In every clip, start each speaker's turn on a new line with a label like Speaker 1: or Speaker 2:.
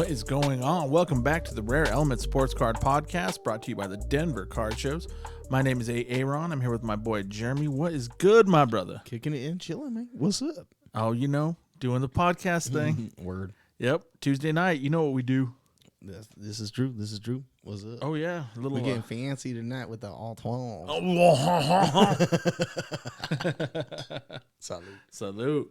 Speaker 1: What is going on? Welcome back to the Rare Element Sports Card Podcast, brought to you by the Denver Card Shows. My name is Aaron. I'm here with my boy Jeremy. What is good, my brother?
Speaker 2: Kicking it in, chilling, man. What's up?
Speaker 1: Oh, you know, doing the podcast thing.
Speaker 2: Word.
Speaker 1: Yep, Tuesday night. You know what we do.
Speaker 2: This is true. This is true. What's up?
Speaker 1: Oh, yeah.
Speaker 2: We're getting fancy tonight with the all 12.
Speaker 1: Salute.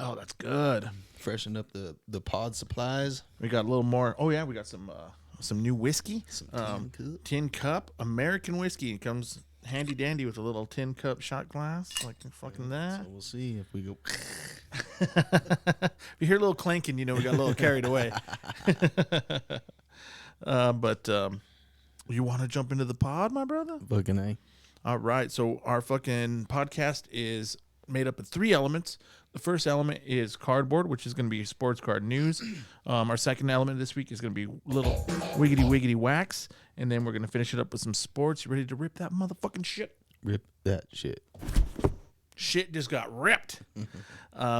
Speaker 1: Oh, that's good.
Speaker 2: Freshen up the pod supplies.
Speaker 1: We got a little more. Oh, yeah, we got some new whiskey.
Speaker 2: Some
Speaker 1: tin cup American whiskey. It comes handy dandy with a little tin cup shot glass, like fucking that.
Speaker 2: So we'll see if we go.
Speaker 1: If you hear a little clanking, you know we got a little carried away. But you want to jump into the pod, my brother?
Speaker 2: Fucking A.
Speaker 1: All right. So our fucking podcast is made up of 3 elements. The first element is cardboard, which is going to be sports card news. Our second element this week is going to be little wiggity wax. And then we're going to finish it up with some sports. You ready to rip that motherfucking shit?
Speaker 2: Rip that shit.
Speaker 1: Shit just got ripped.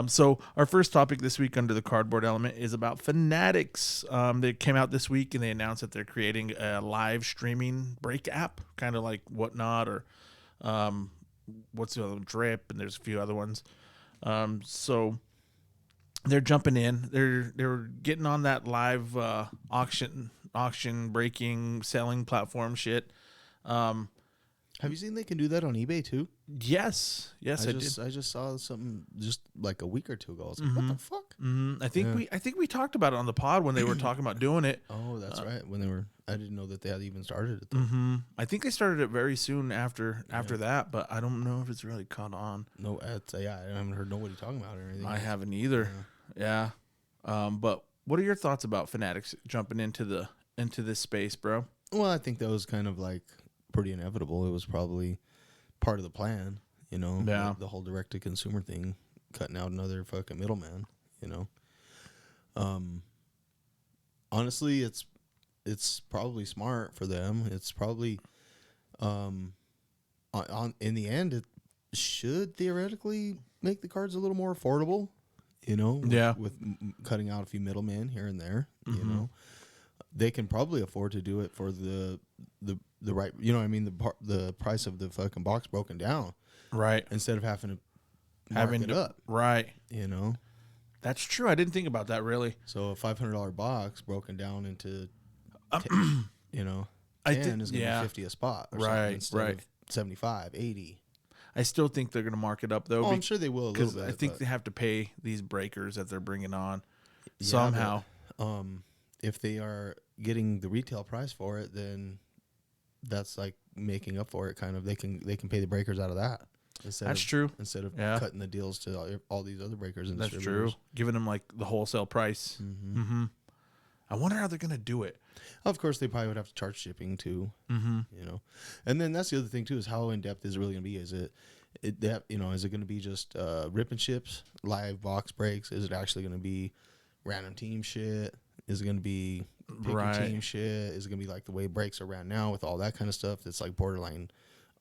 Speaker 1: So our first topic this week under the cardboard element is about Fanatics. They came out this week and they announced that they're creating a live streaming break app, kind of like Whatnot or what's the other one? Drip, and there's a few other ones. So they're jumping in. They're getting on that live auction breaking selling platform shit.
Speaker 2: Have you seen they can do that on eBay too?
Speaker 1: Yes, I did.
Speaker 2: I just saw something just like a week or two ago. I was like, what the fuck?
Speaker 1: I think we talked about it on the pod when they were talking about doing it.
Speaker 2: Oh, that's right. When they were, I didn't know that they had even started it.
Speaker 1: I think they started it very soon after that, but I don't know if it's really caught on.
Speaker 2: No, I haven't heard nobody talking about it or anything.
Speaker 1: I haven't either. Yeah. But what are your thoughts about Fanatics jumping into this space, bro?
Speaker 2: Well, I think that was kind of like pretty inevitable. It was probably part of the plan, you know.
Speaker 1: Yeah.
Speaker 2: The whole direct to consumer thing, cutting out another fucking middleman, you know. Honestly, it's probably smart for them. It's probably in the end it should theoretically make the cards a little more affordable, you know. With cutting out a few middlemen here and there, you know. They can probably afford to do it for the right, you know what I mean, the price of the fucking box broken down,
Speaker 1: right,
Speaker 2: instead of having it up,
Speaker 1: right,
Speaker 2: you know.
Speaker 1: That's true. I didn't think about that really.
Speaker 2: So a $500 box broken down into you know, 10 is going to be 50 a spot, or
Speaker 1: right,
Speaker 2: instead of 75, 80.
Speaker 1: I still think they're going to mark it up though.
Speaker 2: I'm sure they will,
Speaker 1: because I think they have to pay these breakers that they're bringing on somehow.
Speaker 2: But, if they are getting the retail price for it, then that's like making up for it. Kind of, they can pay the breakers out of that.
Speaker 1: That's true.
Speaker 2: Instead of cutting the deals to all these other breakers and
Speaker 1: that's
Speaker 2: distributors.
Speaker 1: True. Giving them like the wholesale price. I wonder how they're gonna do it.
Speaker 2: Of course, they probably would have to charge shipping too. You know, and then that's the other thing too, is how in depth is it really gonna be? Is it gonna be just rip and ships, live box breaks? Is it actually gonna be random team shit? Is it going to be picking team shit? Is it going to be like the way breaks are ran now with all that kind of stuff that's like borderline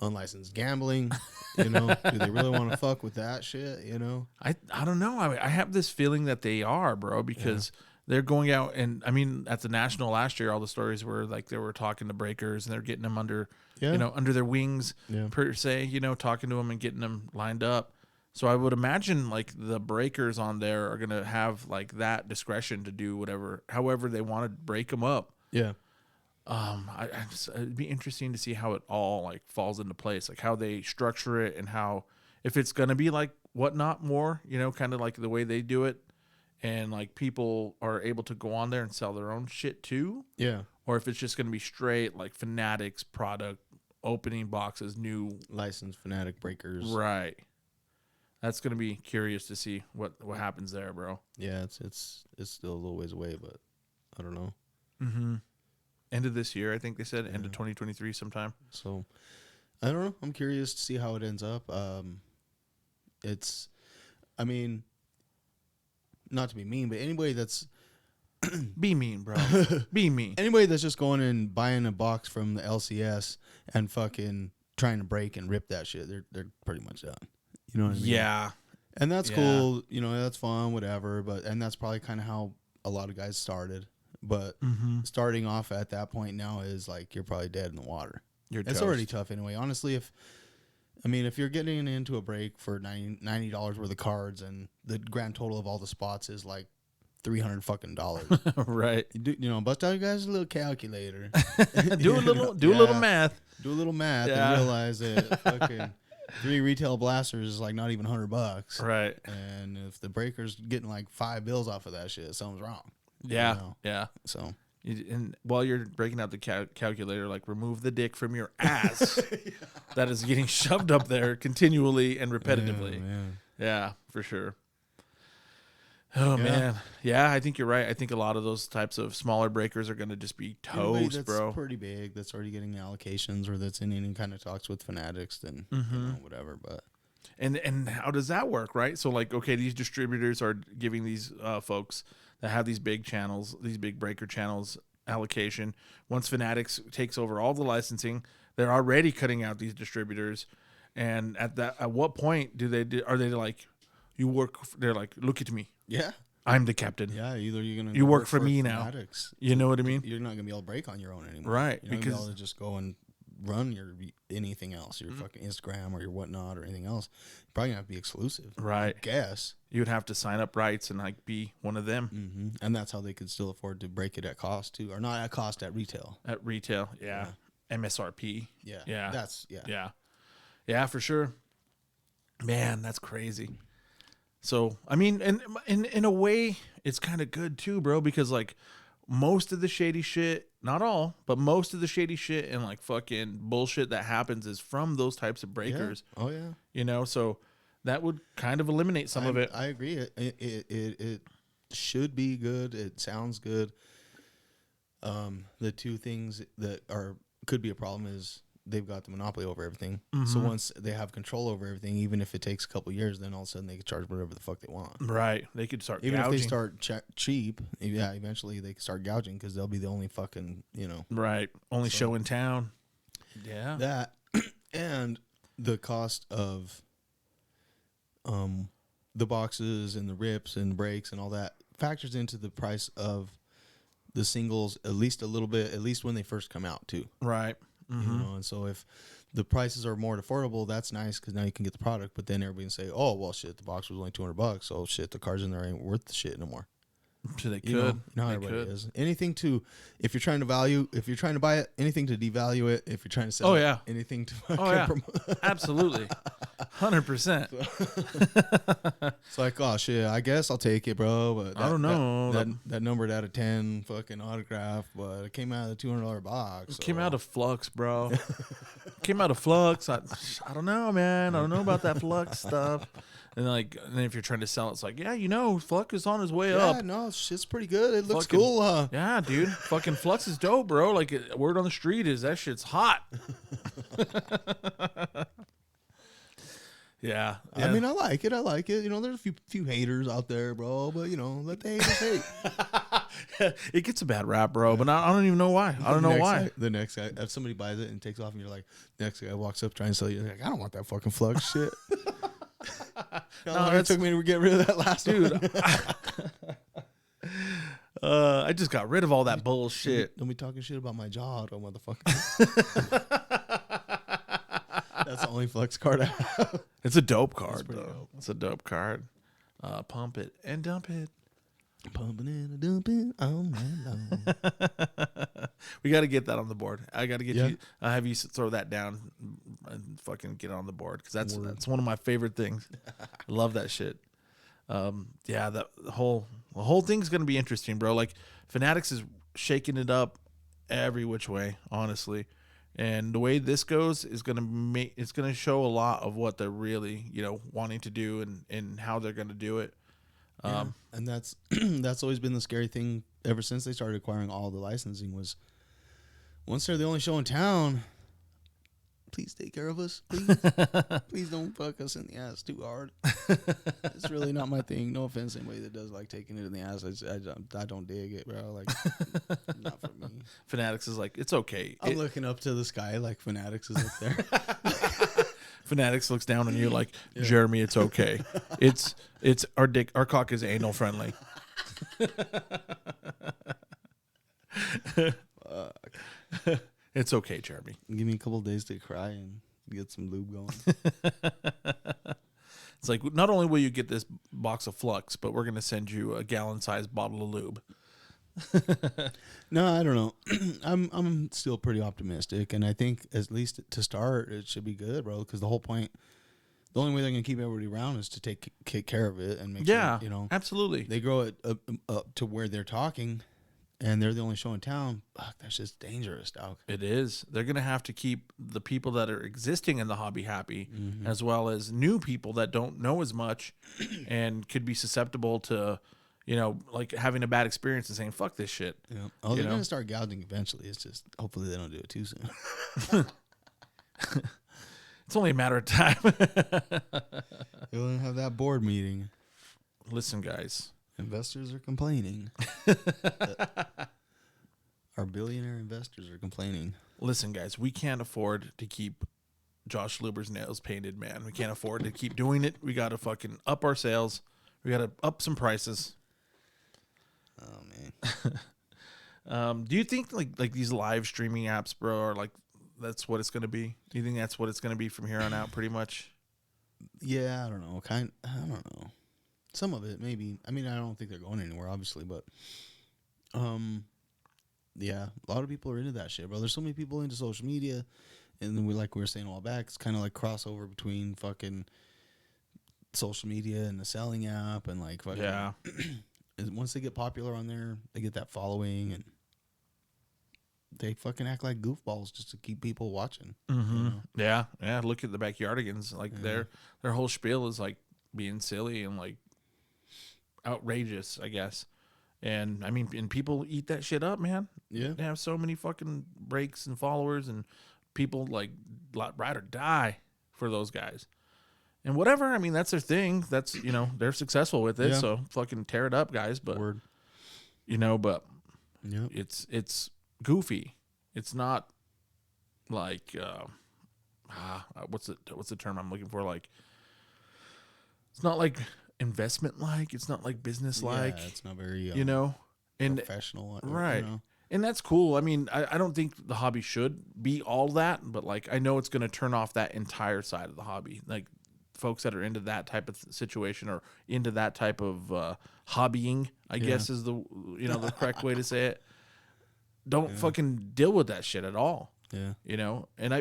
Speaker 2: unlicensed gambling? You know, do they really want to fuck with that shit? You know,
Speaker 1: I don't know. I have this feeling that they are, bro, because they're going out and I mean at the National last year, all the stories were like they were talking to breakers and they're getting them under under their wings per se. You know, talking to them and getting them lined up. So I would imagine like the breakers on there are going to have like that discretion to do however they want to break them up.
Speaker 2: Yeah.
Speaker 1: It'd be interesting to see how it all like falls into place, like how they structure it and how, if it's going to be like Whatnot more, you know, kind of like the way they do it. And like people are able to go on there and sell their own shit too.
Speaker 2: Yeah.
Speaker 1: Or if it's just going to be straight like Fanatics product, opening boxes, new
Speaker 2: licensed Fanatic breakers.
Speaker 1: Right. That's going to be curious to see what happens there, bro.
Speaker 2: Yeah, it's still a little ways away, but I don't know.
Speaker 1: End of this year, I think they said. End of 2023 sometime.
Speaker 2: So, I don't know. I'm curious to see how it ends up. I mean, not to be mean, but anybody that's...
Speaker 1: Be mean, bro. Be mean.
Speaker 2: Anybody that's just going and buying a box from the LCS and fucking trying to break and rip that shit, they're pretty much done. You know what I mean?
Speaker 1: Yeah.
Speaker 2: And that's cool. You know, that's fun, whatever. And that's probably kind of how a lot of guys started. But starting off at that point now is like you're probably dead in the water. It's already tough anyway. Honestly, if you're getting into a break for $90 worth of cards and the grand total of all the spots is like $300 fucking dollars,
Speaker 1: right?
Speaker 2: Bust out you guys a little calculator,
Speaker 1: do a little math,
Speaker 2: and realize that fucking 3 retail blasters is like not even $100,
Speaker 1: right?
Speaker 2: And if the breaker's getting like 5 bills off of that shit, something's wrong.
Speaker 1: Yeah.
Speaker 2: So.
Speaker 1: And while you're breaking out the calculator, like remove the dick from your ass that is getting shoved up there continually and repetitively. Yeah, for sure. Oh, man. Yeah, I think you're right. I think a lot of those types of smaller breakers are going to just be toast,
Speaker 2: that's
Speaker 1: bro.
Speaker 2: Pretty big, that's already getting allocations or that's in any kind of talks with Fanatics, then whatever. But
Speaker 1: and how does that work, right? So, like, okay, these distributors are giving these folks that have these big channels, these big breaker channels allocation. Once Fanatics takes over all the licensing, they're already cutting out these distributors. And at what point are they like, they're like, look at me.
Speaker 2: Yeah.
Speaker 1: I'm the captain.
Speaker 2: Yeah, either
Speaker 1: you work for me
Speaker 2: Fanatics.
Speaker 1: Now. You know what I mean?
Speaker 2: You're not going to be able to break on your own anymore.
Speaker 1: Right.
Speaker 2: You're not going to be able to just go and run your anything else, your fucking Instagram or your whatnot or anything else. You're probably going to have to be exclusive.
Speaker 1: Right.
Speaker 2: I guess.
Speaker 1: You would have to sign up rights and like be one of them.
Speaker 2: And that's how they could still afford to break it at cost too. Or not at cost, at retail.
Speaker 1: At retail, yeah. MSRP.
Speaker 2: Yeah.
Speaker 1: Yeah. Yeah, for sure. Man, that's crazy. So, I mean, and in a way, it's kind of good too, bro, because like most of the shady shit, not all, but most of the shady shit and like fucking bullshit that happens is from those types of breakers.
Speaker 2: Yeah. Oh, yeah.
Speaker 1: You know, so that would kind of eliminate some of it.
Speaker 2: I agree. It should be good. It sounds good. The two things that could be a problem is they've got the monopoly over everything. So once they have control over everything, even if it takes a couple years, then all of a sudden they can charge whatever the fuck they want.
Speaker 1: Right. They could start
Speaker 2: even
Speaker 1: gouging.
Speaker 2: If they start cheap, eventually they can start gouging because they'll be the only fucking,
Speaker 1: Right. Only show in town. Yeah.
Speaker 2: That and the cost of the boxes and the rips and breaks and all that factors into the price of the singles at least a little bit, at least when they first come out too.
Speaker 1: Right.
Speaker 2: And so if the prices are more affordable, that's nice because now you can get the product. But then everybody can say, "Oh, well, shit, the box was only $200. So shit, the cards in there ain't worth the shit no more."
Speaker 1: So they could.
Speaker 2: You know how everybody is. Anything if you're trying to buy it, anything to devalue it. If you're trying to sell it, anything to
Speaker 1: promote. Absolutely. 100%.
Speaker 2: It's like, oh shit, I guess I'll take it, bro. But
Speaker 1: I don't know.
Speaker 2: That numbered out of 10 fucking autograph, but it came out of the $200 box.
Speaker 1: It came out of Flux, bro. Came out of Flux. I don't know, man. I don't know about that Flux stuff. And then if you're trying to sell it, it's like, Flux is on his way up.
Speaker 2: Yeah, no, shit's pretty good. It looks cool, huh?
Speaker 1: Yeah, dude. Fucking Flux is dope, bro. Like, word on the street is that shit's hot. Yeah.
Speaker 2: I mean, I like it. There's a few haters out there, bro, but let the haters hate.
Speaker 1: It gets a bad rap, bro, but I don't even know why. I don't know why.
Speaker 2: The next guy, if somebody buys it and takes off and you're like, the next guy walks up trying to sell you, you're like, I don't want that fucking Flux shit. It took me to get rid of that last dude.
Speaker 1: I just got rid of all that bullshit.
Speaker 2: Don't be talking shit about my jaw, though, motherfucker. That's the only Flux card I have.
Speaker 1: It's a dope card, though.
Speaker 2: Dope.
Speaker 1: It's a dope card. Pump it and dump it.
Speaker 2: Pumping and dumping all night long.
Speaker 1: We got to get that on the board. I got to get you. I have you throw that down and fucking get it on the board because that's one of my favorite things. I love that shit. The whole thing's gonna be interesting, bro. Like Fanatics is shaking it up every which way, honestly. And the way this goes is it's gonna show a lot of what they're really, wanting to do and how they're gonna do it.
Speaker 2: And that's always been the scary thing ever since they started acquiring all the licensing was once they're the only show in town, please take care of us. Please. Please don't fuck us in the ass too hard. It's really not my thing. No offense to anybody that does like taking it in the ass. I don't dig it, bro. Like, not for me.
Speaker 1: Fanatics is like, it's okay.
Speaker 2: I'm looking up to the sky like Fanatics is up there.
Speaker 1: Fanatics looks down on you like, Jeremy, it's okay. It's our cock is anal friendly. It's okay, Jeremy.
Speaker 2: Give me a couple days to cry and get some lube going.
Speaker 1: It's like, not only will you get this box of Flux, but we're going to send you a gallon-sized bottle of lube.
Speaker 2: No, I don't know. I'm still pretty optimistic, and I think at least to start, it should be good, bro. Because the whole point, the only way they're gonna keep everybody around is to take care of it and make sure,
Speaker 1: absolutely.
Speaker 2: They grow it up to where they're talking, and they're the only show in town. Fuck, that's just dangerous, dog.
Speaker 1: It is. They're gonna have to keep the people that are existing in the hobby happy, as well as new people that don't know as much and could be susceptible to, like having a bad experience and saying, fuck this shit.
Speaker 2: Yeah. Oh, they're going to start gouging eventually. It's just, hopefully they don't do it too soon.
Speaker 1: It's only a matter of time.
Speaker 2: You'll have that board meeting.
Speaker 1: Listen, guys.
Speaker 2: Investors are complaining. Our billionaire investors are complaining.
Speaker 1: Listen, guys, we can't afford to keep Josh Luber's nails painted, man. We can't afford to keep doing it. We got to fucking up our sales. We got to up some prices.
Speaker 2: Oh
Speaker 1: man. Do you think like these live streaming apps, bro, are like that's what it's gonna be? Do you think that's what it's gonna be from here on out, pretty much?
Speaker 2: Yeah, I don't know. I don't know. Some of it, maybe. I mean, I don't think they're going anywhere, obviously, but yeah, a lot of people are into that shit, bro. There's so many people into social media, and then we were saying a while back, it's kind of like crossover between fucking social media and the selling app, and like fucking once they get popular on there, they get that following, and they fucking act like goofballs just to keep people watching.
Speaker 1: Yeah. Look at the Backyardigans. Like their whole spiel is like being silly and like outrageous, I guess. And I mean, and people eat that shit up, man.
Speaker 2: Yeah,
Speaker 1: they have so many fucking breaks and followers, and people like ride or die for those guys. And whatever, I mean, that's their thing. That's, they're successful with it. Yeah. So fucking tear it up, guys. But, but it's goofy. It's not like, what's the term I'm looking for? Like, it's not like investment like. It's not like business like.
Speaker 2: Yeah, it's not very,
Speaker 1: and
Speaker 2: professional.
Speaker 1: Right. And that's cool. I mean, I don't think the hobby should be all that, but like, I know it's going to turn off that entire side of the hobby. Like, folks that are into that type of situation or into that type of hobbying, I guess is the the correct way to say it. Don't fucking deal with that shit at all. Yeah. And I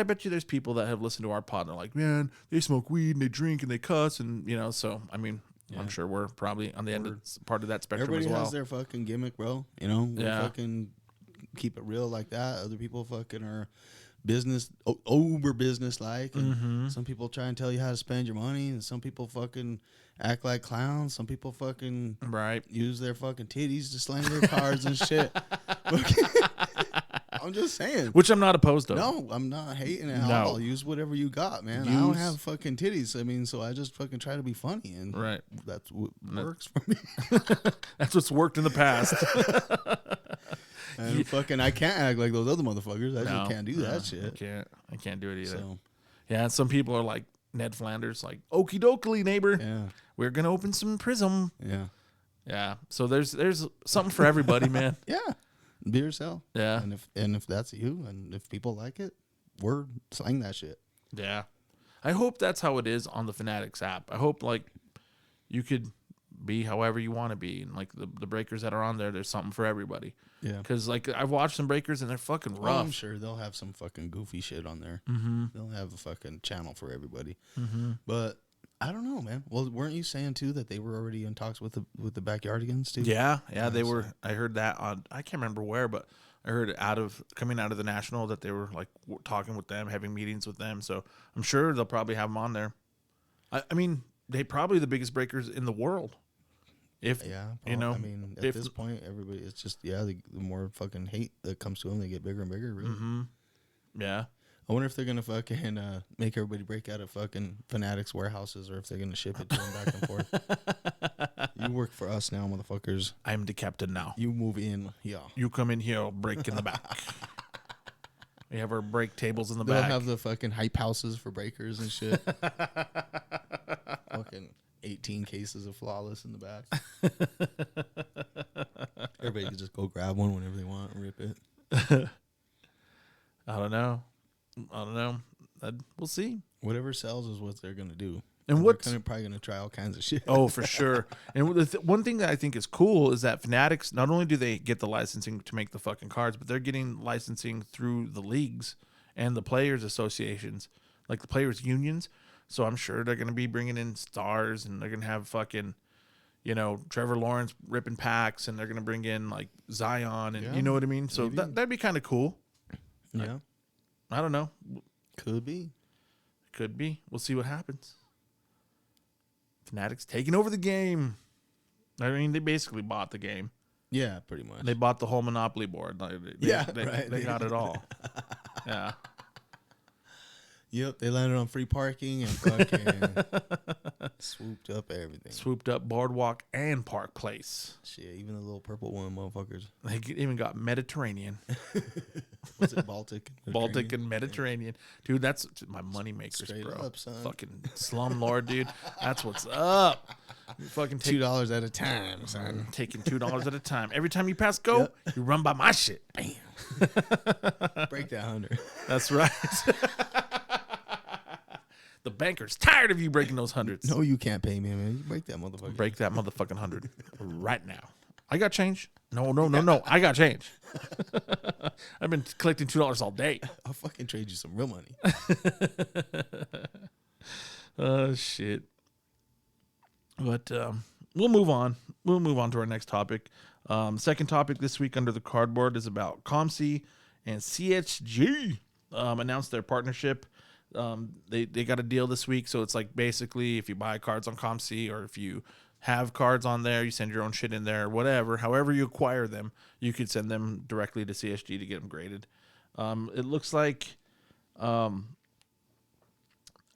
Speaker 1: bet you there's people that have listened to our pod and they're like, man, they smoke weed and they drink and they cuss and so I mean, I'm sure we're probably on the end of part of that spectrum
Speaker 2: Everybody
Speaker 1: as well.
Speaker 2: Has their fucking gimmick, bro. We fucking keep it real like that. Other people fucking are uber business like. Some people try and tell you how to spend your money, and some people fucking act like clowns. Some people fucking use their fucking titties to slang their cards and shit. I'm just saying.
Speaker 1: Which I'm not opposed to.
Speaker 2: No, I'm not hating at all. Use whatever you got, man. I don't have fucking titties. I mean, so I just fucking try to be funny, and that's what works for me.
Speaker 1: That's what's worked in the past.
Speaker 2: And fucking, I can't act like those other motherfuckers. I just can't do that shit.
Speaker 1: I can't do it either. So. Yeah, some people are like Ned Flanders, like, okie dokie, neighbor. Yeah. We're going to open some Prism.
Speaker 2: Yeah.
Speaker 1: Yeah. So there's something for everybody, man.
Speaker 2: Yeah. Be yourself.
Speaker 1: Yeah.
Speaker 2: And if that's you, and if people like it, slang that shit.
Speaker 1: Yeah. I hope that's how it is on the Fanatics app. I hope, like, you could be however you want to be, and like the breakers that are on there's something for everybody.
Speaker 2: Yeah,
Speaker 1: because like I've watched some breakers and they're fucking rough.
Speaker 2: I'm sure they'll have some fucking goofy shit on there. They'll have a fucking channel for everybody. But I don't know, man. Well, weren't you saying too that they were already in talks with the Backyardigans too?
Speaker 1: Yeah, they were. I heard that on, I can't remember where, but I heard coming out of the National that they were like talking with them, having meetings with them. So I'm sure they'll probably have them on there. I mean, they probably the biggest breakers in the world. I
Speaker 2: mean, at this point, everybody, it's just, the more fucking hate that comes to them, they get bigger and bigger, really.
Speaker 1: Yeah.
Speaker 2: I wonder if they're going to fucking make everybody break out of fucking Fanatics warehouses, or if they're going to ship it to them back and forth. You work for us now, motherfuckers.
Speaker 1: I'm the captain now.
Speaker 2: You move in here.
Speaker 1: You come in here, I'll break in the back. We have our break tables in the
Speaker 2: They'll
Speaker 1: back.
Speaker 2: have the fucking hype houses for breakers and shit. Fucking 18 cases of Flawless in the back. Everybody can just go grab one whenever they want and rip it.
Speaker 1: I don't know. We'll see.
Speaker 2: Whatever sells is what they're gonna do.
Speaker 1: And
Speaker 2: they're probably gonna try all kinds of shit.
Speaker 1: Oh, for sure. And one thing that I think is cool is that Fanatics, not only do they get the licensing to make the fucking cards, but they're getting licensing through the leagues and the players associations, like the players unions. So I'm sure they're going to be bringing in stars, and they're going to have fucking, Trevor Lawrence ripping packs, and they're going to bring in like Zion, and you know what I mean? So that'd be kind of cool.
Speaker 2: Yeah.
Speaker 1: I don't know.
Speaker 2: Could be.
Speaker 1: We'll see what happens. Fanatics taking over the game. I mean, they basically bought the game.
Speaker 2: Yeah, pretty much.
Speaker 1: They bought the whole Monopoly board. They got it all. Yeah.
Speaker 2: Yep, they landed on free parking and fucking swooped up everything.
Speaker 1: Swooped up Boardwalk and Park Place.
Speaker 2: Shit, even the little purple one, motherfuckers.
Speaker 1: They even got Mediterranean.
Speaker 2: What's it, Baltic?
Speaker 1: Baltic and Mediterranean. Dude, that's my money makers,
Speaker 2: Straight
Speaker 1: bro.
Speaker 2: up, son.
Speaker 1: Fucking slumlord, dude. That's what's up. You fucking take
Speaker 2: $2 at a time, son.
Speaker 1: Taking $2 at a time. Every time you pass go, you run by my shit. Bam.
Speaker 2: Break that 100.
Speaker 1: That's right. The banker's tired of you breaking those hundreds.
Speaker 2: No, you can't pay me, man. You break that motherfucker.
Speaker 1: Break that motherfucking 100 right now. I got change. No. I got change. I've been collecting $2 all day.
Speaker 2: I'll fucking trade you some real money.
Speaker 1: Oh, shit. But we'll move on. We'll move on to our next topic. Second topic this week under the cardboard is about COMC and CSG. Announced their partnership. They got a deal this week, so it's like basically if you buy cards on COMC or if you have cards on there, you send your own shit in there, whatever. However you acquire them, you could send them directly to CSG to get them graded. It looks like, I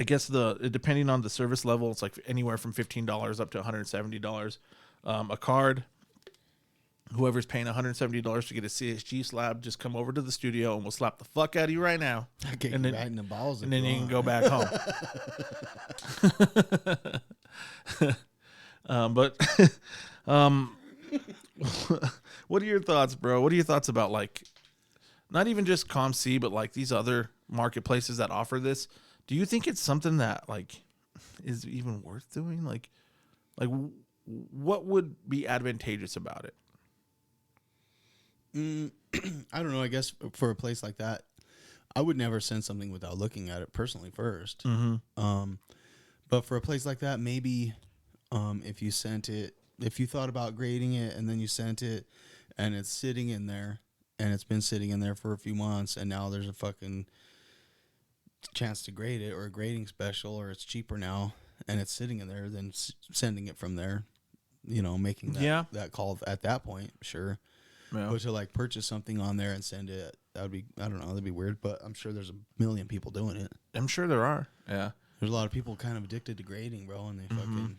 Speaker 1: guess depending on the service level, it's like anywhere from $15 up to $170 a card. Whoever's paying $170 to get a CSG slab, just come over to the studio and we'll slap the fuck out of you right now.
Speaker 2: I get
Speaker 1: and
Speaker 2: you
Speaker 1: then,
Speaker 2: right in the balls.
Speaker 1: And then you can go back home. What are your thoughts, bro? What are your thoughts about like, not even just COMC, but like these other marketplaces that offer this? Do you think it's something that like is even worth doing? Like what would be advantageous about it?
Speaker 2: I don't know. I guess for a place like that, I would never send something without looking at it personally first.
Speaker 1: Mm-hmm.
Speaker 2: But for a place like that, maybe if you sent it, if you thought about grading it and then you sent it and it's sitting in there and it's been sitting in there for a few months and now there's a fucking chance to grade it or a grading special or it's cheaper now and it's sitting in there, then sending it from there, making that call at that point, sure.
Speaker 1: Yeah.
Speaker 2: But to like purchase something on there and send it, that would be, I don't know, that'd be weird, but I'm sure there's a million people doing it.
Speaker 1: I'm sure there are. Yeah.
Speaker 2: There's a lot of people kind of addicted to grading, bro, and they fucking...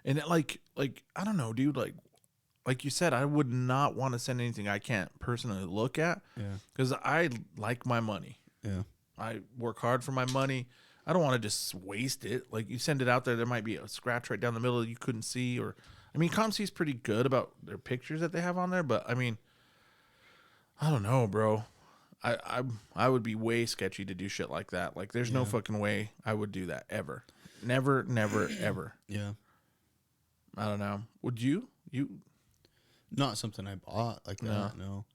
Speaker 1: And it, like I don't know, dude, like you said, I would not want to send anything I can't personally look at.
Speaker 2: Yeah.
Speaker 1: Because I like my money.
Speaker 2: Yeah.
Speaker 1: I work hard for my money. I don't want to just waste it. Like you send it out there might be a scratch right down the middle you couldn't see, or I mean, COMC's pretty good about their pictures that they have on there, but I mean, I don't know, bro. I would be way sketchy to do shit like that. Like, there's no fucking way I would do that ever. Never, ever.
Speaker 2: Yeah.
Speaker 1: I don't know. Would you?
Speaker 2: Not something I bought like that, no.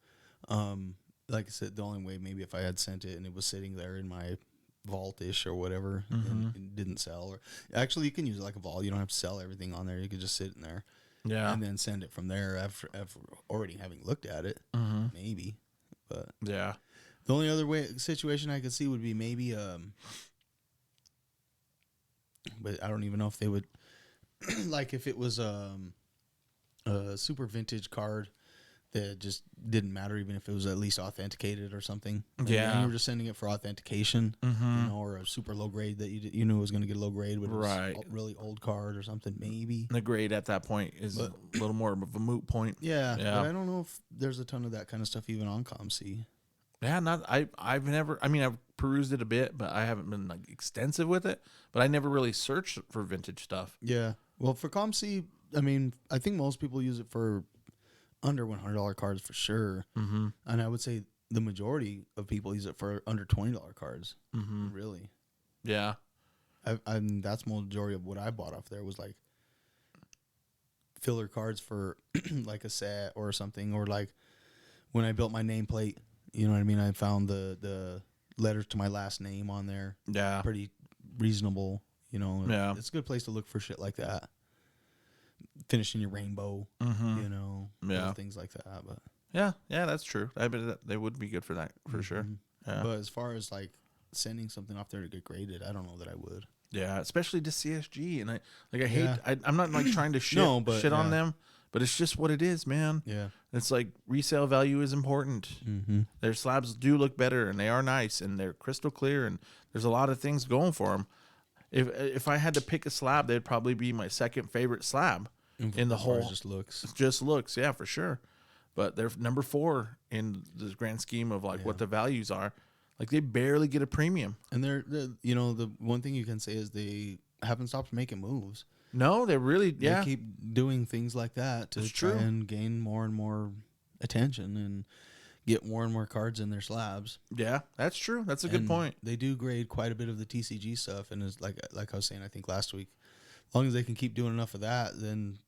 Speaker 2: Like I said, the only way maybe if I had sent it and it was sitting there in my vault-ish or whatever and it didn't sell. Or actually, you can use it like a vault. You don't have to sell everything on there. You could just sit in there.
Speaker 1: Yeah.
Speaker 2: And then send it from there after already having looked at it. Maybe. But
Speaker 1: yeah.
Speaker 2: The only other situation I could see would be maybe but I don't even know if they would like if it was a super vintage card that just didn't matter, even if it was at least authenticated or something.
Speaker 1: Yeah.
Speaker 2: And you were just sending it for authentication, or a super low grade that you knew was going to get a low grade, but it was a really old card or something, maybe.
Speaker 1: The grade at that point is a little more of a moot point.
Speaker 2: Yeah. But I don't know if there's a ton of that kind of stuff even on COMC.
Speaker 1: Yeah, I've never. I mean, I've perused it a bit, but I haven't been like extensive with it. But I never really searched for vintage stuff.
Speaker 2: Yeah. Well, for COMC, I mean, I think most people use it for under $100 cards for sure.
Speaker 1: Mm-hmm.
Speaker 2: And I would say the majority of people use it for under $20 cards.
Speaker 1: Mm-hmm.
Speaker 2: Really.
Speaker 1: Yeah.
Speaker 2: And that's majority of what I bought off there was like filler cards for like a set or something, or like when I built my nameplate, you know what I mean? I found the letters to my last name on there.
Speaker 1: Yeah.
Speaker 2: Pretty reasonable, you know.
Speaker 1: Yeah.
Speaker 2: It's a good place to look for shit like that. Finishing your rainbow,
Speaker 1: Mm-hmm.
Speaker 2: you know,
Speaker 1: Yeah.
Speaker 2: things like that. But
Speaker 1: Yeah, that's true. I bet they would be good for that for sure. Yeah.
Speaker 2: But as far as like sending something off there to get graded, I don't know that I would.
Speaker 1: Yeah, especially to CSG, and I hate.
Speaker 2: Yeah.
Speaker 1: I'm not like trying to shit
Speaker 2: No, but
Speaker 1: shit on
Speaker 2: yeah.
Speaker 1: them, but it's just what it is, man.
Speaker 2: Yeah.
Speaker 1: It's like resale value is important.
Speaker 2: Mm-hmm.
Speaker 1: Their slabs do look better, and they are nice, and they're crystal clear, and there's a lot of things going for them. If I had to pick a slab, they'd probably be my second favorite slab in the whole.
Speaker 2: Just looks.
Speaker 1: Just looks, yeah, for sure. But they're number 4 in the grand scheme of like what the values are. Like they barely get a premium.
Speaker 2: And they're you know, the one thing you can say is they haven't stopped making moves.
Speaker 1: No, they really, yeah.
Speaker 2: They keep doing things like that to
Speaker 1: It's
Speaker 2: try
Speaker 1: true.
Speaker 2: and gain more and more attention and get more and more cards in their slabs.
Speaker 1: Yeah, that's true. That's a good
Speaker 2: And
Speaker 1: point.
Speaker 2: They do grade quite a bit of the TCG stuff, and it's like I was saying, I think last week, as long as they can keep doing enough of that, then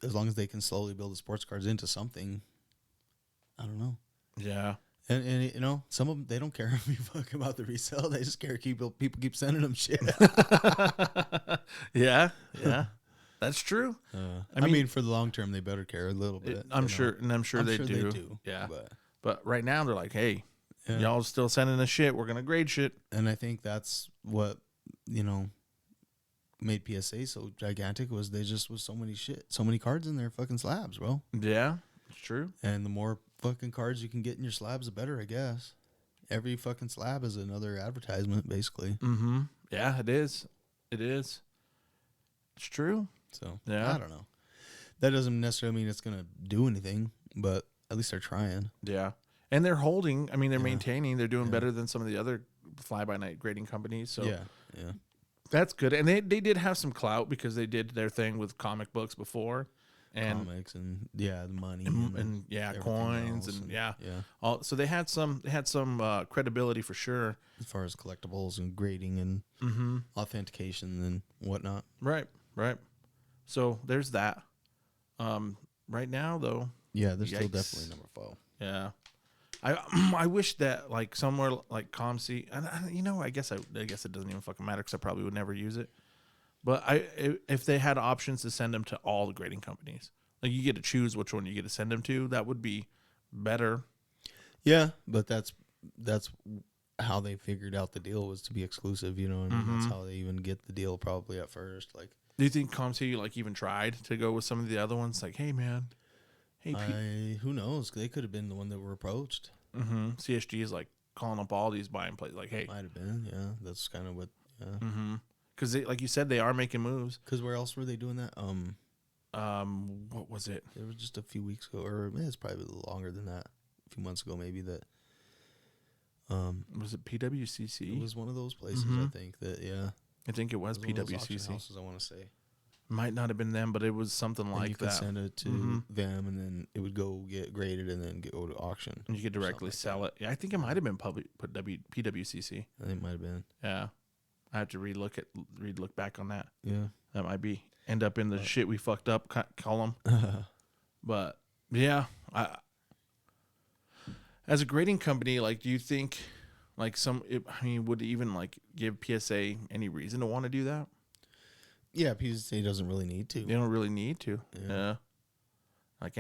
Speaker 2: as long as they can slowly build the sports cards into something, I don't know.
Speaker 1: Yeah.
Speaker 2: And you know, some of them, they don't care if you fuck about the resale. They just care people keep sending them shit.
Speaker 1: Yeah. That's true.
Speaker 2: I mean, for the long term, they better care a little bit.
Speaker 1: I'm sure they
Speaker 2: sure
Speaker 1: do. Yeah.
Speaker 2: But
Speaker 1: But right now they're like, hey,
Speaker 2: yeah.
Speaker 1: y'all still sending us shit. We're gonna grade shit.
Speaker 2: And I think that's what, you know, made PSA so gigantic was they just was so many cards in their fucking slabs, bro.
Speaker 1: Yeah, it's true.
Speaker 2: And the more fucking cards you can get in your slabs, the better, I guess. Every fucking slab is another advertisement, basically.
Speaker 1: Mm-hmm. Yeah, it is. It is. It's true.
Speaker 2: So
Speaker 1: Yeah.
Speaker 2: I don't know. That doesn't necessarily mean it's gonna do anything, but at least they're trying.
Speaker 1: Yeah. And they're holding. I mean, they're
Speaker 2: Yeah.
Speaker 1: maintaining. They're doing
Speaker 2: Yeah.
Speaker 1: better than some of the other fly-by-night grading companies. So
Speaker 2: Yeah.
Speaker 1: that's good. And they did have some clout because they did their thing with comic books before. And
Speaker 2: Comics and the money
Speaker 1: and yeah,
Speaker 2: everything
Speaker 1: coins
Speaker 2: else
Speaker 1: and yeah.
Speaker 2: yeah.
Speaker 1: So they had some credibility for sure.
Speaker 2: As far as collectibles and grading and authentication and whatnot.
Speaker 1: Right. So there's that. Right now though,
Speaker 2: Yeah, they're still
Speaker 1: Yikes.
Speaker 2: definitely number 4.
Speaker 1: yeah. I wish that like somewhere like COMC, and you know, I guess it doesn't even fucking matter because I probably would never use it. But if they had options to send them to all the grading companies, like you get to choose which one you get to send them to, that would be better.
Speaker 2: Yeah, but that's how they figured out the deal was to be exclusive. You know what I mean? That's how they even get the deal probably at first. Like,
Speaker 1: Do you think COMC like even tried to go with some of the other ones? Like, hey man,
Speaker 2: who knows? They could have been the one that were approached.
Speaker 1: CSG is like calling up all these buying places. Like, hey,
Speaker 2: Might have been. Yeah, that's kind of what. Yeah.
Speaker 1: because like you said, they are making moves.
Speaker 2: Because where else were they doing that?
Speaker 1: What was it?
Speaker 2: It was just a few weeks ago, or it's probably a little longer than that. A few months ago, maybe that.
Speaker 1: Was it PWCC?
Speaker 2: It was one of those places. I think that
Speaker 1: I think it was
Speaker 2: one of those auction
Speaker 1: PWCC.
Speaker 2: houses, I want to say.
Speaker 1: Might not have been them, but it was something
Speaker 2: And
Speaker 1: like
Speaker 2: you could
Speaker 1: that.
Speaker 2: send it to them, and then it would go get graded, and then go to auction.
Speaker 1: And you could directly
Speaker 2: like
Speaker 1: sell it. Yeah, I think it might have been PWCC.
Speaker 2: I think it might have been.
Speaker 1: Yeah, I have to relook back on that.
Speaker 2: Yeah.
Speaker 1: That might end up in the shit we fucked up column. But yeah, as a grading company, like, do you think like would it even like give PSA any reason to want to do that?
Speaker 2: Yeah, PSA doesn't really need to.
Speaker 1: They don't really need to.
Speaker 2: Yeah.
Speaker 1: Like,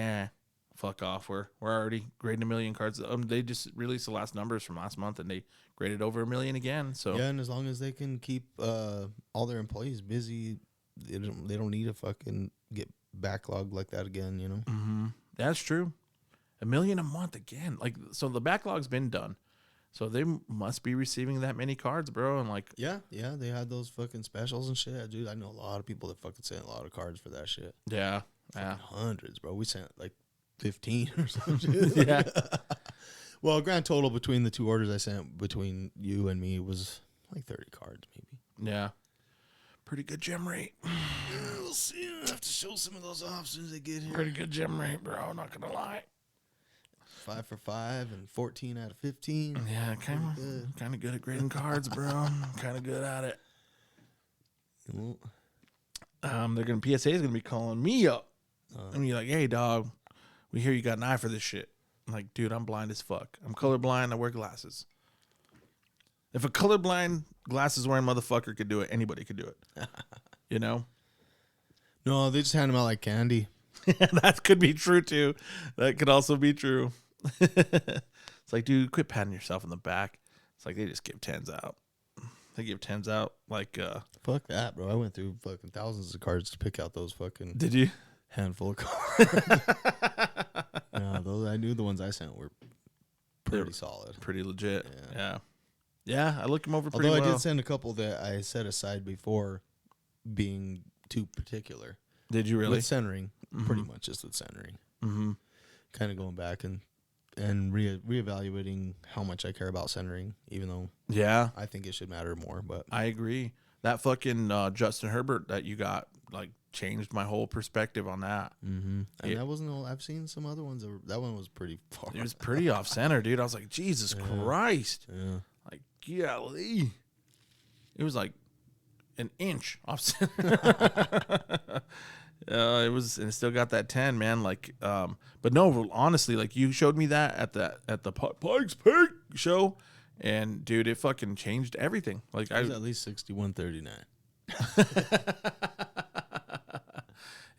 Speaker 1: fuck off. We're already grading 1 million cards. They just released the last numbers from last month, and they graded over 1 million again. So
Speaker 2: Yeah, and as long as they can keep all their employees busy, they don't need to fucking get backlogged like that again. You know.
Speaker 1: That's true. 1 million a month again. Like, so the backlog's been done. So they must be receiving that many cards, bro. And like,
Speaker 2: Yeah, they had those fucking specials and shit, dude. I know a lot of people that fucking sent a lot of cards for that shit.
Speaker 1: yeah.
Speaker 2: Hundreds, bro. We sent like 15 or something.
Speaker 1: Yeah.
Speaker 2: Well, grand total between the two orders I sent between you and me was like 30 cards, maybe.
Speaker 1: Yeah. Pretty good gem rate.
Speaker 2: Yeah, we'll see. I'll have to show some of those off as soon as they get here.
Speaker 1: Pretty good gem rate, bro. Not going to lie.
Speaker 2: 5 for 5 and 14 out of 15.
Speaker 1: Yeah, kind of good at grading cards, bro. Kind of good at it.
Speaker 2: Well,
Speaker 1: They're going to PSA is going to be calling me up. And be like, hey, dog, we hear you got an eye for this shit. I'm like, dude, I'm blind as fuck. I'm colorblind. I wear glasses. If a colorblind glasses wearing motherfucker could do it, anybody could do it. You know?
Speaker 2: no, they just hand them out like candy.
Speaker 1: That could be true, too. That could also be true. It's like, dude, quit patting yourself in the back. It's like they just give 10s out. They give 10s out like...
Speaker 2: Fuck that, bro. I went through fucking thousands of cards to pick out those fucking...
Speaker 1: Did you?
Speaker 2: Handful of cards. No, those I knew the ones I sent were pretty solid.
Speaker 1: Pretty legit. Yeah, I looked them over pretty
Speaker 2: Although
Speaker 1: well.
Speaker 2: I did send a couple that I set aside before being too particular.
Speaker 1: Did you really?
Speaker 2: With centering, pretty much just with centering.
Speaker 1: Mm-hmm.
Speaker 2: Kind of going back and reevaluating how much I care about centering, even though I think it should matter more. But
Speaker 1: I agree. That fucking Justin Herbert that you got like changed my whole perspective on that.
Speaker 2: And that wasn't all. I've seen some other ones that one was pretty far.
Speaker 1: It was pretty off center, dude. I was like, Jesus Christ.
Speaker 2: Yeah.
Speaker 1: Like, golly. It was like an inch off center. It was, and it still got that 10, man. Like, but no, honestly, like you showed me that at the Pikes Peak show, and dude, it fucking changed everything. Like,
Speaker 2: it was at least 61-39.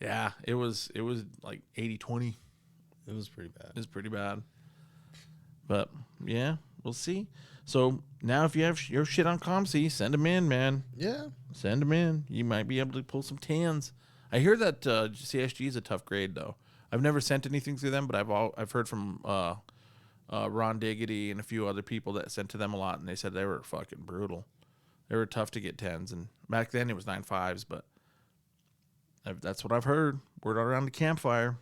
Speaker 1: Yeah, it was like 80-20.
Speaker 2: It was pretty bad.
Speaker 1: It was pretty bad. But yeah, we'll see. So now if you have your shit on COMC, send them in, man.
Speaker 2: Yeah.
Speaker 1: Send them in. You might be able to pull some 10s. I hear that CSG is a tough grade, though. I've never sent anything through them, but I've heard from Ron Diggity and a few other people that sent to them a lot, and they said they were fucking brutal. They were tough to get 10s, and back then it was 9.5s, but that's what I've heard. Word around the campfire.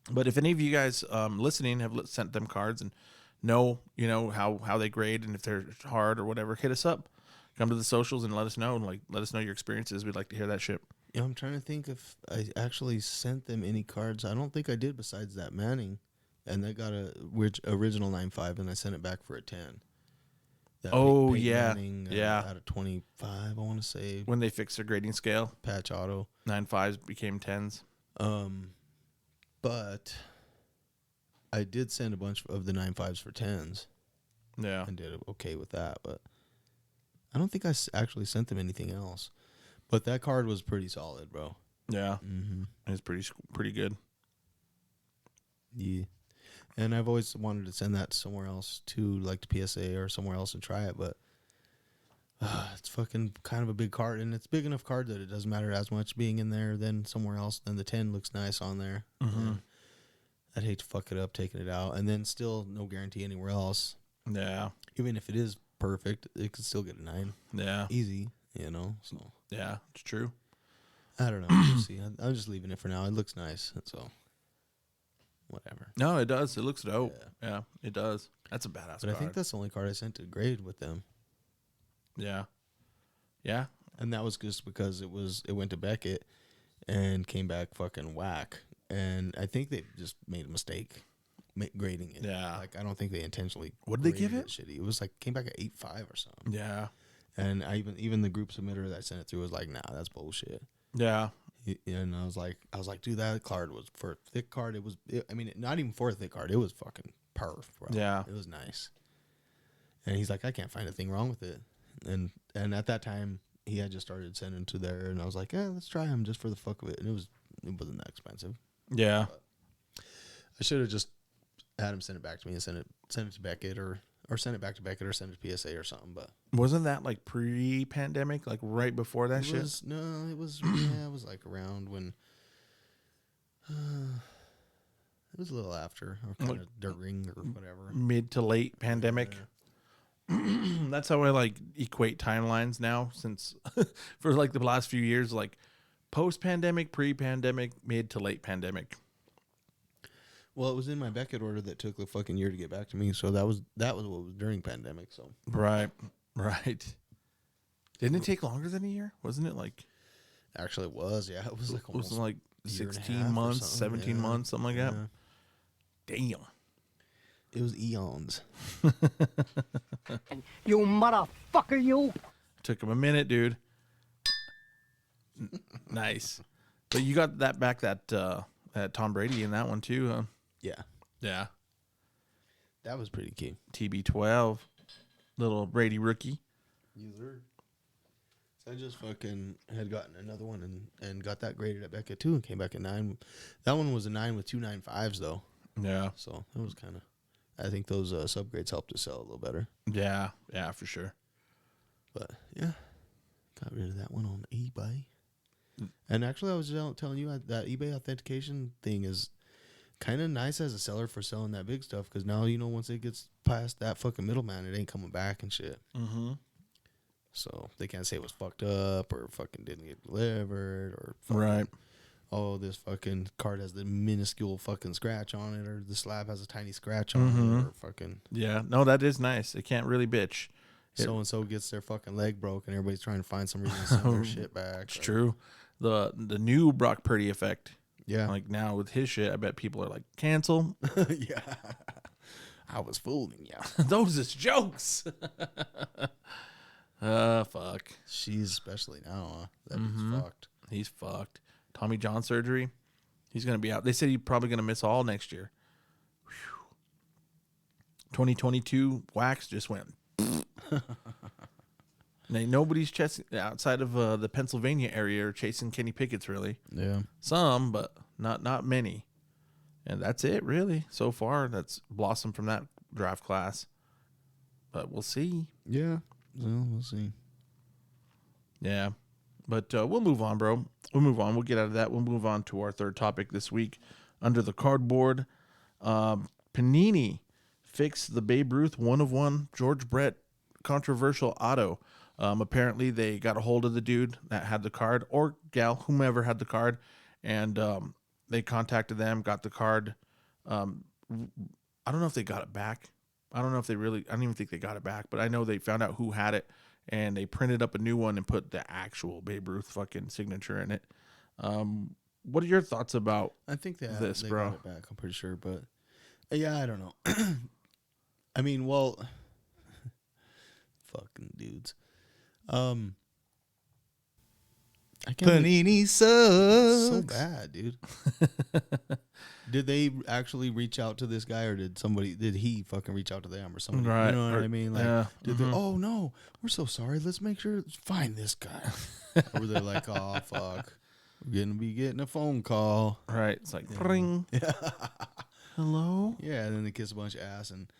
Speaker 1: But if any of you guys listening have sent them cards and know, how they grade and if they're hard or whatever, hit us up. Come to the socials and let us know, and let us know your experiences. We'd like to hear that shit.
Speaker 2: Yeah, I'm trying to think if I actually sent them any cards. I don't think I did besides that Manning. And they got a original 9.5, and I sent it back for a 10. That Manning, out of 25, I want to say.
Speaker 1: When they fixed their grading scale.
Speaker 2: Patch auto.
Speaker 1: 9.5s became 10s.
Speaker 2: But I did send a bunch of the 9.5s for 10s.
Speaker 1: Yeah.
Speaker 2: And did okay with that, but I don't think I actually sent them anything else. But that card was pretty solid, bro.
Speaker 1: Yeah. Mm-hmm. It was pretty good.
Speaker 2: Yeah. And I've always wanted to send that somewhere else too, like to PSA or somewhere else and try it, but it's fucking kind of a big card, and it's big enough card that it doesn't matter as much being in there than somewhere else. Then the 10 looks nice on there. Mm-hmm. I'd hate to fuck it up taking it out, and then still no guarantee anywhere else.
Speaker 1: Yeah.
Speaker 2: Even if it is perfect, it could still get a 9.
Speaker 1: Yeah.
Speaker 2: Easy, So
Speaker 1: yeah, it's true.
Speaker 2: I don't know. We'll see. I'm just leaving it for now. It looks nice, so whatever.
Speaker 1: No, it does. It looks dope. Yeah, it does. That's a badass card.
Speaker 2: I think that's the only card I sent to grade with them.
Speaker 1: Yeah. Yeah.
Speaker 2: And that was just because it went to Beckett and came back fucking whack. And I think they just made a mistake grading it.
Speaker 1: Yeah.
Speaker 2: Like, I don't think they intentionally.
Speaker 1: What did they give it?
Speaker 2: Shitty. It was like, came back at 8.5 or something.
Speaker 1: Yeah.
Speaker 2: And even the group submitter that sent it through was like, nah, that's bullshit.
Speaker 1: Yeah.
Speaker 2: And I was like, dude, that card was for a thick card. Not even for a thick card. It was fucking perf, bro.
Speaker 1: Yeah.
Speaker 2: It was nice. And he's like, I can't find a thing wrong with it. And at that time, he had just started sending to there, and I was like, yeah, let's try him just for the fuck of it. And it wasn't that expensive.
Speaker 1: Yeah.
Speaker 2: But I should have just had him send it back to me and send it to Beckett or send it back to Beckett or send it to PSA or something. But
Speaker 1: wasn't that like pre-pandemic, like right before that shit?
Speaker 2: It was it was like around when it was a little after or kind of during or whatever.
Speaker 1: Mid to late pandemic.
Speaker 2: Yeah.
Speaker 1: That's how I like equate timelines now, since for like the last few years, like post-pandemic, pre-pandemic, mid to late pandemic.
Speaker 2: Well, it was in my Beckett order that took the fucking year to get back to me. So that was what was during pandemic. So
Speaker 1: Right. Didn't it take longer than a year? Wasn't it like?
Speaker 2: Actually, it was. Yeah, it was like
Speaker 1: It was
Speaker 2: almost
Speaker 1: like
Speaker 2: year and a
Speaker 1: 16
Speaker 2: half or
Speaker 1: months,
Speaker 2: something.
Speaker 1: 17 months, something like that. Damn.
Speaker 2: It was eons.
Speaker 3: You motherfucker, you.
Speaker 1: Took him a minute, dude. Nice. But you got that back, that Tom Brady in that one too, huh?
Speaker 2: Yeah,
Speaker 1: Yeah.
Speaker 2: that was pretty key.
Speaker 1: TB12. Little Brady rookie.
Speaker 2: User. So I just fucking had gotten another one and got that graded at Beckett too and came back at 9. That one was a 9 with 2 9.5s though.
Speaker 1: Yeah.
Speaker 2: So it was kind of. I think those subgrades helped us sell a little better.
Speaker 1: Yeah, for sure.
Speaker 2: But yeah, got rid of that one on eBay. And actually, I was telling you that eBay authentication thing is kind of nice as a seller for selling that big stuff because now, once it gets past that fucking middleman, it ain't coming back and shit.
Speaker 1: Mm-hmm.
Speaker 2: So they can't say it was fucked up or fucking didn't get delivered or fucking,
Speaker 1: Right.
Speaker 2: oh, this fucking card has the minuscule fucking scratch on it or the slab has a tiny scratch on it or fucking.
Speaker 1: Yeah. No, that is nice. It can't really bitch.
Speaker 2: So-and-so gets their fucking leg broke and everybody's trying to find some reason to send their shit back.
Speaker 1: It's true. The new Brock Purdy effect.
Speaker 2: Yeah.
Speaker 1: Like now with his shit, I bet people are like, cancel.
Speaker 2: Yeah. I was fooling ya.
Speaker 1: Those is jokes. Fuck.
Speaker 2: She's especially now, huh? That dude's fucked.
Speaker 1: He's fucked. Tommy John surgery. He's going to be out. They said he's probably going to miss all next year. Whew. 2022 wax just went. And nobody's chasing outside of the Pennsylvania area or chasing Kenny Pickett's really.
Speaker 2: Yeah.
Speaker 1: Some, but not many. And that's it really so far. That's blossomed from that draft class. But we'll see.
Speaker 2: Yeah. Well, we'll see.
Speaker 1: Yeah. But we'll move on, bro. We'll move on. We'll get out of that. We'll move on to our third topic this week. Under the cardboard, Panini fixed the Babe Ruth 1/1 George Brett controversial auto. Apparently, they got a hold of the dude that had the card, or gal, whomever had the card, and they contacted them, got the card. I don't know if they got it back. I don't even think they got it back, but I know they found out who had it, and they printed up a new one and put the actual Babe Ruth fucking signature in it. What are your thoughts about
Speaker 2: I think they
Speaker 1: this,
Speaker 2: they
Speaker 1: bro?
Speaker 2: got it back. I'm pretty sure, but yeah, I don't know. I mean, well, fucking dudes. I can't.
Speaker 1: Panini sucks.
Speaker 2: So bad, dude. Did they actually reach out to this guy, or did he fucking reach out to them or somebody?
Speaker 1: Right.
Speaker 2: You know what I mean? Like,
Speaker 1: yeah.
Speaker 2: did they? Oh no, we're so sorry. Let's make sure find this guy. Or they're like, oh fuck, we're gonna be getting a phone call.
Speaker 1: Right. It's like, ring.
Speaker 2: Yeah.
Speaker 1: Hello?
Speaker 2: Yeah, and then they kiss a bunch of ass, and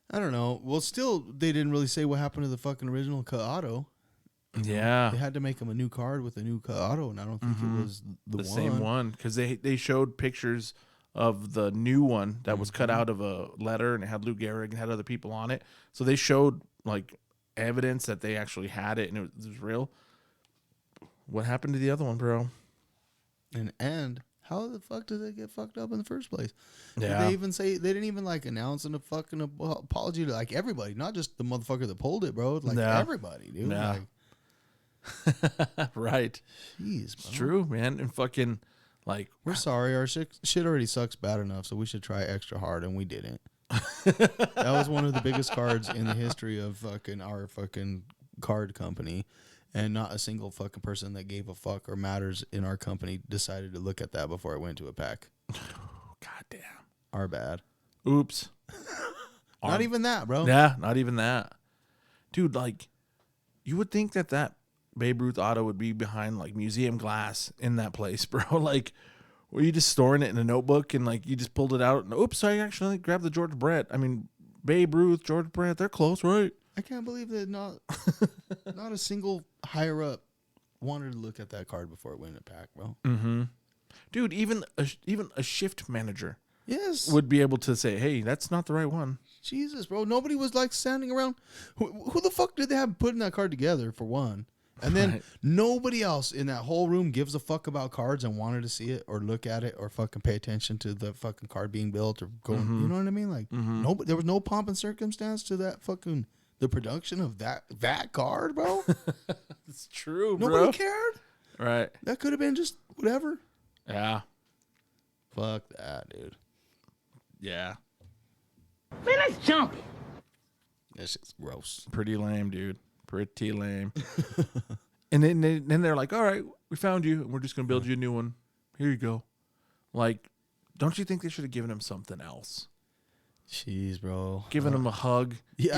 Speaker 2: I don't know. Well, still, they didn't really say what happened to the fucking original Ka-Auto.
Speaker 1: Yeah.
Speaker 2: They had to make him a new card with a new Ka-Auto, and I don't think it was the
Speaker 1: same one, because they showed pictures of the new one that was cut out of a letter, and it had Lou Gehrig and had other people on it. So they showed like evidence that they actually had it, and it was real. What happened to the other one, bro?
Speaker 2: And how the fuck did they get fucked up in the first place?
Speaker 1: Yeah.
Speaker 2: Did they even say they didn't even like announce a fucking apology to like everybody, not just the motherfucker that pulled it, bro. Like everybody, dude.
Speaker 1: Yeah.
Speaker 2: Like,
Speaker 1: right.
Speaker 2: jeez,
Speaker 1: It's true, man. And fucking like
Speaker 2: we're sorry. Our shit already sucks bad enough, so we should try extra hard, and we didn't. That was one of the biggest cards in the history of fucking our fucking card company. And not a single fucking person that gave a fuck or matters in our company decided to look at that before it went to a pack.
Speaker 1: God damn.
Speaker 2: Our bad.
Speaker 1: Oops.
Speaker 2: Not even that, bro.
Speaker 1: Yeah, not even that. Dude, like, you would think that Babe Ruth auto would be behind, like, museum glass in that place, bro. Like, were you just storing it in a notebook and, like, you just pulled it out and, oops, I actually grabbed the George Brett. I mean, Babe Ruth, George Brett, they're close, right?
Speaker 2: I can't believe that not a single higher up wanted to look at that card before it went in a pack, bro.
Speaker 1: Mm-hmm. Dude, even a shift manager
Speaker 2: Yes.
Speaker 1: would be able to say, hey, that's not the right one.
Speaker 2: Jesus, bro. Nobody was like standing around. Who the fuck did they have putting that card together, for one? And then
Speaker 1: Right.
Speaker 2: nobody else in that whole room gives a fuck about cards and wanted to see it or look at it or fucking pay attention to the fucking card being built or going. You know what I mean? Like nobody. There was no pomp and circumstance to that fucking the production of that card, bro.
Speaker 1: It's true, bro.
Speaker 2: Nobody cared.
Speaker 1: Right.
Speaker 2: That could have been just whatever.
Speaker 1: Yeah.
Speaker 2: Fuck that, dude.
Speaker 1: Yeah.
Speaker 3: Man, that's junk.
Speaker 2: That shit's gross.
Speaker 1: Pretty lame, dude. Pretty lame. And then they're like, all right, we found you, and we're just going to build you a new one. Here you go. Like, don't you think they should have given him something else?
Speaker 2: Jeez, bro.
Speaker 1: Giving him a hug.
Speaker 2: Yeah.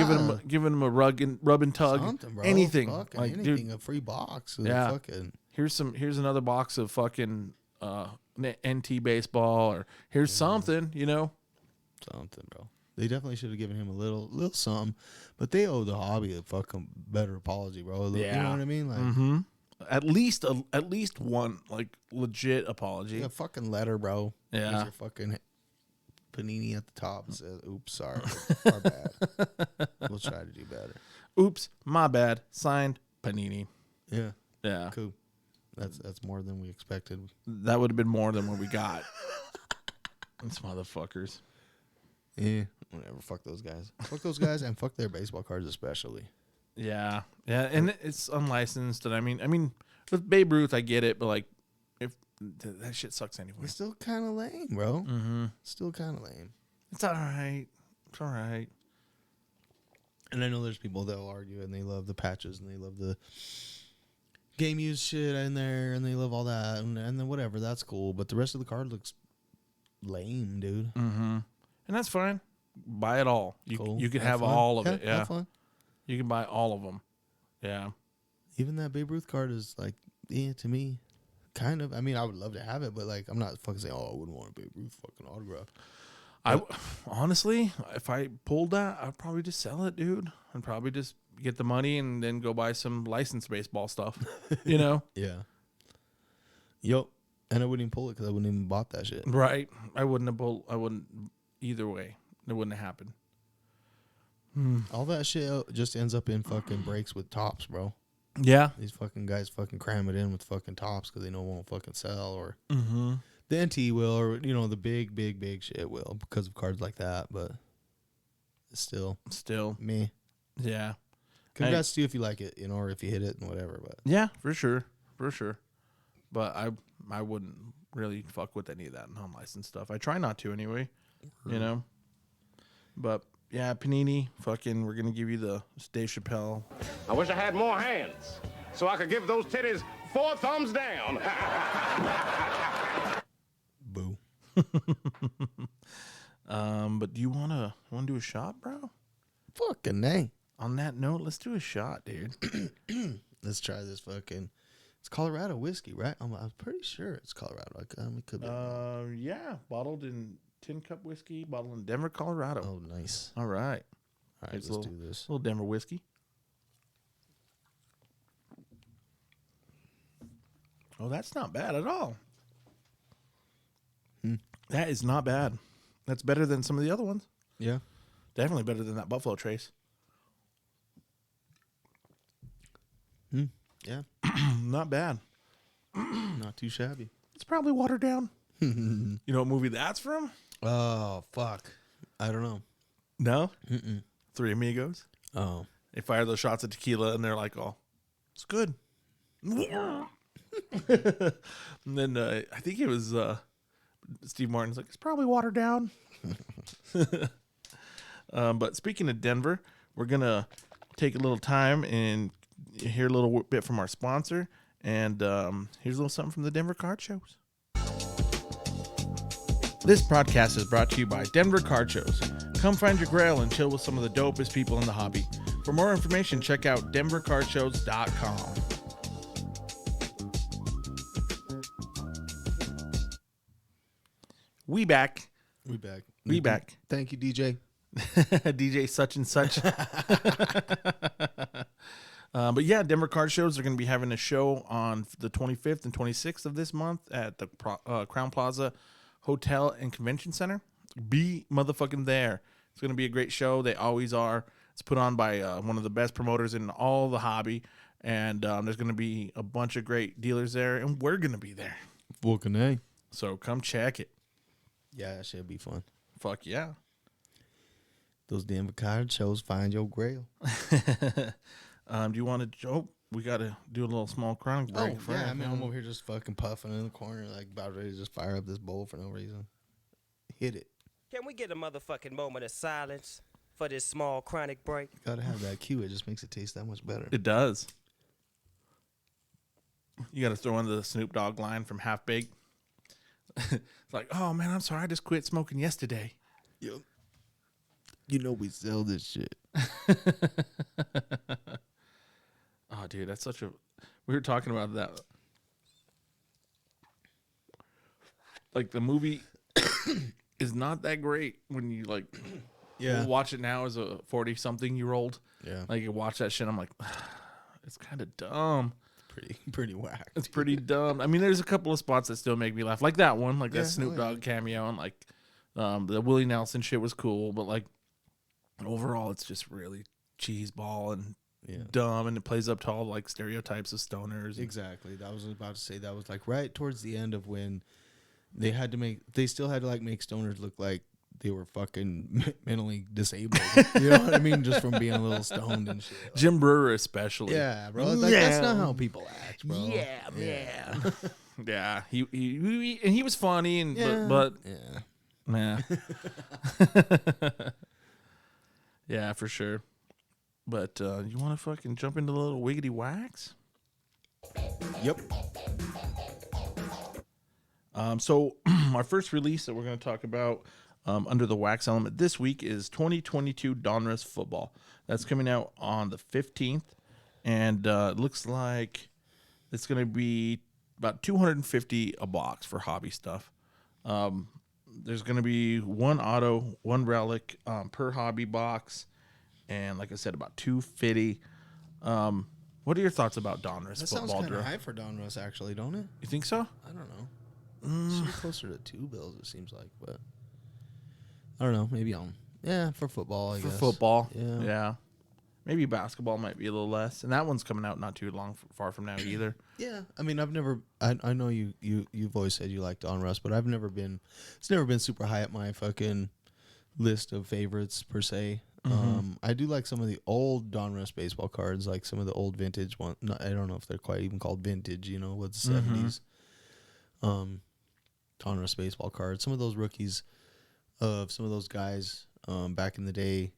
Speaker 1: Giving him a rub and tug.
Speaker 2: Something, bro.
Speaker 1: Anything.
Speaker 2: Fucking
Speaker 1: Like,
Speaker 2: anything.
Speaker 1: dude,
Speaker 2: A free box.
Speaker 1: Yeah.
Speaker 2: Fucking.
Speaker 1: here's another box of fucking NT baseball, or here's something, you know?
Speaker 2: Something, bro. They definitely should have given him a little something, but they owe the hobby a fucking better apology, bro. You know what I mean? Like,
Speaker 1: At least one like legit apology.
Speaker 2: a fucking letter, bro.
Speaker 1: Yeah.
Speaker 2: There's your fucking Panini at the top. It says, "Oops, sorry, our bad. We'll try to do better."
Speaker 1: Oops, my bad. Signed, Panini.
Speaker 2: Yeah,
Speaker 1: Yeah,
Speaker 2: cool. That's more than we expected.
Speaker 1: that would have been more than what we got. These motherfuckers.
Speaker 2: Yeah, whatever. Fuck those guys. Fuck those guys, and fuck their baseball cards especially.
Speaker 1: Yeah, and it's unlicensed. And I mean, with Babe Ruth, I get it, but like, if that shit sucks anyway.
Speaker 2: It's still kind of lame, bro.
Speaker 1: Mm-hmm.
Speaker 2: Still kind of lame.
Speaker 1: It's all right. It's all right.
Speaker 2: And I know there's people that will argue, and they love the patches, and they love the game use shit in there, and they love all that, and then whatever. That's cool, but the rest of the card looks lame, dude.
Speaker 1: Mm-hmm. And that's fine. Buy it all.
Speaker 2: Cool.
Speaker 1: You can
Speaker 2: Have
Speaker 1: have
Speaker 2: fun.
Speaker 1: all of it. Yeah.
Speaker 2: Have fun.
Speaker 1: You can buy all of them. Yeah.
Speaker 2: Even that Babe Ruth card is like, yeah, to me, kind of. I mean, I would love to have it, but like, I'm not fucking saying, oh, I wouldn't want a Babe Ruth fucking autograph.
Speaker 1: I honestly, if I pulled that, I'd probably just sell it, dude. I'd probably just get the money and then go buy some licensed baseball stuff. You know?
Speaker 2: Yeah. Yup. And I wouldn't even pull it because I wouldn't even bought that shit.
Speaker 1: Right. I wouldn't have pulled. I wouldn't. Either way, it wouldn't have happened.
Speaker 2: All that shit just ends up in fucking breaks with tops, bro.
Speaker 1: Yeah.
Speaker 2: These fucking guys fucking cram it in with fucking tops because they know it won't fucking sell, or
Speaker 1: Mm-hmm.
Speaker 2: the NT will, or the big shit will because of cards like that. But still, me.
Speaker 1: Yeah.
Speaker 2: Congrats to you if you like it, or if you hit it and whatever. But
Speaker 1: Yeah, for sure. But I wouldn't really fuck with any of that non-licensed stuff. I try not to anyway. You know. But yeah, Panini, fucking, we're gonna give you the Dave Chappelle.
Speaker 4: I wish I had more hands so I could give those titties 4 thumbs down.
Speaker 2: boo.
Speaker 1: But do you wanna do a shot, bro?
Speaker 2: Fucking nay.
Speaker 1: On that note, let's do a shot, dude.
Speaker 2: Let's try this fucking. It's Colorado whiskey, right? I'm pretty sure it's Colorado. It could be.
Speaker 1: Yeah, bottled in tin cup whiskey, bottled in Denver, Colorado.
Speaker 2: Oh, nice.
Speaker 1: All right.
Speaker 2: All right,
Speaker 1: Here's
Speaker 2: let's
Speaker 1: a
Speaker 2: do this.
Speaker 1: little Denver whiskey. Oh, that's not bad at all. That is not bad. That's better than some of the other ones.
Speaker 2: Yeah.
Speaker 1: Definitely better than that Buffalo Trace.
Speaker 2: Yeah.
Speaker 1: Not bad.
Speaker 2: Not too shabby.
Speaker 1: It's probably watered down. You know what movie that's from?
Speaker 2: Oh, fuck. I don't know.
Speaker 1: No? Three Amigos.
Speaker 2: Oh.
Speaker 1: They fire those shots of tequila and they're like, oh, it's good. And then I think it was Steve Martin's like, it's probably watered down. But speaking of Denver, we're going to take a little time and hear a little bit from our sponsor. And here's a little something from the Denver Card Shows. This podcast is brought to you by Denver Card Shows. Come find your grail and chill with some of the dopest people in the hobby. For more information, check out denvercardshows.com. We back.
Speaker 2: We back.
Speaker 1: We back.
Speaker 2: Thank you, DJ.
Speaker 1: DJ such and such. But yeah, Denver Card Shows are going to be having a show on the 25th and 26th of this month at the Crown Plaza Hotel and Convention Center. Be motherfucking there. It's going to be a great show. They always are. It's put on by one of the best promoters in all the hobby. And there's going to be a bunch of great dealers there, and we're going to be there.
Speaker 2: Fucking A.
Speaker 1: So come check it.
Speaker 2: Yeah, that should be fun.
Speaker 1: Fuck yeah.
Speaker 2: Those damn card shows, find your grail.
Speaker 1: Do you want to? Oh, we got to do a little small chronic break.
Speaker 2: Oh, yeah, I mean, I'm over here just fucking puffing in the corner, like about ready to just fire up this bowl for no reason. Hit it.
Speaker 5: Can we get a motherfucking moment of silence for this small chronic break?
Speaker 2: Gotta have that cue. It just makes it taste that much better.
Speaker 1: It does. You got to throw in the Snoop Dogg line from Half Baked. It's like, oh man, I'm sorry, I just quit smoking yesterday.
Speaker 2: Yep. You know we sell this shit.
Speaker 1: Oh, dude, that's such a. We were talking about that. Like the movie is not that great when you like.
Speaker 2: Yeah.
Speaker 1: Watch it now as a 40-something-year-old.
Speaker 2: Yeah.
Speaker 1: Like you watch that shit, I'm like, it's kind of dumb.
Speaker 2: Pretty whack.
Speaker 1: It's pretty dumb. I mean, there's a couple of spots that still make me laugh, like that one, like that
Speaker 2: Yeah,
Speaker 1: Snoop
Speaker 2: oh,
Speaker 1: Dogg cameo, and like the Willie Nelson shit was cool, but like overall, it's just really cheeseball and dumb, and it plays up to all like stereotypes of stoners.
Speaker 2: Exactly. That was about to say. That was like right towards the end of when they still had to like make stoners look like they were fucking mentally disabled. You know what I mean? Just from being a little stoned and shit. Like,
Speaker 1: Jim Brewer especially.
Speaker 2: yeah, bro. Like, that's not how people act, bro.
Speaker 1: Yeah. Yeah. He was funny, and
Speaker 2: Yeah.
Speaker 1: but
Speaker 2: Yeah.
Speaker 1: nah. Yeah, for sure. But you want to fucking jump into the little wiggity wax?
Speaker 2: Yep.
Speaker 1: So our first release that we're going to talk about under the wax element this week is 2022 Donruss Football. That's coming out on the 15th, and it looks like it's going to be about $250 a box for hobby stuff. There's going to be one auto, one relic per hobby box, and like I said, about $250. What are your thoughts about Donruss
Speaker 2: That sounds
Speaker 1: Football,
Speaker 2: kind
Speaker 1: Drew?
Speaker 2: of high for Donruss, actually, don't it?
Speaker 1: You think so?
Speaker 2: I don't know. Should be closer to $2 bills, it seems like, but I don't know. Maybe for football, I guess.
Speaker 1: For football,
Speaker 2: Yeah.
Speaker 1: yeah. Maybe basketball might be a little less, and that one's coming out not too far from now either.
Speaker 2: Yeah, I mean, I know you've always said you like Donruss, but it's never been super high at my fucking list of favorites per se. I do like some of the old Donruss baseball cards, like some of the old vintage ones. I don't know if they're quite even called vintage, with the 70s. Donruss baseball cards. Some of those rookies of some of those guys back in the day,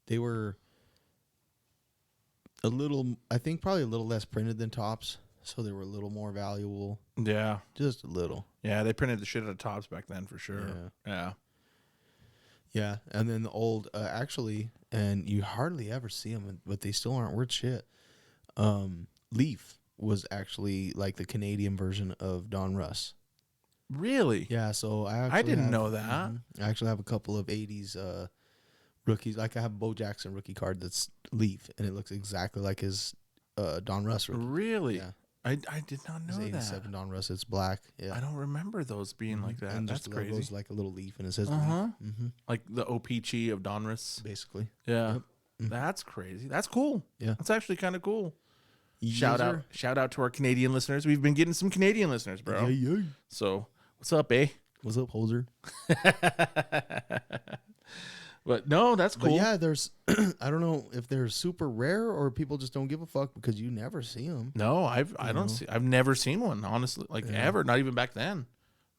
Speaker 2: they were probably a little less printed than Topps, so they were a little more valuable.
Speaker 1: Yeah.
Speaker 2: Just a little.
Speaker 1: Yeah, they printed the shit out of Topps back then for sure. Yeah.
Speaker 2: Yeah, and then the old, actually, and you hardly ever see them, but they still aren't worth shit. Leaf was actually like the Canadian version of Donruss.
Speaker 1: Really?
Speaker 2: Yeah, so
Speaker 1: I didn't know that.
Speaker 2: I actually have a couple of 80s rookies. Like I have a Bo Jackson rookie card that's Leaf, and it looks exactly like his Donruss rookie.
Speaker 1: Really?
Speaker 2: Yeah.
Speaker 1: I did not know
Speaker 2: His
Speaker 1: that.
Speaker 2: 87 Donruss, it's black. Yeah.
Speaker 1: I don't remember those being like that.
Speaker 2: And
Speaker 1: That's
Speaker 2: just the logo's
Speaker 1: crazy.
Speaker 2: like a little leaf, and it says Leaf.
Speaker 1: Like the OPG of Donruss.
Speaker 2: Basically.
Speaker 1: Yeah. That's crazy. That's cool.
Speaker 2: Yeah.
Speaker 1: That's actually kind of cool.
Speaker 2: Yes,
Speaker 1: Shout out to our Canadian listeners. We've been getting some Canadian listeners, bro.
Speaker 2: Yeah.
Speaker 1: So what's up, eh?
Speaker 2: What's up, Holzer?
Speaker 1: But no, that's cool.
Speaker 2: But yeah, there's I don't know if they're super rare or people just don't give a fuck because you never see them.
Speaker 1: No, I've never seen one, honestly, ever, not even back then.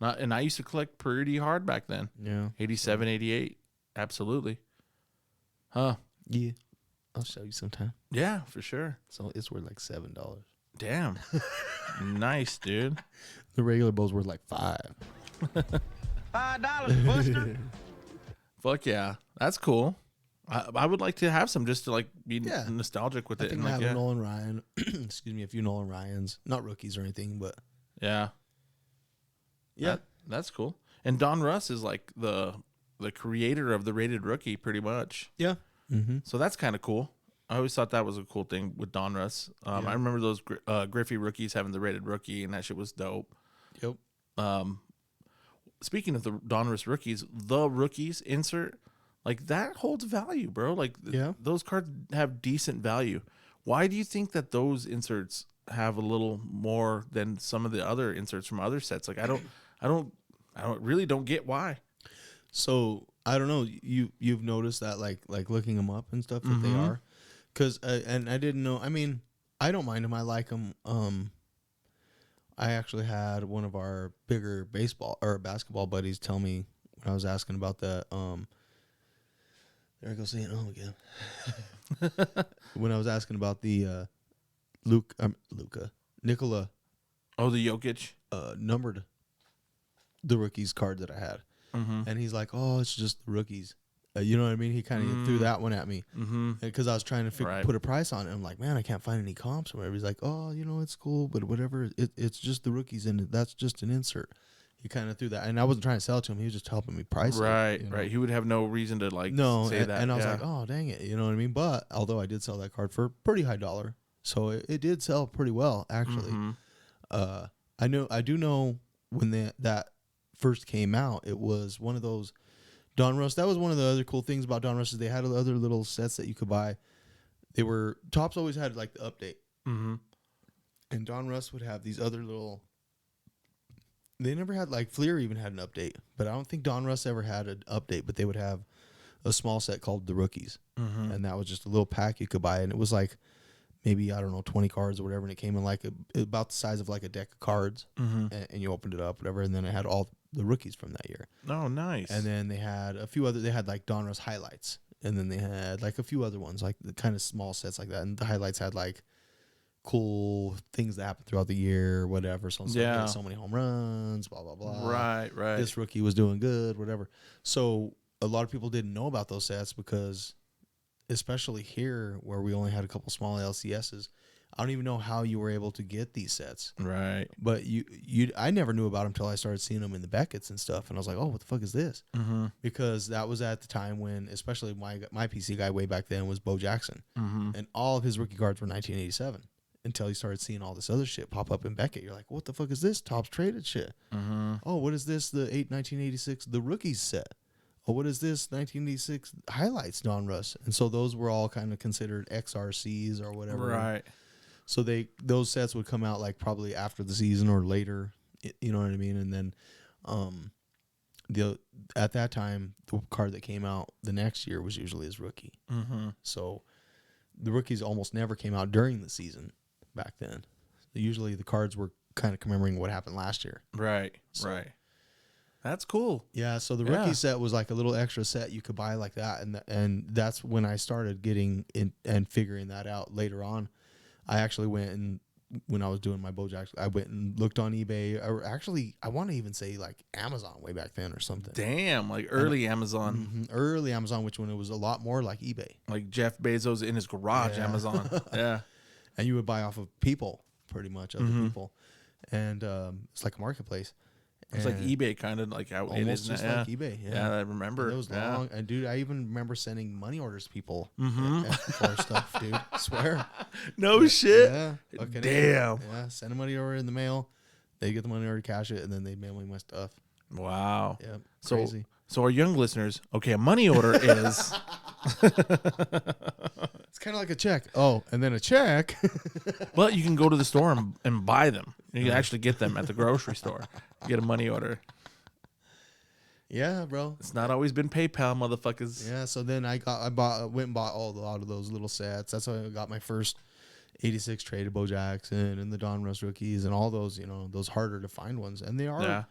Speaker 1: And I used to collect pretty hard back then.
Speaker 2: Yeah.
Speaker 1: 87, 88. Absolutely. Huh.
Speaker 2: Yeah. I'll show you sometime.
Speaker 1: Yeah, for sure.
Speaker 2: So it's worth like $7.
Speaker 1: Damn. Nice, dude.
Speaker 2: The regular bowl's worth like $5.
Speaker 3: $5, Buster.
Speaker 1: Fuck yeah. That's cool. I would like to have some just to like be
Speaker 2: Yeah.
Speaker 1: nostalgic with
Speaker 2: I
Speaker 1: it.
Speaker 2: think
Speaker 1: And
Speaker 2: I
Speaker 1: like,
Speaker 2: have a Nolan Ryan. Excuse me, a few Nolan Ryans. Not rookies or anything, but
Speaker 1: yeah. That's cool. And Don Russ is like the creator of the rated rookie pretty much.
Speaker 2: yeah. Mm-hmm.
Speaker 1: So that's kind of cool. I always thought that was a cool thing with Don Russ. I remember those Griffey rookies having the rated rookie, and that shit was dope.
Speaker 2: Yep.
Speaker 1: Speaking of the Don Russ rookies, the rookies insert, like that holds value, bro. Like
Speaker 2: Yeah.
Speaker 1: those cards have decent value. Why do you think that those inserts have a little more than some of the other inserts from other sets? Like I don't really don't get why.
Speaker 2: So I don't know. You've noticed that like looking them up and stuff that they are, because and I didn't know. I mean, I don't mind them. I like them. I actually had one of our bigger baseball or basketball buddies tell me when I was asking about that. There I go saying oh again. When I was asking about the Nikola.
Speaker 1: Oh, the Jokic
Speaker 2: Numbered the rookies card that I had. And he's like, oh, it's just the rookies. You know what I mean? He kind of threw that one at me because I was trying to put a price on it. I'm like, man, I can't find any comps or whatever. He's like, oh, you know, it's cool, but whatever. It's just the rookies, and that's just an insert. He kind of threw that, and I wasn't trying to sell it to him. He was just helping me price it.
Speaker 1: Right,
Speaker 2: you know?
Speaker 1: right. He would have no reason to like say that.
Speaker 2: And I was like, oh, dang it. You know what I mean? But although I did sell that card for a pretty high dollar, so it did sell pretty well, actually. I do know when that first came out, it was one of those Donruss. That was one of the other cool things about Donruss is they had other little sets that you could buy. They were Topps always had like the update, and Donruss would have these other little. They never had like Fleer even had an update, but I don't think Donruss ever had an update. But they would have a small set called the Rookies, and that was just a little pack you could buy, and it was like maybe I don't know 20 cards or whatever, and it came in like about the size of like a deck of cards, and you opened it up, whatever, and then it had all the rookies from that year.
Speaker 1: Oh, nice.
Speaker 2: And then they had a few other. They had like Donruss highlights, and then they had like a few other ones, like the kind of small sets like that. And the highlights had like cool things that happened throughout the year, or whatever. So like so many home runs, blah blah blah.
Speaker 1: Right.
Speaker 2: This rookie was doing good, whatever. So a lot of people didn't know about those sets because, especially here where we only had a couple small LCSs, I don't even know how you were able to get these sets.
Speaker 1: Right.
Speaker 2: But I never knew about them until I started seeing them in the Beckett's and stuff, and I was like, oh, what the fuck is this? Because that was at the time when, especially my PC guy way back then was Bo Jackson, and all of his rookie cards were 1987. Until you started seeing all this other shit pop up in Beckett, you're like, what the fuck is this? Topps traded shit. Oh, what is this? The 1986 the rookies set. Oh, what is this? 1986 highlights Donruss. And so those were all kind of considered XRCs or whatever.
Speaker 1: Right.
Speaker 2: So those sets would come out like probably after the season or later, you know what I mean? And then at that time, the card that came out the next year was usually his rookie. So the rookies almost never came out during the season back then. Usually the cards were kind of commemorating what happened last year.
Speaker 1: Right. That's cool.
Speaker 2: Yeah, so the rookie set was like a little extra set you could buy like that, and that's when I started getting in and figuring that out later on. I actually went and when I was doing my Bojack, I went and looked on eBay, or actually I want to even say like Amazon way back then or something.
Speaker 1: Damn, like early Amazon.
Speaker 2: Early Amazon, which one it was a lot more like eBay.
Speaker 1: Like Jeff Bezos in his garage Amazon. Yeah.
Speaker 2: And you would buy off of people, pretty much, other people. And it's like a marketplace.
Speaker 1: It's like eBay, kind of like how it is
Speaker 2: just
Speaker 1: now.
Speaker 2: like eBay.
Speaker 1: Yeah, I remember.
Speaker 2: And it was long. And dude, I even remember sending money orders to people for stuff, dude. I swear.
Speaker 1: No shit.
Speaker 2: Yeah.
Speaker 1: Damn.
Speaker 2: Yeah. Send a money order in the mail. They get the money order, cash it, and then they mail me my stuff.
Speaker 1: Wow.
Speaker 2: Yeah.
Speaker 1: Crazy. So our young listeners, okay, a money order is.
Speaker 2: It's kind of like a check. Oh, and then a check.
Speaker 1: Well, you can go to the store and buy them. You can actually get them at the grocery store. Get a money order.
Speaker 2: Yeah, bro.
Speaker 1: It's not always been PayPal, motherfuckers.
Speaker 2: Yeah. So then went and bought a lot of those little sets. That's how I got my first 86 traded Bo Jackson and the Donruss rookies and all those, those harder to find ones. And they are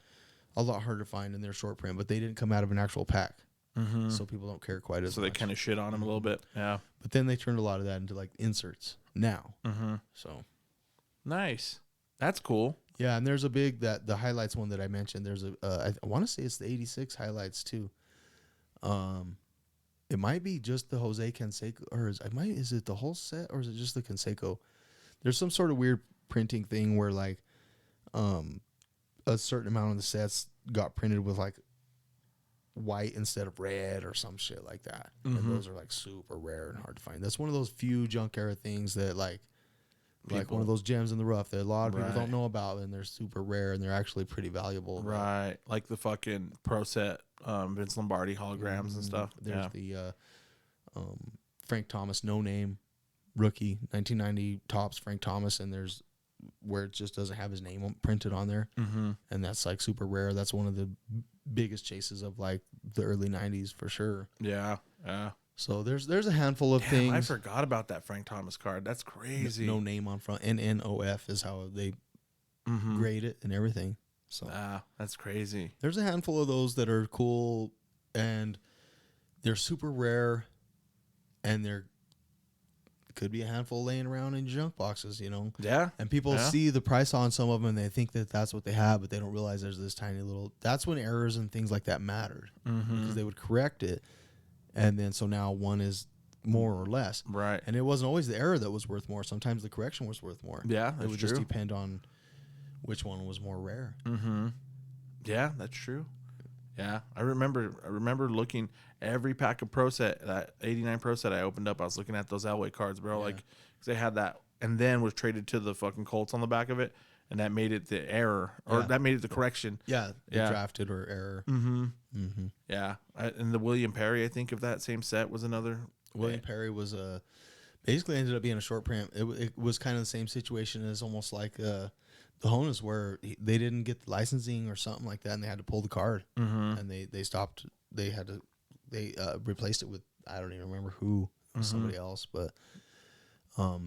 Speaker 2: a lot harder to find in their short print, but they didn't come out of an actual pack. So people don't care quite as much.
Speaker 1: So they kind of shit on them a little bit. Yeah.
Speaker 2: But then they turned a lot of that into like inserts now. So
Speaker 1: nice. That's cool.
Speaker 2: Yeah, and there's a big the highlights one that I mentioned. There's I want to say it's the 86 highlights too. It might be just the Jose Canseco, or is it the whole set, or is it just the Canseco? There's some sort of weird printing thing where like a certain amount of the sets got printed with like white instead of red or some shit like that. And those are like super rare and hard to find. That's one of those few junk era things that like one of those gems in the rough that a lot of people don't know about, and they're super rare and they're actually pretty valuable.
Speaker 1: Right. Like the fucking Pro Set Vince Lombardi holograms and stuff.
Speaker 2: There's the Frank Thomas No Name rookie 1990 Topps Frank Thomas, and there's where it just doesn't have his name printed on there, and that's like super rare. That's one of the biggest chases of like the early 90s for sure.
Speaker 1: Yeah.
Speaker 2: So there's a handful of things.
Speaker 1: I forgot about that Frank Thomas card. That's crazy.
Speaker 2: No name on front. NNOF is how they grade it and everything. So
Speaker 1: that's crazy.
Speaker 2: there's a handful of those that are cool, and they're super rare, and there could be a handful laying around in junk boxes, you know.
Speaker 1: Yeah.
Speaker 2: And people see the price on some of them, and they think that that's what they have, but they don't realize there's this tiny little. That's when errors and things like that mattered, because they would correct it, and then so now one is more or less,
Speaker 1: Right.
Speaker 2: And it wasn't always the error that was worth more. Sometimes the correction was worth more.
Speaker 1: Yeah,
Speaker 2: it
Speaker 1: that's
Speaker 2: would
Speaker 1: true.
Speaker 2: just depend on which one was more rare.
Speaker 1: Yeah, that's true. Yeah, I remember looking every pack of Pro Set, that 89 Pro Set I opened up. I was looking at those Elway cards, bro. Like, 'cause they had that, and then was traded to the fucking Colts on the back of it, and that made it the error, or that made it the correction.
Speaker 2: Yeah,
Speaker 1: Yeah.
Speaker 2: drafted or error.
Speaker 1: Yeah, and the William Perry, I think, of that same set was another.
Speaker 2: William Perry was basically ended up being a short print. It was kind of the same situation as almost like the Honus, where they didn't get the licensing or something like that, and they had to pull the card, and they stopped. They replaced it with, I don't even remember who, somebody else, but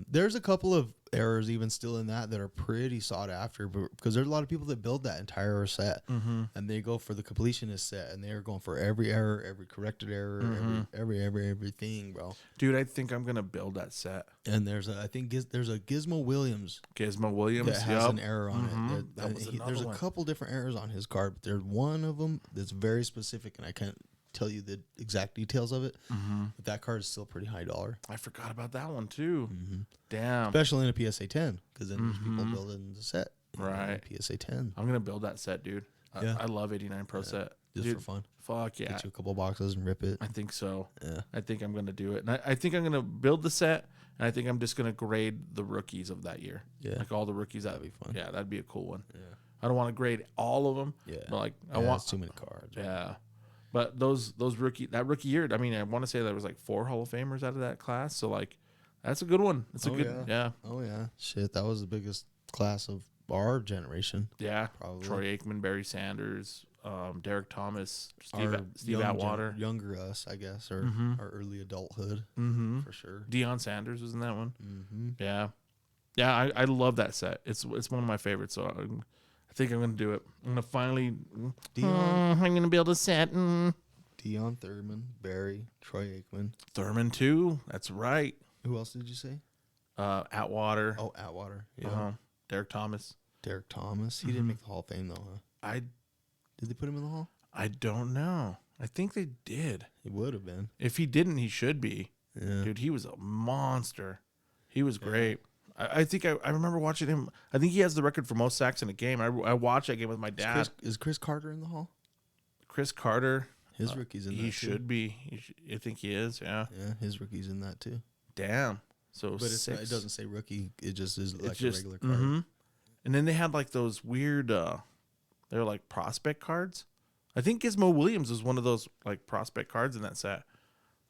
Speaker 2: there's a couple of errors even still in that are pretty sought after, because there's a lot of people that build that entire set, and they go for the completionist set, and they're going for every error, every corrected error, everything, bro.
Speaker 1: Dude, I think I'm gonna build that set.
Speaker 2: And there's a Gizmo Williams
Speaker 1: that
Speaker 2: has an error on it.
Speaker 1: That was
Speaker 2: There's
Speaker 1: another
Speaker 2: a couple different errors on his card, but there's one of them that's very specific, and I can't tell you the exact details of it. But that card is still pretty high dollar.
Speaker 1: I forgot about that one too. Damn.
Speaker 2: Especially in a PSA 10, because then there's people building the set.
Speaker 1: Right.
Speaker 2: PSA 10.
Speaker 1: I'm gonna build that set, dude.
Speaker 2: Yeah.
Speaker 1: I love 89 Pro Set.
Speaker 2: Just
Speaker 1: Dude,
Speaker 2: for fun.
Speaker 1: Fuck yeah.
Speaker 2: Get you a couple boxes and rip it.
Speaker 1: I think so.
Speaker 2: Yeah.
Speaker 1: I think I'm gonna do it, and I think I'm gonna build the set, and I think I'm just gonna grade the rookies of that year.
Speaker 2: Yeah.
Speaker 1: Like all the rookies.
Speaker 2: That'd be fun.
Speaker 1: Yeah, that'd be a cool one.
Speaker 2: Yeah.
Speaker 1: I don't want to grade all of them.
Speaker 2: Yeah.
Speaker 1: But like I
Speaker 2: Yeah,
Speaker 1: want
Speaker 2: that's too many cards.
Speaker 1: Yeah. But that rookie year, I mean, I want to say there was like 4 Hall of Famers out of that class. So like, that's a good one. It's a good, yeah.
Speaker 2: Oh yeah. Shit, that was the biggest class of our generation.
Speaker 1: Yeah.
Speaker 2: Probably.
Speaker 1: Troy Aikman, Barry Sanders, Derek Thomas,
Speaker 2: Our
Speaker 1: Steve Atwater.
Speaker 2: Younger us, I guess, or our early adulthood, for sure.
Speaker 1: Deion Sanders was in that one. Yeah. Yeah, I love that set. It's one of my favorites. So I think I'm going to do it. I'm going to finally, I'm going to build a set.
Speaker 2: Deion Thurman, Barry, Troy Aikman.
Speaker 1: Thurman too. That's right.
Speaker 2: Who else did you say?
Speaker 1: Atwater.
Speaker 2: Oh, Atwater. Yeah.
Speaker 1: Derek Thomas.
Speaker 2: Derek Thomas. He didn't make the Hall of Fame though, huh? Did they put him in the Hall?
Speaker 1: I don't know. I think they did.
Speaker 2: He would have been.
Speaker 1: If he didn't, he should be.
Speaker 2: Yeah.
Speaker 1: Dude, he was a monster. He was great. I think I remember watching him. I think he has the record for most sacks in a game. I watched that game with my dad.
Speaker 2: Is Chris Carter in the Hall?
Speaker 1: Chris Carter.
Speaker 2: His rookie's in that too.
Speaker 1: He should be. I think he is, yeah.
Speaker 2: Yeah, his rookie's in that too.
Speaker 1: Damn. So
Speaker 2: But it's not, it doesn't say rookie. It just is like a regular card.
Speaker 1: And then they had like those weird, they're like prospect cards. I think Gizmo Williams was one of those like prospect cards in that set.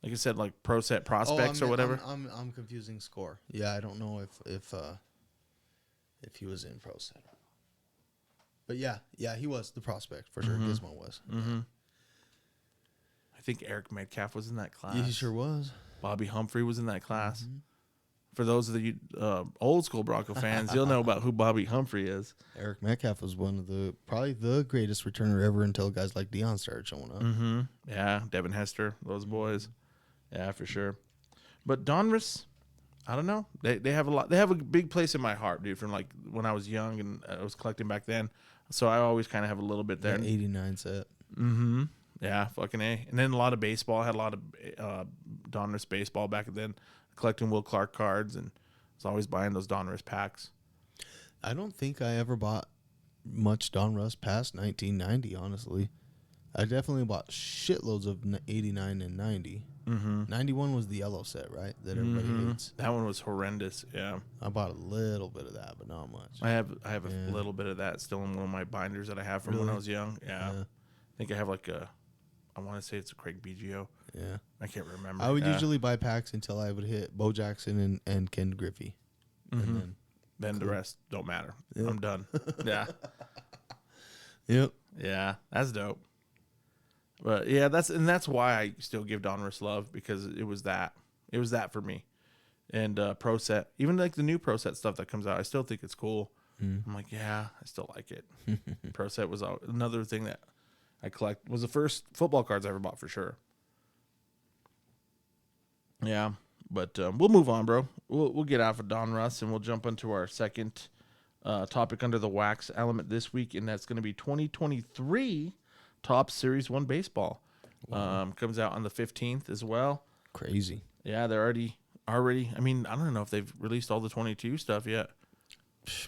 Speaker 1: Like I said, like Pro Set prospects or whatever.
Speaker 2: I'm confusing score. Yeah, I don't know if he was in Pro Set. But yeah, he was the prospect for sure. Gizmo was.
Speaker 1: I think Eric Metcalf was in that class.
Speaker 2: Yeah, he sure was.
Speaker 1: Bobby Humphrey was in that class. For those of the old school Bronco fans, you'll know about who Bobby Humphrey is.
Speaker 2: Eric Metcalf was probably the greatest returner ever until guys like Deion started showing up.
Speaker 1: Yeah, Devin Hester, those boys. Yeah, for sure. But Donruss, I don't know. They have a lot. They have a big place in my heart, dude. From like when I was young and I was collecting back then, so I always kind of have a little bit there.
Speaker 2: That 89 set.
Speaker 1: Yeah, fucking A. And then a lot of baseball. I had a lot of Donruss baseball back then, collecting Will Clark cards, and I was always buying those Donruss packs.
Speaker 2: I don't think I ever bought much Donruss past 1990, honestly. I definitely bought shitloads of 89 and 90. 91 was the yellow set, right? That everybody hates.
Speaker 1: That one was horrendous. Yeah,
Speaker 2: I bought a little bit of that, but not much.
Speaker 1: I have a little bit of that still in one of my binders that I have from when I was young. Yeah. I think I have like I want to say it's a Craig BGO.
Speaker 2: Yeah.
Speaker 1: I can't remember.
Speaker 2: I would
Speaker 1: Yeah.
Speaker 2: usually buy packs until I would hit Bo Jackson and Ken Griffey.
Speaker 1: Mm-hmm.
Speaker 2: And
Speaker 1: then the rest don't matter.
Speaker 2: Yep.
Speaker 1: I'm done. Yeah.
Speaker 2: Yep.
Speaker 1: Yeah. That's dope. But yeah, that's why I still give Donruss love, because it was that. It was that for me. And Pro Set, even like the new Pro Set stuff that comes out, I still think it's cool. I'm like, yeah, I still like it. Pro Set was another thing that I collect. Was the first football cards I ever bought for sure. Yeah, but we'll move on, bro. We'll get out of Donruss and we'll jump into our second topic under the wax element this week, and that's going to be 2023 Top Series 1 Baseball. Comes out on the 15th as well.
Speaker 2: Crazy.
Speaker 1: Yeah, they're already. I mean, I don't know if they've released all the 22 stuff yet.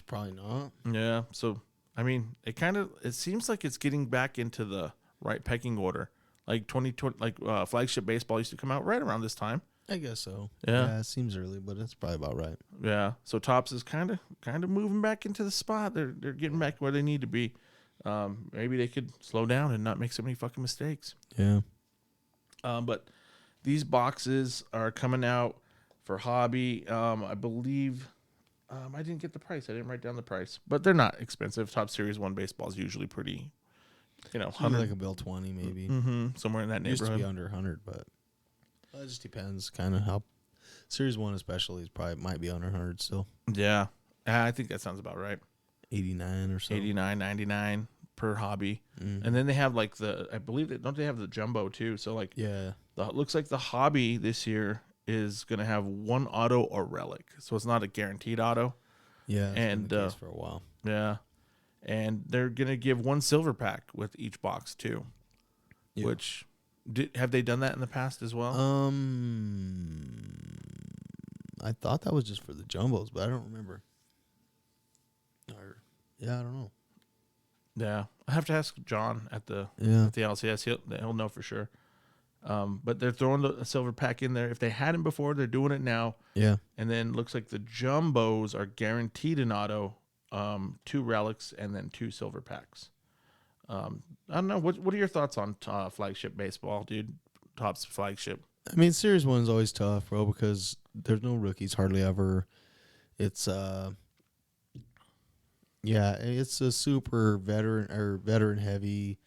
Speaker 2: Probably not.
Speaker 1: Yeah, so I mean, it seems like it's getting back into the right pecking order. Like 2020, like Flagship Baseball used to come out right around this time.
Speaker 2: I guess so.
Speaker 1: Yeah.
Speaker 2: It seems early, but it's probably about right.
Speaker 1: Yeah, so Topps is kind of moving back into the spot. They're getting back where they need to be. Maybe they could slow down and not make so many fucking mistakes.
Speaker 2: Yeah.
Speaker 1: But these boxes are coming out for hobby. I believe I didn't get the price. I didn't write down the price, but they're not expensive. Top Series 1 baseball is usually pretty,
Speaker 2: Usually
Speaker 1: 100,
Speaker 2: like a bill 20 maybe.
Speaker 1: somewhere in that
Speaker 2: Used to
Speaker 1: neighborhood.
Speaker 2: be under 100, but it just depends kind of how. Series 1 especially is probably might be under 100 still.
Speaker 1: Yeah, I think that sounds about right.
Speaker 2: 89 or so.
Speaker 1: 89, 99 per hobby. And then they have like I believe don't they have the jumbo too? So like
Speaker 2: Yeah.
Speaker 1: looks like the hobby this year is going to have one auto or relic. So it's not a guaranteed auto.
Speaker 2: Yeah. It's been
Speaker 1: And,
Speaker 2: the case for a while.
Speaker 1: Yeah. And they're going to give one silver pack with each box too.
Speaker 2: Yeah.
Speaker 1: Which have they done that in the past as well?
Speaker 2: I thought that was just for the jumbos, but I don't remember. Yeah, I don't know.
Speaker 1: Yeah. I have to ask John at the
Speaker 2: Yeah.
Speaker 1: LCS. He'll know for sure. But they're throwing a silver pack in there. If they hadn't before, they're doing it now.
Speaker 2: Yeah.
Speaker 1: And then looks like the jumbos are guaranteed an auto, 2 relics, and then 2 silver packs. I don't know. What are your thoughts on Flagship Baseball, dude? Topps Flagship.
Speaker 2: I mean, Series 1 is always tough, bro, because there's no rookies hardly ever. It's yeah, it's a super veteran heavy.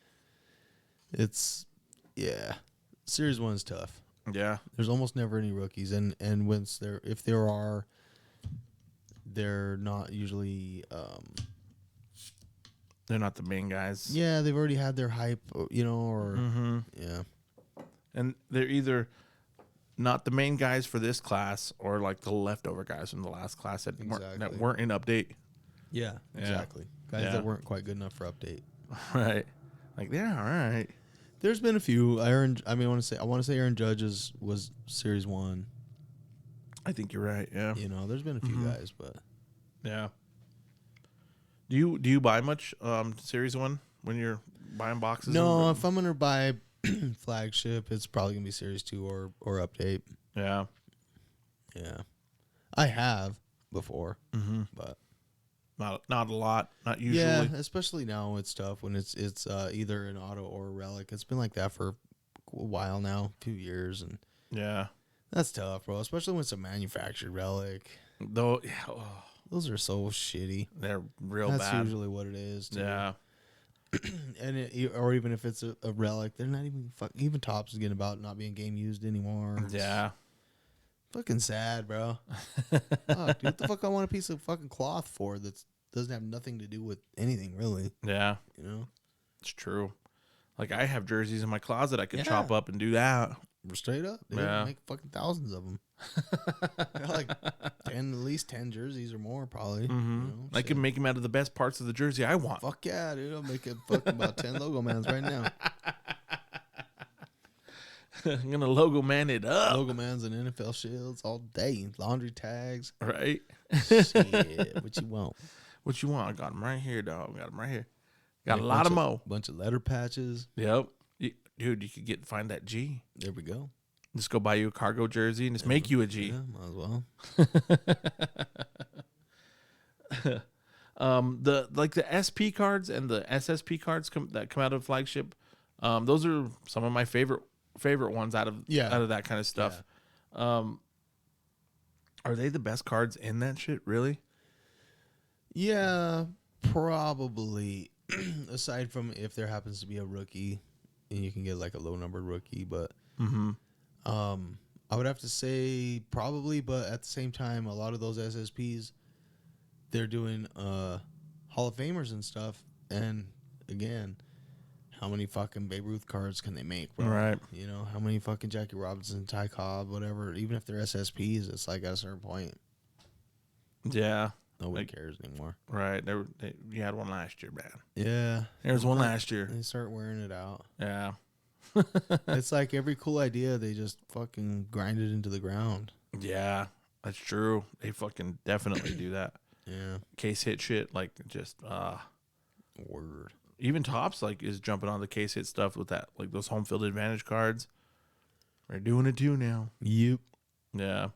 Speaker 2: It's Series 1 is tough.
Speaker 1: Yeah.
Speaker 2: There's almost never any rookies, and if there are, they're not usually.
Speaker 1: They're not the main guys.
Speaker 2: Yeah, they've already had their hype, or yeah.
Speaker 1: And they're either not the main guys for this class or like the leftover guys from the last class that weren't in update.
Speaker 2: Yeah, exactly. Guys
Speaker 1: Yeah.
Speaker 2: that weren't quite good enough for update.
Speaker 1: Right. Like, they're all right.
Speaker 2: There's been a few. I want to say Aaron Judge's was Series 1.
Speaker 1: I think you're right. Yeah.
Speaker 2: There's been a few guys, but
Speaker 1: Yeah. Do you buy much Series 1 when you're buying boxes?
Speaker 2: no. If I'm gonna buy Flagship, it's probably gonna be Series 2 or update.
Speaker 1: Yeah.
Speaker 2: Yeah, I have before, but
Speaker 1: Not a lot. Not usually.
Speaker 2: yeah, especially now it's tough when it's either an auto or a relic. It's been like that for a while now, a few years, and
Speaker 1: Yeah.
Speaker 2: that's tough, bro. Especially when it's a manufactured relic.
Speaker 1: Though,
Speaker 2: Those are so shitty.
Speaker 1: they're real
Speaker 2: That's
Speaker 1: bad.
Speaker 2: usually what it is, too.
Speaker 1: Yeah.
Speaker 2: And or even if it's a relic, they're not even Topps is getting about not being game used anymore. It's
Speaker 1: Yeah.
Speaker 2: fucking sad, bro. Fuck, dude, what the fuck I want a piece of fucking cloth for that doesn't have nothing to do with anything, really?
Speaker 1: Yeah. It's true. Like, I have jerseys in my closet I could chop up and do that.
Speaker 2: Straight up, dude.
Speaker 1: Yeah.
Speaker 2: Make fucking thousands of them. Like at least 10 jerseys or more, probably.
Speaker 1: I can make them out of the best parts of the jersey I want.
Speaker 2: Fuck yeah, dude. I'll make it fucking about 10 logo mans right now.
Speaker 1: I'm gonna logo man it up.
Speaker 2: Logo mans and NFL shields all day. Laundry tags.
Speaker 1: Right?
Speaker 2: Shit. What you want?
Speaker 1: What you want? I got them right here, dog. Got them right here. Got a lot of mo.
Speaker 2: Bunch of letter patches.
Speaker 1: Yep. Dude, you could find that G.
Speaker 2: There we go.
Speaker 1: Just go buy you a cargo jersey and just make you a G.
Speaker 2: Yeah, might as well.
Speaker 1: The SP cards and the SSP cards that come out of Flagship, those are some of my favorite favorite ones out of that kind of stuff.
Speaker 2: Yeah.
Speaker 1: Are they the best cards in that shit? Really?
Speaker 2: Yeah, probably. Aside from if there happens to be a rookie, and you can get like a low numbered rookie, but I would have to say probably. But at the same time, a lot of those SSPs, they're doing Hall of Famers and stuff. And again, how many fucking Babe Ruth cards can they make, bro?
Speaker 1: Right.
Speaker 2: You know, how many fucking Jackie Robinson, Ty Cobb, whatever. Even if they're SSPs, it's like at a certain point,
Speaker 1: Yeah.
Speaker 2: nobody cares anymore.
Speaker 1: Right. You had one last year, man.
Speaker 2: Yeah.
Speaker 1: There was one last year.
Speaker 2: They start wearing it out.
Speaker 1: Yeah.
Speaker 2: It's like every cool idea, they just fucking grind it into the ground.
Speaker 1: Yeah. That's true. They fucking definitely do that.
Speaker 2: Yeah.
Speaker 1: Case hit shit, like just
Speaker 2: Word.
Speaker 1: even Topps like is jumping on the case hit stuff with that, like those home field advantage cards. They're doing it too now.
Speaker 2: Yep.
Speaker 1: Yeah.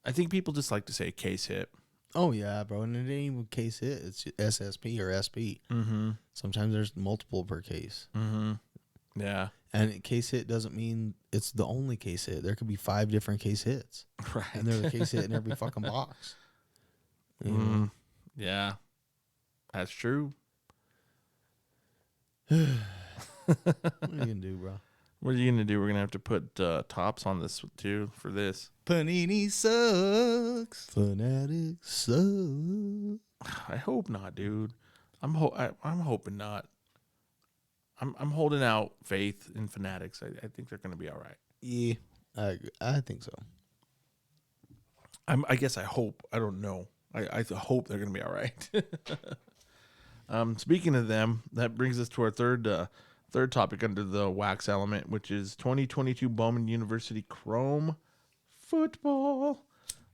Speaker 1: I think people just like to say case hit.
Speaker 2: Oh, yeah, bro. And it ain't even case hit. It's SSP or SP.
Speaker 1: Mm-hmm.
Speaker 2: Sometimes there's multiple per case.
Speaker 1: Mm-hmm. Yeah.
Speaker 2: And case hit doesn't mean it's the only case hit. There could be 5 different case hits.
Speaker 1: Right.
Speaker 2: And there's a case hit in every fucking box. You know?
Speaker 1: Mm, yeah. That's true.
Speaker 2: What are you going to do, bro?
Speaker 1: What are you gonna do? We're gonna have to put Topps on this too for this.
Speaker 2: Panini sucks. Fanatics suck.
Speaker 1: I hope not, dude. I'm hoping not. I'm holding out faith in Fanatics. I think they're gonna be all right.
Speaker 2: Yeah, I agree. I think so.
Speaker 1: I guess I hope. I don't know. I hope they're gonna be all right. Speaking of them, that brings us to our third topic under the wax element, which is 2022 Bowman University Chrome football.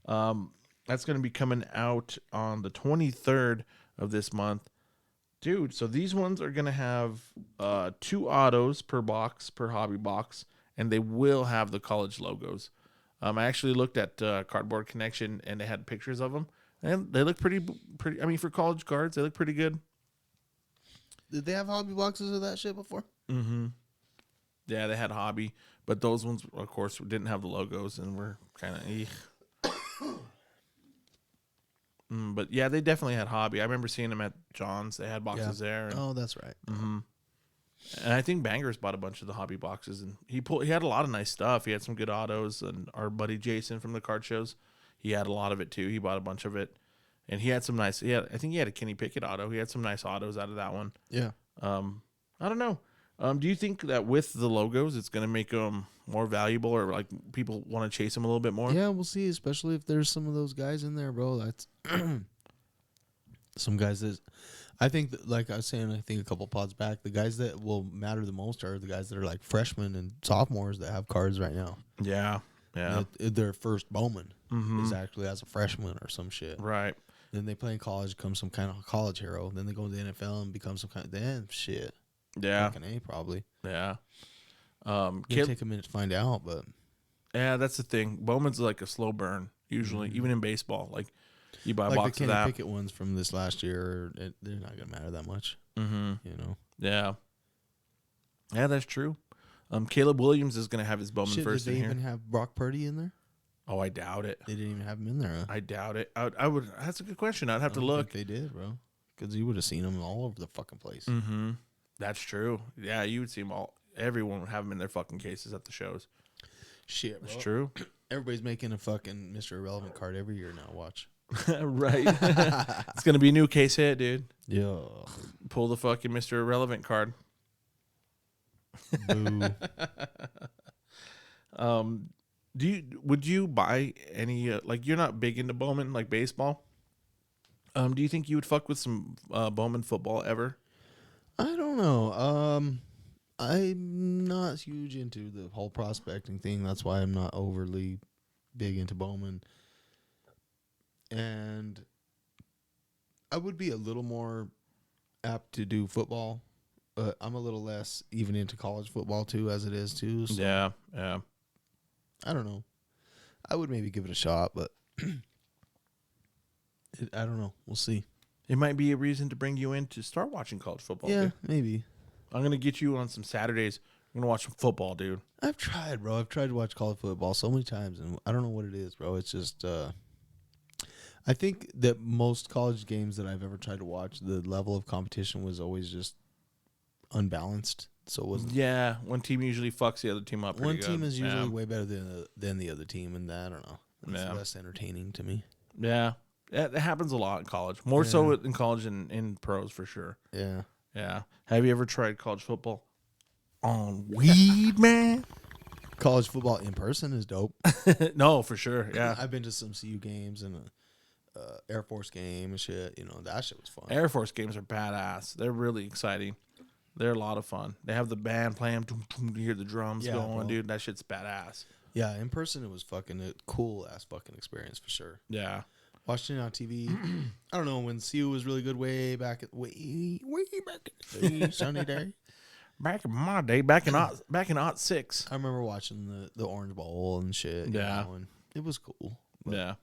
Speaker 1: That's going to be coming out on the 23rd of this month. Dude, so these ones are going to have 2 autos per box, per hobby box, and they will have the college logos. I actually looked at Cardboard Connection, and they had pictures of them, and they look pretty. I mean, for college cards, they look pretty good.
Speaker 2: Did they have hobby boxes of that shit before?
Speaker 1: Mm-hmm. Yeah, they had hobby, but those ones, of course, didn't have the logos and were kind of. But yeah, they definitely had hobby. I remember seeing them at John's. They had boxes there. And,
Speaker 2: Oh, that's right.
Speaker 1: mm-hmm. And I think Bangers bought a bunch of the hobby boxes, and he had a lot of nice stuff. He had some good autos, and our buddy Jason from the card shows, he had a lot of it too. He bought a bunch of it, and he had some nice. I think he had a Kenny Pickett auto. He had some nice autos out of that one.
Speaker 2: Yeah.
Speaker 1: I don't know. Do you think that with the logos, it's going to make them more valuable, or like people want to chase them a little bit more?
Speaker 2: Yeah, we'll see. Especially if there's some of those guys in there, bro. That's some guys that I think, that, like I was saying, I think a couple pods back, the guys that will matter the most are the guys that are like freshmen and sophomores that have cards right now.
Speaker 1: Yeah.
Speaker 2: Their first Bowman is actually as a freshman or some shit.
Speaker 1: Right.
Speaker 2: Then they play in college, become some kind of college hero. Then they go to the NFL and become some kind of damn shit.
Speaker 1: Yeah.
Speaker 2: Fucking A, probably.
Speaker 1: Yeah.
Speaker 2: It'll take a minute to find out, but
Speaker 1: yeah, that's the thing. Bowman's like a slow burn usually, even in baseball. Like you buy a
Speaker 2: like
Speaker 1: box
Speaker 2: the
Speaker 1: of
Speaker 2: Kenny
Speaker 1: that.
Speaker 2: Pickett ones from this last year, they're not gonna matter that much.
Speaker 1: Mm-hmm.
Speaker 2: You know.
Speaker 1: Yeah. Yeah, that's true. Caleb Williams is gonna have his Bowman
Speaker 2: Shit,
Speaker 1: first
Speaker 2: did
Speaker 1: in
Speaker 2: they
Speaker 1: here.
Speaker 2: even have Brock Purdy in there?
Speaker 1: Oh, I doubt it.
Speaker 2: They didn't even have him in there. Huh?
Speaker 1: I doubt it. I would. That's a good question. I'd have to
Speaker 2: I don't
Speaker 1: look.
Speaker 2: think they did, bro. Because you would have seen them all over the fucking place.
Speaker 1: Mm-hmm. That's true. Yeah, you would see them all. Everyone would have them in their fucking cases at the shows.
Speaker 2: Shit, bro.
Speaker 1: That's true.
Speaker 2: Everybody's making a fucking Mr. Irrelevant card every year now. Watch.
Speaker 1: Right. It's gonna be a new case hit, dude.
Speaker 2: Yeah.
Speaker 1: Pull the fucking Mr. Irrelevant card.
Speaker 2: Boo.
Speaker 1: Would you buy any like, you're not big into Bowman like baseball? Do you think you would fuck with some Bowman football ever?
Speaker 2: I don't know. I'm not huge into the whole prospecting thing. That's why I'm not overly big into Bowman. And I would be a little more apt to do football, but I'm a little less even into college football too, as it is too. So
Speaker 1: Yeah.
Speaker 2: I don't know. I would maybe give it a shot, but I don't know. We'll see.
Speaker 1: It might be a reason to bring you in to start watching college football.
Speaker 2: Yeah,
Speaker 1: dude.
Speaker 2: maybe.
Speaker 1: I'm gonna get you on some Saturdays I'm gonna watch some football, dude.
Speaker 2: I've tried, bro. I've tried to watch college football so many times, and I don't know what it is, bro. It's just, I think that most college games that I've ever tried to watch, the level of competition was always just unbalanced. So it wasn't.
Speaker 1: Yeah, one team usually fucks the other team up.
Speaker 2: One
Speaker 1: Pretty
Speaker 2: team
Speaker 1: good.
Speaker 2: is usually way better than the other team, and I don't know. It's
Speaker 1: Yeah.
Speaker 2: less entertaining to me.
Speaker 1: Yeah, it happens a lot in college. More so in college and in pros for sure.
Speaker 2: Yeah.
Speaker 1: Yeah. Have you ever tried college football on weed, man?
Speaker 2: College football in person is dope.
Speaker 1: No, for sure. Yeah.
Speaker 2: I've been to some CU games and a Air Force game and shit. You know, that shit was fun.
Speaker 1: Air Force games are badass. They're really exciting. They're a lot of fun. They have the band playing. You hear the drums
Speaker 2: Yeah,
Speaker 1: going,
Speaker 2: bro.
Speaker 1: dude. That shit's badass.
Speaker 2: Yeah, in person it was fucking a cool ass fucking experience for sure.
Speaker 1: Yeah.
Speaker 2: Watching it on TV. I don't know, when CU was really good way back in the day, Sunday day.
Speaker 1: Back in my day, back in '06.
Speaker 2: I remember watching the Orange Bowl and shit. you
Speaker 1: Yeah.
Speaker 2: know, and it was cool. But
Speaker 1: Yeah.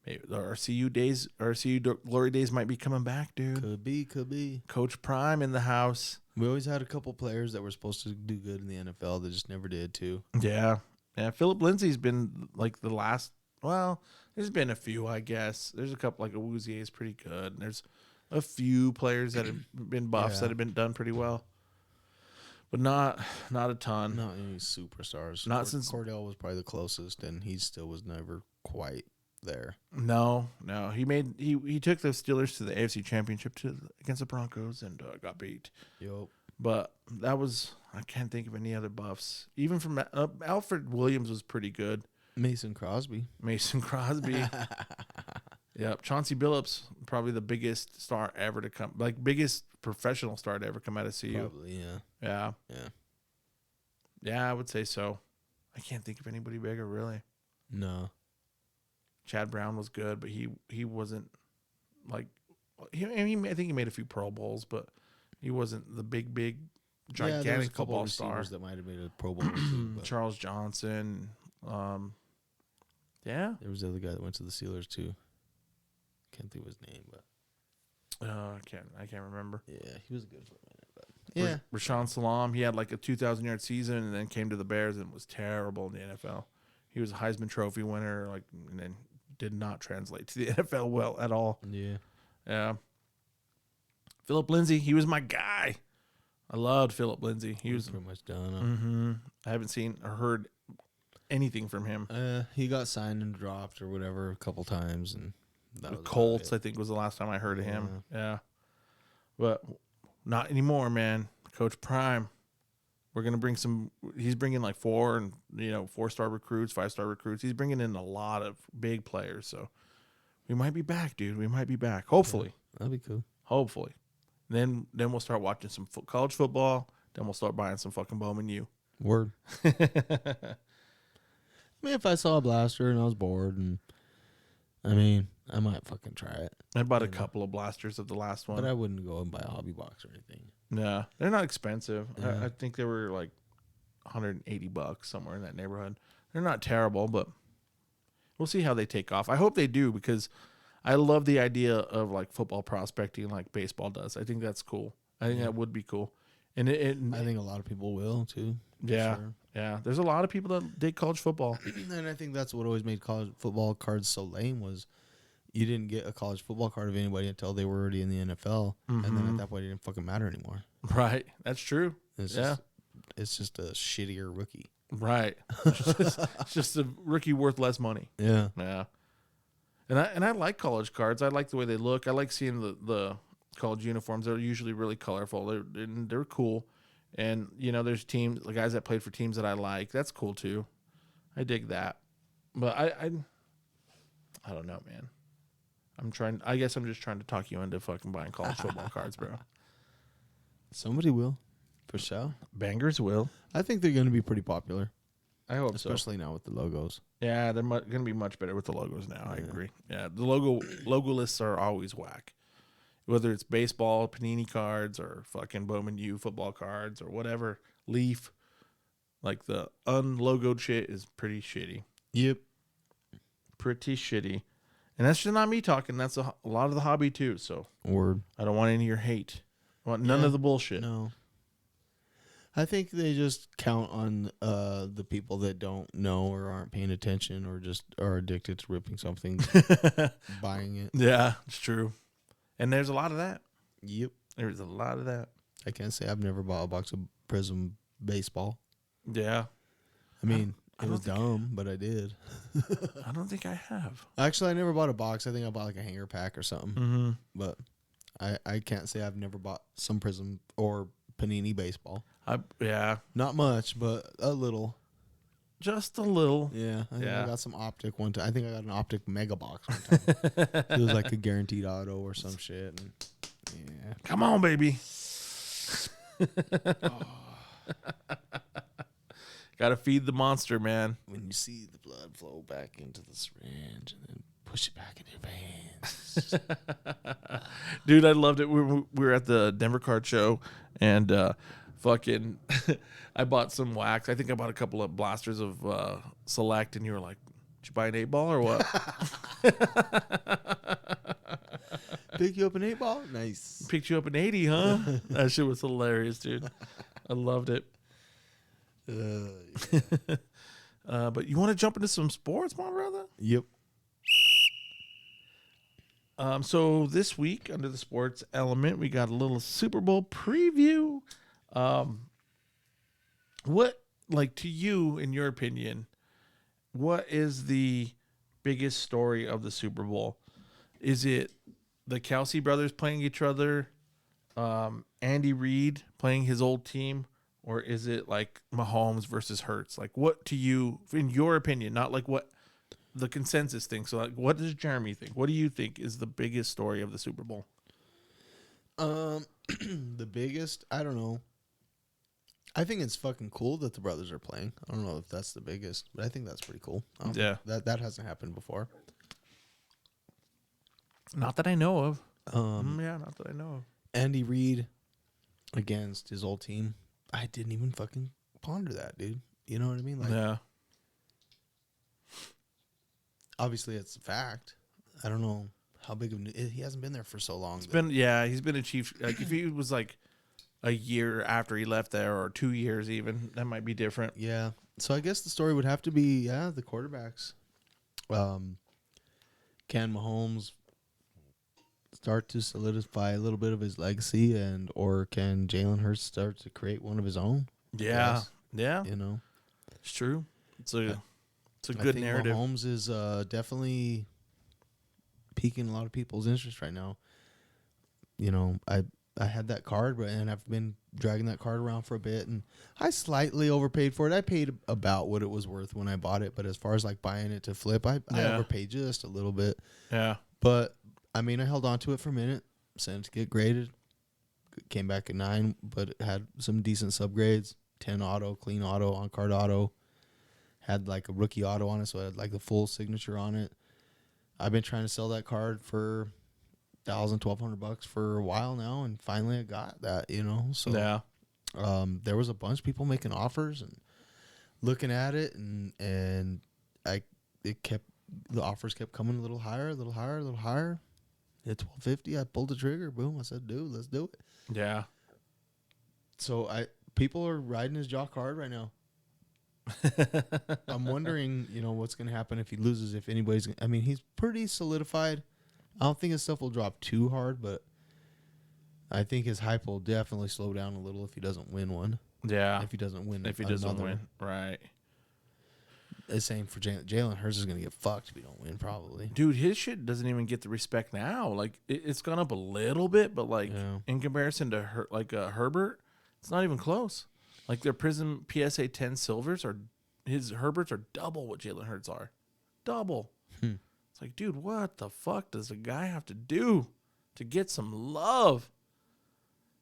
Speaker 1: Maybe our CU glory days might be coming back, dude.
Speaker 2: could be.
Speaker 1: Coach Prime in the house.
Speaker 2: We always had a couple players that were supposed to do good in the NFL that just never did too.
Speaker 1: Yeah. Yeah. Philip Lindsay's been like the last. Well, there's been a few, I guess. There's a couple, like Awuzie is pretty good. And there's a few players that have been buffs
Speaker 2: Yeah.
Speaker 1: that have been done pretty well, but not a ton.
Speaker 2: Not any superstars.
Speaker 1: Not since-
Speaker 2: Cordell was probably the closest, and he still was never quite there.
Speaker 1: No. He took the Steelers to the AFC Championship against the Broncos and got beat.
Speaker 2: Yup.
Speaker 1: But that was, I can't think of any other buffs. Even from Alfred Williams was pretty good.
Speaker 2: Mason Crosby.
Speaker 1: Mason Crosby. Yep. Chauncey Billups, probably the biggest star ever to come, like biggest professional star to ever come out of CU.
Speaker 2: Probably, yeah.
Speaker 1: Yeah.
Speaker 2: Yeah.
Speaker 1: Yeah, I would say so. I can't think of anybody bigger, really.
Speaker 2: No.
Speaker 1: Chad Brown was good, but he wasn't like, I think he made a few Pro Bowls, but he wasn't the big,
Speaker 2: Yeah, there was a
Speaker 1: gigantic
Speaker 2: couple
Speaker 1: football
Speaker 2: of
Speaker 1: star.
Speaker 2: receivers that might have made a Pro Bowl or two, but
Speaker 1: Charles Johnson. Yeah.
Speaker 2: there was the other guy that went to the Steelers too. Can't think of his name, but
Speaker 1: I can't remember.
Speaker 2: yeah, he was good for a minute. But yeah,
Speaker 1: Rashawn Salam, he had like a 2,000-yard season and then came to the Bears and was terrible in the NFL. He was a Heisman Trophy winner, and then did not translate to the NFL well at all.
Speaker 2: yeah.
Speaker 1: Yeah. Philip Lindsay, he was my guy. I loved Philip Lindsay. He was.
Speaker 2: Pretty much done.
Speaker 1: I haven't seen or heard anything from him.
Speaker 2: He got signed and dropped or whatever a couple times, and that
Speaker 1: The
Speaker 2: was
Speaker 1: Colts,
Speaker 2: about
Speaker 1: I think, was the last time I heard of him. Yeah. But not anymore, man. Coach Prime. We're going to bring he's bringing like 4-star recruits, 5-star recruits. He's bringing in a lot of big players. So we might be back, dude. We might be back. Hopefully.
Speaker 2: That'd be cool.
Speaker 1: Hopefully. Then we'll start watching some college football. Then we'll start buying some fucking Bowman U.
Speaker 2: Word. I mean, if I saw a blaster and I was bored, and I mean, I might fucking try it.
Speaker 1: I bought a couple of blasters of the last one.
Speaker 2: But I wouldn't go and buy a hobby box or anything.
Speaker 1: Yeah, they're not expensive.
Speaker 2: Yeah.
Speaker 1: I think they were like $180 somewhere in that neighborhood. They're not terrible, but we'll see how they take off. I hope they do, because I love the idea of like football prospecting like baseball does. I think that's cool. I think that would be cool. And
Speaker 2: I think a lot of people will too. for
Speaker 1: yeah,
Speaker 2: sure.
Speaker 1: yeah. There's a lot of people that dig college football.
Speaker 2: And I think that's what always made college football cards so lame was you didn't get a college football card of anybody until they were already in the NFL, and then at that point it didn't fucking matter anymore.
Speaker 1: Right. That's true.
Speaker 2: It's just a shittier rookie.
Speaker 1: Right. It's just a rookie worth less money.
Speaker 2: Yeah.
Speaker 1: Yeah. And I like college cards. I like the way they look. I like seeing the college uniforms. They're usually really colorful. They're cool. And there's teams, the guys that played for teams that I like. That's cool too. I dig that. But I don't know, man. I guess I'm just trying to talk you into fucking buying college football cards, bro.
Speaker 2: Somebody will, for sure.
Speaker 1: Bangers will.
Speaker 2: I think they're going to be pretty popular,
Speaker 1: I hope so.
Speaker 2: especially now with the logos.
Speaker 1: Yeah, they're going to be much better with the logos now. I agree. Yeah, the logo lists are always whack. Whether it's baseball, Panini cards, or fucking Bowman U football cards, or whatever, Leaf. Like the unlogoed shit is pretty shitty.
Speaker 2: Yep.
Speaker 1: Pretty shitty. And that's just not me talking. That's a lot of the hobby too. So
Speaker 2: Word.
Speaker 1: I don't want any of your hate. I want none of the bullshit.
Speaker 2: No. I think they just count on the people that don't know or aren't paying attention or just are addicted to ripping something, buying it.
Speaker 1: Yeah, it's true. And there's a lot of that.
Speaker 2: Yep.
Speaker 1: There's a lot of that.
Speaker 2: I can't say I've never bought a box of Prism baseball.
Speaker 1: Yeah.
Speaker 2: I mean,
Speaker 1: I
Speaker 2: it was
Speaker 1: don't
Speaker 2: dumb, but I did.
Speaker 1: I don't think I have.
Speaker 2: Actually, I never bought a box. I think I bought like a hanger pack or something.
Speaker 1: Mm-hmm.
Speaker 2: But I can't say I've never bought some Prism or Panini baseball.
Speaker 1: Yeah.
Speaker 2: Not much, but a little.
Speaker 1: Just a little.
Speaker 2: Yeah. I think
Speaker 1: Yeah.
Speaker 2: I got some Optic one time. I think I got an Optic Mega Box one time. It was like a guaranteed auto or some shit. And yeah.
Speaker 1: Come on, baby. Gotta feed the monster, man.
Speaker 2: When you see the blood flow back into the syringe and then push it back into your veins.
Speaker 1: Dude, I loved it. We were at the Denver Card Show, and fucking, I bought some wax. I think I bought a couple of blasters of Select, and you were like, "Did you buy an 8-ball or what?"
Speaker 2: Pick you up an 8-ball? Nice.
Speaker 1: Picked you up an 80, huh? That shit was hilarious, dude. I loved it. But you want to jump into some sports, my brother?
Speaker 2: Yep.
Speaker 1: So this week under the sports element, we got a little Super Bowl preview. What, like, to you, in your opinion, what is the biggest story of the Super Bowl? Is it the Kelsey brothers playing each other, Andy Reid playing his old team, or is it like Mahomes versus Hurts? Like, what to you, in your opinion, not like what the consensus thinks. So, like, what does Jeremy think? What do you think is the biggest story of the Super Bowl?
Speaker 2: The biggest, I don't know. I think it's fucking cool that the brothers are playing. I don't know if that's the biggest, but I think that's pretty cool.
Speaker 1: Yeah.
Speaker 2: That hasn't happened before.
Speaker 1: Not that I know of. Not that I know of.
Speaker 2: Andy Reid against his old team. I didn't even fucking ponder that, dude. You know what I mean? Like,
Speaker 1: Yeah.
Speaker 2: obviously it's a fact. I don't know how big of he hasn't been there for so long.
Speaker 1: He's been a Chief. Like, if he was like a year after he left there, or 2 years even, that might be different.
Speaker 2: Yeah. So I guess the story would have to be, the quarterbacks. Can Mahomes start to solidify a little bit of his legacy, or can Jalen Hurts start to create one of his own?
Speaker 1: Yeah.
Speaker 2: Yes.
Speaker 1: Yeah.
Speaker 2: You know,
Speaker 1: It's true. It's a
Speaker 2: I
Speaker 1: good
Speaker 2: think
Speaker 1: narrative.
Speaker 2: Mahomes is definitely piquing a lot of people's interest right now. You know, I had that card, and I've been dragging that card around for a bit, and I slightly overpaid for it. I paid about what it was worth when I bought it, but as far as like buying it to flip, I overpaid just a little bit.
Speaker 1: Yeah.
Speaker 2: But I mean, I held on to it for a minute, sent it to get graded, came back at 9, but it had some decent subgrades, 10 auto, clean auto, on card auto, had like a rookie auto on it, so I had like the full signature on it. I've been trying to sell that card for $1,200 for a while now, and finally I got that, you know. So
Speaker 1: Yeah.
Speaker 2: there was a bunch of people making offers and looking at it, and the offers kept coming a little higher, a little higher, a little higher. At $1,250, I pulled the trigger. Boom! I said, "Dude, let's do it."
Speaker 1: Yeah.
Speaker 2: So people are riding his jaw hard right now. I'm wondering, what's going to happen if he loses. If anybody's, I mean, he's pretty solidified. I don't think his stuff will drop too hard, but I think his hype will definitely slow down a little if he doesn't win one.
Speaker 1: Yeah.
Speaker 2: If he doesn't win,
Speaker 1: If he doesn't win, right?
Speaker 2: The same for Jalen Hurts is going to get fucked if he don't win, probably.
Speaker 1: Dude, his shit doesn't even get the respect now. Like, it's gone up a little bit, but like in comparison to Herbert, it's not even close. Like, their Prism PSA 10 silvers Herberts are double what Jalen Hurts are. Double. It's like, dude, what the fuck does a guy have to do to get some love?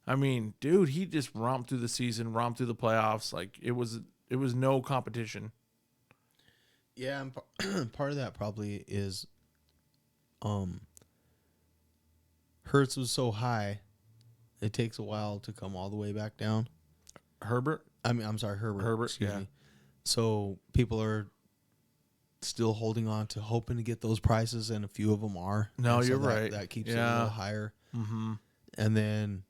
Speaker 1: I mean, dude, he just romped through the season, romped through the playoffs. Like, it was no competition.
Speaker 2: Yeah, and part of that probably is Hurts was so high, it takes a while to come all the way back down.
Speaker 1: Herbert?
Speaker 2: I'm sorry, Herbert. Excuse
Speaker 1: yeah.
Speaker 2: me. So people are still holding on to hoping to get those prices, and a few of them are.
Speaker 1: No,
Speaker 2: and so
Speaker 1: you're right.
Speaker 2: That keeps it a little higher.
Speaker 1: Mm-hmm.
Speaker 2: And then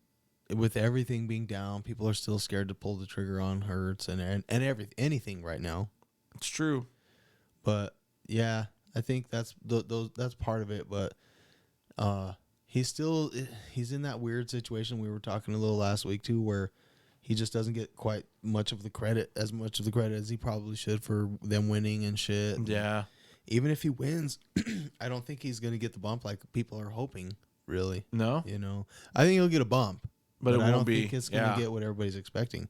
Speaker 2: with everything being down, people are still scared to pull the trigger on Hurts and anything right now.
Speaker 1: It's true.
Speaker 2: But yeah, I think that's that's part of it. But he's in that weird situation we were talking a little last week too, where he just doesn't get quite much of the credit as he probably should for them winning and shit.
Speaker 1: Yeah.
Speaker 2: Even if he wins, I don't think he's gonna get the bump like people are hoping. Really?
Speaker 1: No.
Speaker 2: You know, I think he'll get a bump,
Speaker 1: but it
Speaker 2: I don't
Speaker 1: won't be.
Speaker 2: think it's gonna get what everybody's expecting.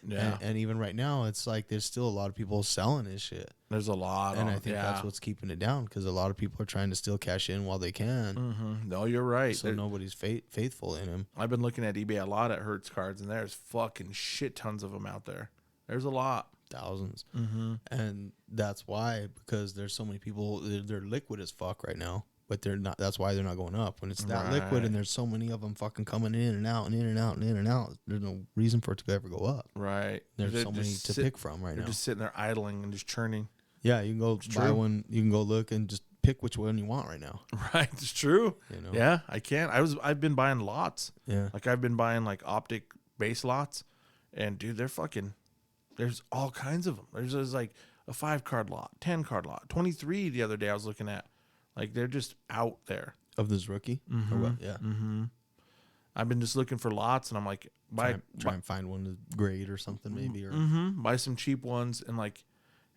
Speaker 1: Yeah.
Speaker 2: And even right now, it's like there's still a lot of people selling his shit.
Speaker 1: There's a lot.
Speaker 2: And I think that's what's keeping it down because a lot of people are trying to still cash in while they can.
Speaker 1: Mm-hmm. No, you're right.
Speaker 2: So nobody's faithful in him.
Speaker 1: I've been looking at eBay a lot at Hertz cards, and there's fucking shit tons of them out there. There's a lot.
Speaker 2: Thousands.
Speaker 1: Mm-hmm.
Speaker 2: And that's why, because there's so many people, they're liquid as fuck right now. But they're not. That's why they're not going up. When it's that liquid and there's so many of them fucking coming in and out and in and out and in and out, there's no reason for it to ever go up.
Speaker 1: Right.
Speaker 2: There's so many to pick from right now.
Speaker 1: They're just sitting there idling and just churning.
Speaker 2: Yeah, you can go buy one. You can go look and just pick which one you want right now.
Speaker 1: Right. It's true.
Speaker 2: You know?
Speaker 1: Yeah, I can't. I've been buying lots.
Speaker 2: Yeah.
Speaker 1: Like I've been buying like optic base lots, and dude, they're fucking. There's all kinds of them. There's like a 5-card lot, 10-card lot, 23 the other day I was looking at. Like, they're just out there.
Speaker 2: Of this rookie?
Speaker 1: Mm-hmm.
Speaker 2: Or what? Yeah.
Speaker 1: Mm-hmm. I've been just looking for lots, and I'm like,
Speaker 2: try and find one to grade or something maybe. Or
Speaker 1: buy some cheap ones, and, like,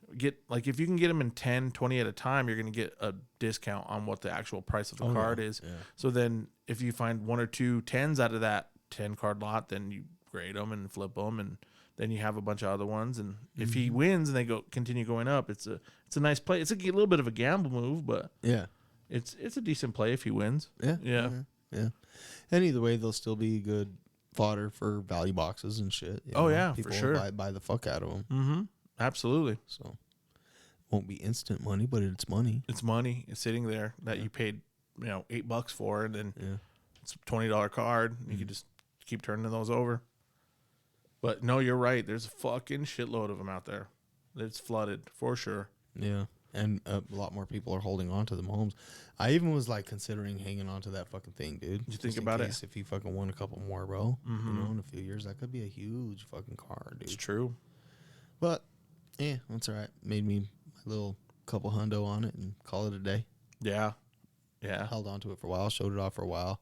Speaker 1: if you can get them in 10, 20 at a time, you're going to get a discount on what the actual price of the card is. Yeah. So then if you find 1 or 2 10s out of that 10-card lot, then you grade them and flip them, and then you have a bunch of other ones. And if he wins and they continue going up, it's a nice play. It's a little bit of a gamble move, but
Speaker 2: yeah,
Speaker 1: it's a decent play if he wins.
Speaker 2: Yeah. And either way, they'll still be good fodder for value boxes and shit.
Speaker 1: Oh yeah,
Speaker 2: people
Speaker 1: for sure.
Speaker 2: Buy the fuck out of them.
Speaker 1: Mm-hmm. Absolutely.
Speaker 2: So won't be instant money, but it's money.
Speaker 1: It's money. It's sitting there that you paid $8 for, and then it's a $20 card. You can just keep turning those over. But no, you're right. There's a fucking shitload of them out there. It's flooded for sure.
Speaker 2: Yeah, and a lot more people are holding on to them homes. I even was like considering hanging on to that fucking thing, dude.
Speaker 1: You think about it?
Speaker 2: If he fucking won a couple more, bro, in a few years, that could be a huge fucking card, dude.
Speaker 1: It's true.
Speaker 2: But yeah, that's all right. Made me a little couple hundo on it and call it a day.
Speaker 1: Yeah.
Speaker 2: Held on to it for a while, showed it off for a while,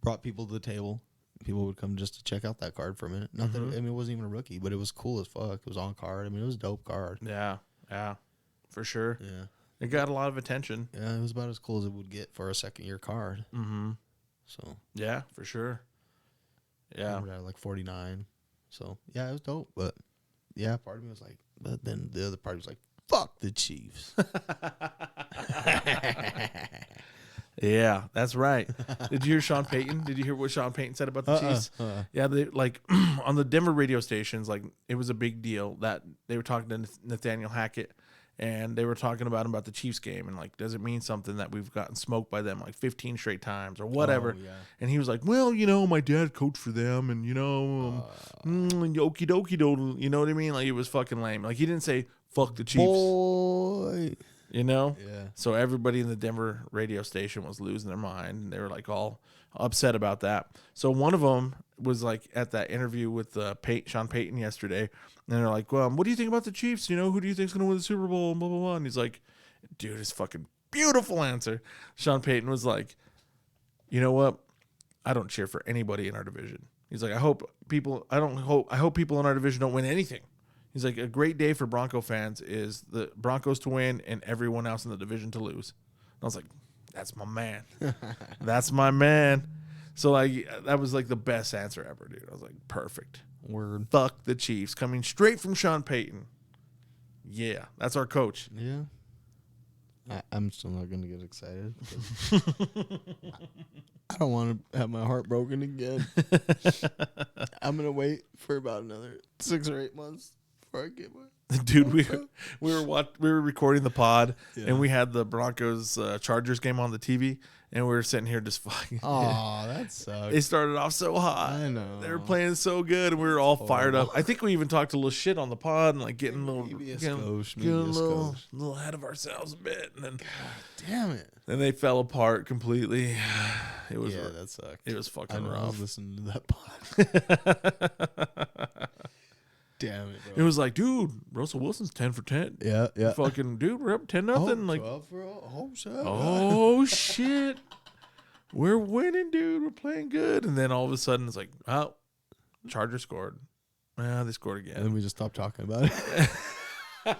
Speaker 2: brought people to the table. People would come just to check out that card for a minute. Not that it wasn't even a rookie, but it was cool as fuck. It was on card. I mean, it was a dope card.
Speaker 1: Yeah, for sure.
Speaker 2: Yeah,
Speaker 1: it got a lot of attention.
Speaker 2: Yeah, it was about as cool as it would get for a second-year card.
Speaker 1: Mm-hmm.
Speaker 2: So
Speaker 1: yeah, for sure. Yeah,
Speaker 2: we're at like 49. So yeah, it was dope. But yeah, part of me was like, but then the other part was like, fuck the Chiefs.
Speaker 1: Yeah, that's right. Did you hear Sean Payton? Did you hear what Sean Payton said about the Chiefs? Yeah, they like on the Denver radio stations, like it was a big deal that they were talking to Nathaniel Hackett, and they were talking about the Chiefs game, and like, does it mean something that we've gotten smoked by them like 15 straight times or whatever?
Speaker 2: Oh, yeah.
Speaker 1: And he was like, well, my dad coached for them, and okie dokie doodle, you know what I mean? Like, it was fucking lame. Like, he didn't say fuck the Chiefs.
Speaker 2: Boy.
Speaker 1: Yeah.
Speaker 2: So
Speaker 1: everybody in the Denver radio station was losing their mind, and they were like all upset about that. So one of them was like at that interview with Sean Payton yesterday, and they're like, well, what do you think about the Chiefs? Who do you think's going to win the Super Bowl? And blah, blah, blah. And he's like, dude, it's fucking beautiful answer. Sean Payton was like, you know what? I don't cheer for anybody in our division. He's like, I hope people in our division don't win anything. He's like, a great day for Bronco fans is the Broncos to win and everyone else in the division to lose. And I was like, that's my man. That's my man. So like, that was like the best answer ever, dude. I was like, perfect.
Speaker 2: Word.
Speaker 1: Fuck the Chiefs. Coming straight from Sean Payton. Yeah, that's our coach.
Speaker 2: Yeah. I'm still not going to get excited. I don't want to have my heart broken again. I'm going to wait for about another 6 or 8 months.
Speaker 1: Dude, we were recording the pod, and we had the Broncos Chargers game on the TV, and we were sitting here just fucking.
Speaker 2: Oh, that sucks.
Speaker 1: They started off so hot.
Speaker 2: I know.
Speaker 1: They were playing so good, and we were all fired up. I think we even talked a little shit on the pod, and like getting a little ahead of ourselves a bit, and then
Speaker 2: God damn it.
Speaker 1: Then they fell apart completely. It was
Speaker 2: Yeah, that sucked.
Speaker 1: it was
Speaker 2: I
Speaker 1: fucking
Speaker 2: know, I
Speaker 1: rough.
Speaker 2: was listening to that pod. Damn it,
Speaker 1: It
Speaker 2: bro.
Speaker 1: was like, dude, Russell Wilson's 10 for 10.
Speaker 2: Yeah, yeah.
Speaker 1: Fucking dude, we're up 10-0. Like,
Speaker 2: 12 for oh, shit.
Speaker 1: oh shit, we're winning, dude. We're playing good. And then all of a sudden, it's like, oh, Chargers scored. They scored
Speaker 2: And
Speaker 1: again.
Speaker 2: then we just stopped talking about it.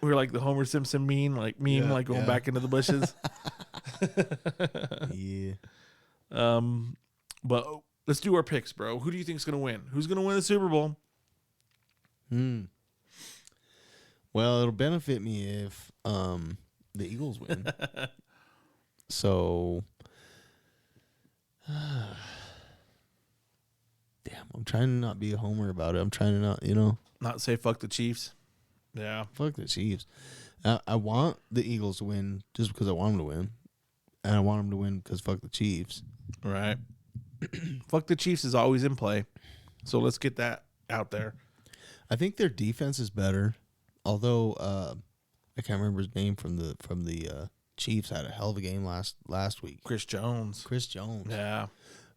Speaker 1: We were like the Homer Simpson meme, like going back into the bushes.
Speaker 2: Yeah.
Speaker 1: But let's do our picks, bro. Who do you think's gonna win? Who's gonna win the Super Bowl?
Speaker 2: Well, it'll benefit me if the Eagles win. So, damn, I'm trying to not be a homer about it. I'm trying to not,
Speaker 1: Not say fuck the Chiefs. Yeah.
Speaker 2: fuck the Chiefs. I want the Eagles to win just because I want them to win. And I want them to win because fuck the Chiefs.
Speaker 1: Right. Fuck the Chiefs is always in play. So let's get that out there.
Speaker 2: I think their defense is better. Although I can't remember his name from the Chiefs had a hell of a game last week.
Speaker 1: Chris Jones.
Speaker 2: Chris Jones.
Speaker 1: Yeah.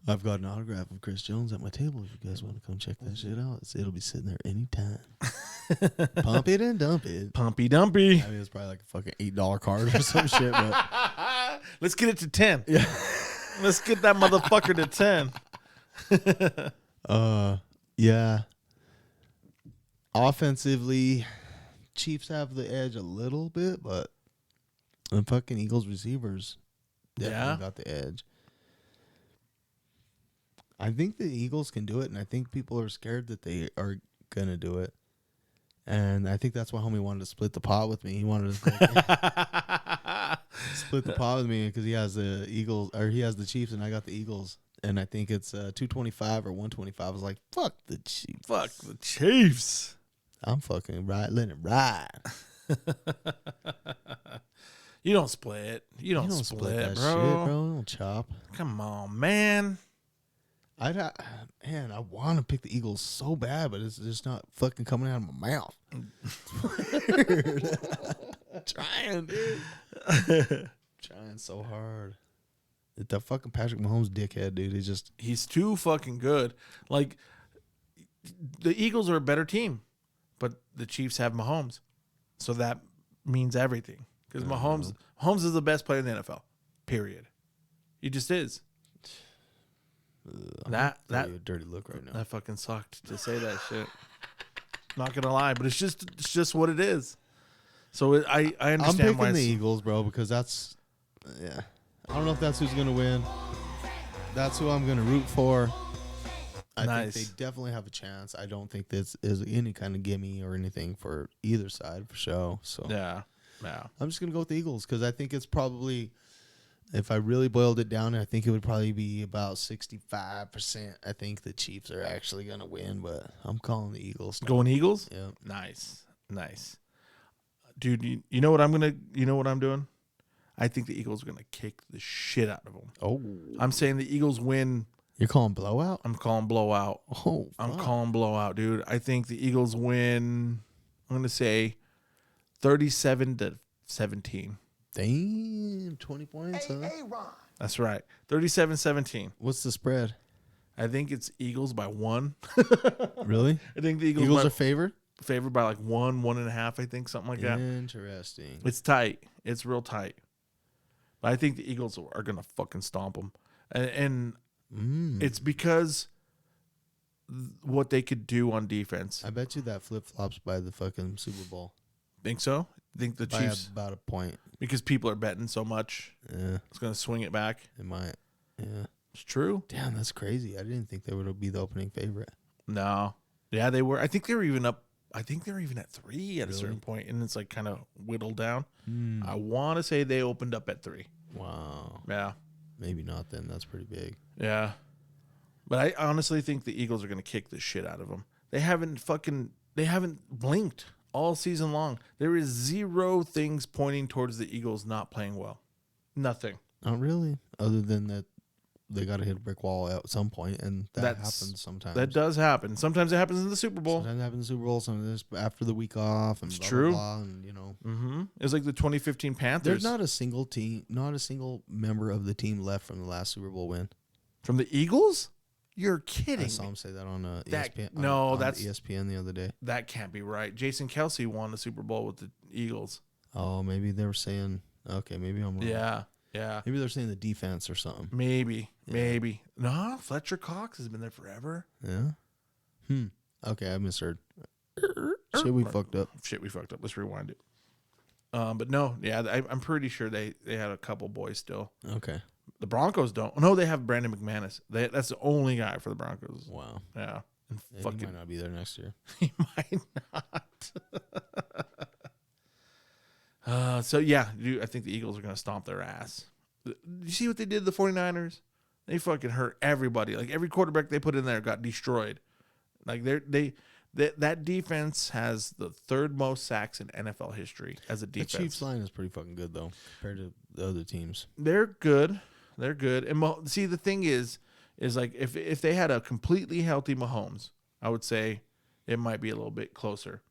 Speaker 2: I've got an autograph of Chris Jones at my table. If you guys want to come check that shit out, it'll be sitting there anytime. Pump it and dump it.
Speaker 1: Pumpy dumpy.
Speaker 2: I mean, it's probably like a fucking $8 card or some shit. But
Speaker 1: Let's get it to 10.
Speaker 2: yeah.
Speaker 1: Let's get that motherfucker to 10.
Speaker 2: Yeah. Offensively, Chiefs have the edge a little bit, but the fucking Eagles receivers definitely got the edge. I think the Eagles can do it, and I think people are scared that they are going to do it. And I think that's why homie wanted to split the pot with me. He wanted to split the pot with me because he has the Eagles, or he has the Chiefs, and I got the Eagles. And I think it's 225 or 125. I was like, fuck the Chiefs.
Speaker 1: Fuck the Chiefs.
Speaker 2: I'm fucking letting it ride.
Speaker 1: You don't split. You don't split,
Speaker 2: that
Speaker 1: bro.
Speaker 2: shit, bro. Don't chop.
Speaker 1: Come on, man.
Speaker 2: I want to pick the Eagles so bad, but it's just not fucking coming out of my mouth. Trying, dude. Trying so hard. That fucking Patrick Mahomes dickhead, dude.
Speaker 1: He's too fucking good. Like, the Eagles are a better team, but the Chiefs have Mahomes. So that means everything. Because Mahomes is the best player in the NFL. Period. He just is. That
Speaker 2: a dirty look right now.
Speaker 1: That fucking sucked to say that shit. Not gonna lie, but it's just what it is. So I understand
Speaker 2: I'm picking
Speaker 1: why
Speaker 2: the Eagles, bro, because that's I don't know if that's who's gonna win. That's who I'm gonna root for. I think they definitely have a chance. I don't think this is any kind of gimme or anything for either side for sure. So
Speaker 1: yeah.
Speaker 2: I'm just gonna go with the Eagles because I think it's probably, if I really boiled it down, I think it would probably be about 65%. I think the Chiefs are actually gonna win, but I'm calling the Eagles.
Speaker 1: Going Eagles?
Speaker 2: Yeah.
Speaker 1: Nice. Dude, you know what I'm doing? I think the Eagles are gonna kick the shit out of them.
Speaker 2: Oh,
Speaker 1: I'm saying the Eagles win.
Speaker 2: you're calling blowout?
Speaker 1: I'm calling blowout.
Speaker 2: Oh,
Speaker 1: I'm calling blowout, dude. I think the Eagles win. I'm gonna say 37-17.
Speaker 2: Damn, 20 points, huh?
Speaker 1: That's right. 37-17.
Speaker 2: What's the spread?
Speaker 1: I think it's Eagles by 1.
Speaker 2: Really?
Speaker 1: I think the
Speaker 2: Eagles are favored?
Speaker 1: favored by like 1.5, I think, something like that.
Speaker 2: Interesting.
Speaker 1: It's tight. It's real tight. But I think the Eagles are going to fucking stomp them. And it's because what they could do on defense.
Speaker 2: I bet you that flip-flops by the fucking Super Bowl.
Speaker 1: Think so? Think the
Speaker 2: By
Speaker 1: Chiefs,
Speaker 2: about a point.
Speaker 1: because people are betting so much,
Speaker 2: Yeah,
Speaker 1: it's going to swing it back.
Speaker 2: it might. Yeah.
Speaker 1: It's true.
Speaker 2: Damn, that's crazy. I didn't think they would be the opening favorite.
Speaker 1: No. Yeah, they were. I think they were even up. I think they were even at 3 at a certain point, and it's like kind of whittled down. I want to say they opened up at 3.
Speaker 2: Wow.
Speaker 1: Yeah.
Speaker 2: Maybe not then. That's pretty big.
Speaker 1: Yeah. But I honestly think the Eagles are going to kick the shit out of them. They haven't blinked all season long. There is 0 things pointing towards the Eagles not playing well. Nothing.
Speaker 2: Not really. Other than that they got to hit a brick wall at some point, and that happens sometimes.
Speaker 1: That does happen. Sometimes it happens in the Super Bowl.
Speaker 2: Sometimes it happens in the Super Bowl. Sometimes after the week off, and
Speaker 1: It's
Speaker 2: blah,
Speaker 1: true.
Speaker 2: blah, blah, and you know,
Speaker 1: It was like the 2015 Panthers.
Speaker 2: there's not a single member of the team left from the last Super Bowl win.
Speaker 1: From the Eagles? You're kidding
Speaker 2: I saw
Speaker 1: me.
Speaker 2: him say that on
Speaker 1: That-
Speaker 2: ESPN.
Speaker 1: no,
Speaker 2: on
Speaker 1: that's-
Speaker 2: ESPN the other day.
Speaker 1: That can't be right. Jason Kelsey won the Super Bowl with the Eagles.
Speaker 2: Oh, maybe they were saying. Okay, maybe I'm wrong.
Speaker 1: Yeah.
Speaker 2: Maybe they're saying the defense or something.
Speaker 1: Maybe. No, Fletcher Cox has been there forever.
Speaker 2: Yeah. Okay, I misheard. Shit, we fucked up.
Speaker 1: Shit, we fucked up. Let's rewind it. But no, yeah, I'm pretty sure they had a couple boys still.
Speaker 2: Okay.
Speaker 1: The Broncos don't. No, they have Brandon McManus. That's the only guy for the Broncos.
Speaker 2: Wow.
Speaker 1: Yeah. And
Speaker 2: Yeah,
Speaker 1: fucking,
Speaker 2: he might not be there next year.
Speaker 1: he might not. So, yeah, I think the Eagles are going to stomp their ass. You see what they did to the 49ers? They fucking hurt everybody. Like, every quarterback they put in there got destroyed. Like, that defense has the third most sacks in NFL history as a
Speaker 2: The
Speaker 1: defense.
Speaker 2: Chiefs line is pretty fucking good though, compared to the other teams.
Speaker 1: They're good. They're good. And see, the thing is like if they had a completely healthy Mahomes, I would say it might be a little bit closer.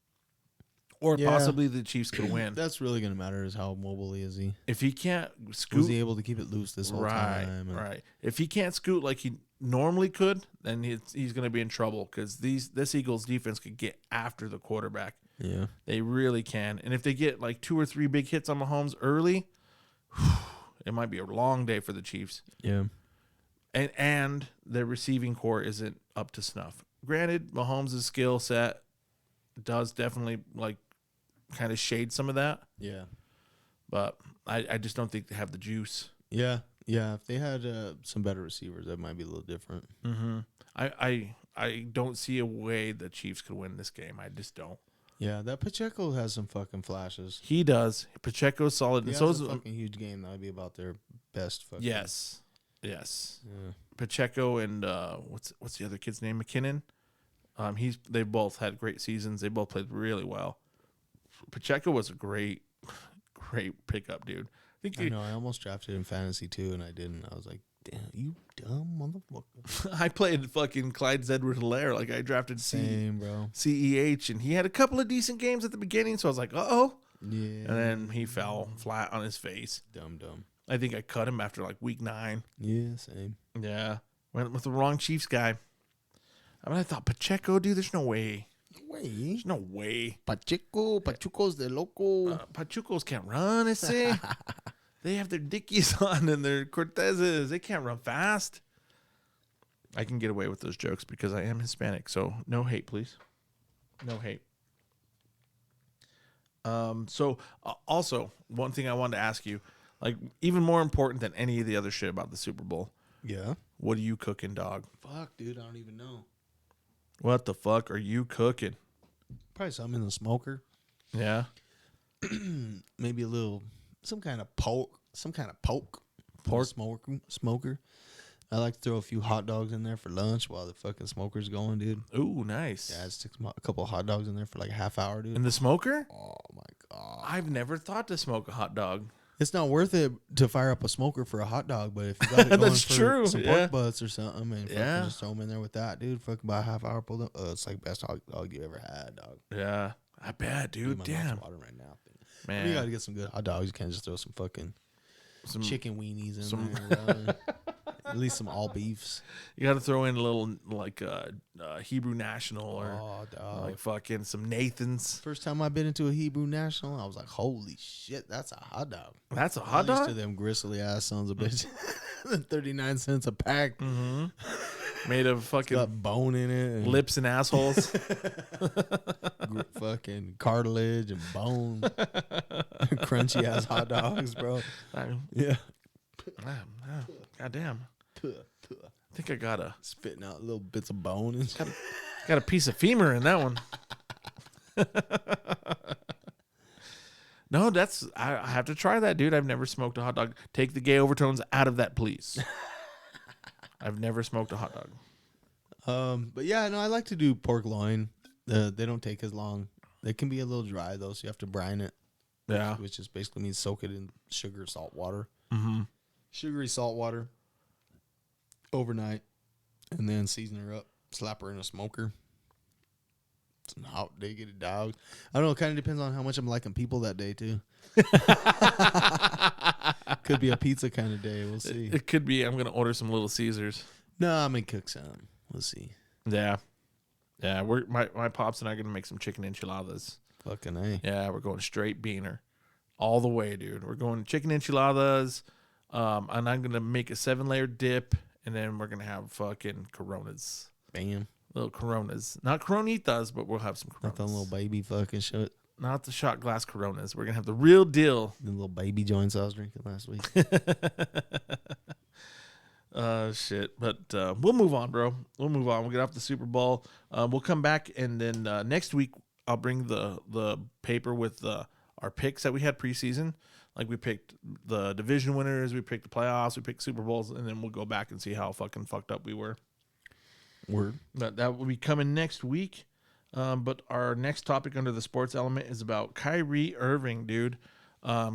Speaker 1: Or
Speaker 2: Yeah.
Speaker 1: possibly the Chiefs could win.
Speaker 2: That's really gonna matter is how mobile is he.
Speaker 1: If he can't
Speaker 2: Was
Speaker 1: scoot,
Speaker 2: he able to keep it loose this whole time? And-
Speaker 1: right. If he can't scoot like he normally could, then he's going to be in trouble because this Eagles defense could get after the quarterback.
Speaker 2: Yeah.
Speaker 1: They really can. And if they get like 2 or 3 big hits on Mahomes early, it might be a long day for the Chiefs.
Speaker 2: Yeah.
Speaker 1: And their receiving core isn't up to snuff. Granted, Mahomes' skill set does definitely like kind of shade some of that,
Speaker 2: Yeah.
Speaker 1: but I just don't think they have the juice.
Speaker 2: Yeah. Yeah. If they had some better receivers, that might be a little different.
Speaker 1: I don't see a way the Chiefs could win this game. I just don't.
Speaker 2: Yeah, that Pacheco has some fucking flashes.
Speaker 1: He does. Pacheco's solid,
Speaker 2: He
Speaker 1: and
Speaker 2: has
Speaker 1: so
Speaker 2: a
Speaker 1: is
Speaker 2: fucking huge game. That would be about their best fucking.
Speaker 1: yes.
Speaker 2: Yeah.
Speaker 1: Pacheco and what's the other kid's name? McKinnon. They both had great seasons. They both played really well. Pacheco was a great pickup, dude.
Speaker 2: I know. I almost drafted in fantasy too, and I didn't. I was like, "Damn, you dumb motherfucker."
Speaker 1: I played fucking Clyde Edwards-Helaire. Like I drafted
Speaker 2: Same, bro.
Speaker 1: CEH, and he had a couple of decent games at the beginning. So I was like, uh-oh.
Speaker 2: Yeah.
Speaker 1: And then he fell flat on his face.
Speaker 2: Dumb.
Speaker 1: I think I cut him after like week 9.
Speaker 2: Yeah, same.
Speaker 1: Yeah. Went with the wrong Chiefs guy. I mean, I thought Pacheco, dude, there's no way.
Speaker 2: Way.
Speaker 1: There's no way.
Speaker 2: Pachuco's the loco.
Speaker 1: Pachucos can't run, I say. They have their Dickies on and their Cortezes. They can't run fast. I can get away with those jokes because I am Hispanic, so no hate, please. No hate. Also, one thing I wanted to ask you, like even more important than any of the other shit about the Super Bowl,
Speaker 2: Yeah.
Speaker 1: what are you cooking, dog?
Speaker 2: Fuck, dude. I don't even know.
Speaker 1: What the fuck are you cooking?
Speaker 2: Probably something in the smoker.
Speaker 1: Yeah.
Speaker 2: Maybe some kind of poke.
Speaker 1: Pork?
Speaker 2: Smoker. I like to throw a few hot dogs in there for lunch while the fucking smoker's going, dude.
Speaker 1: Ooh, nice.
Speaker 2: Yeah, I stick a couple of hot dogs in there for like a half hour, dude.
Speaker 1: In the smoker?
Speaker 2: Oh my god.
Speaker 1: I've never thought to smoke a hot dog.
Speaker 2: It's not worth it to fire up a smoker for a hot dog, but if you got it going
Speaker 1: That's
Speaker 2: for
Speaker 1: true,
Speaker 2: some
Speaker 1: yeah.
Speaker 2: pork butts or something, and fucking
Speaker 1: Yeah.
Speaker 2: just throw them in there with that, dude. Fucking about a half hour pulled up. Oh, it's like best hot dog you ever had, dog.
Speaker 1: Yeah. I bet, dude.
Speaker 2: My
Speaker 1: Damn.
Speaker 2: mouth's watering right now.
Speaker 1: Man.
Speaker 2: You gotta get some good hot dogs. You can't just throw some fucking chicken weenies in
Speaker 1: some-
Speaker 2: there. Bro. At least some all beefs.
Speaker 1: You got to throw in a little like Hebrew National or
Speaker 2: Oh, dog.
Speaker 1: like fucking some Nathan's.
Speaker 2: First time I've been into a Hebrew National, I was like, holy shit, that's a hot dog.
Speaker 1: That's a
Speaker 2: I'm
Speaker 1: hot
Speaker 2: used
Speaker 1: dog?
Speaker 2: to them gristly ass sons of bitches. 39 cents a pack.
Speaker 1: Made of fucking
Speaker 2: Got bone in it. And
Speaker 1: lips and assholes.
Speaker 2: fucking cartilage and bone. Crunchy ass hot dogs, bro. Yeah.
Speaker 1: God damn. I think I got
Speaker 2: Spitting out little bits of bone and shit.
Speaker 1: a piece of femur in that one. No, I have to try that, dude. I've never smoked a hot dog. Take the gay overtones out of that, please. I've never smoked a hot dog.
Speaker 2: But yeah, no, I like to do pork loin. They don't take as long. They can be a little dry though, so you have to brine it.
Speaker 1: Yeah.
Speaker 2: Which just basically means soak it in sugar, salt water. Mm-hmm. Sugary salt water. overnight, and then season her up, slap her in a smoker. Some hot diggity dogs. I don't know. It kind of depends on how much I'm liking people that day too. Could be a pizza kind of day. We'll see.
Speaker 1: It could be. I'm gonna order some Little Caesars.
Speaker 2: No, I'm gonna cook some. We'll see.
Speaker 1: Yeah. My pops and I are gonna make some chicken enchiladas.
Speaker 2: Fucking A.
Speaker 1: Yeah, we're going straight beaner, all the way, dude. We're going chicken enchiladas, and I'm gonna make a 7-layer dip, and then we're gonna have fucking Coronas,
Speaker 2: Bam.
Speaker 1: little Coronas, not Coronitas, but we'll have some
Speaker 2: Not
Speaker 1: Coronas.
Speaker 2: the little baby fucking shit.
Speaker 1: Not the shot glass Coronas. We're gonna have the real deal.
Speaker 2: The little baby joints I was drinking last week.
Speaker 1: Shit. But we'll move on, bro. We'll move on. We'll get off the Super Bowl. We'll come back, and then next week I'll bring the paper with our picks that we had preseason. Like we picked the division winners, we picked the playoffs, we picked Super Bowls, and then we'll go back and see how fucking fucked up we were.
Speaker 2: Word.
Speaker 1: But that will be coming next week. But our next topic under the sports element is about Kyrie Irving, dude.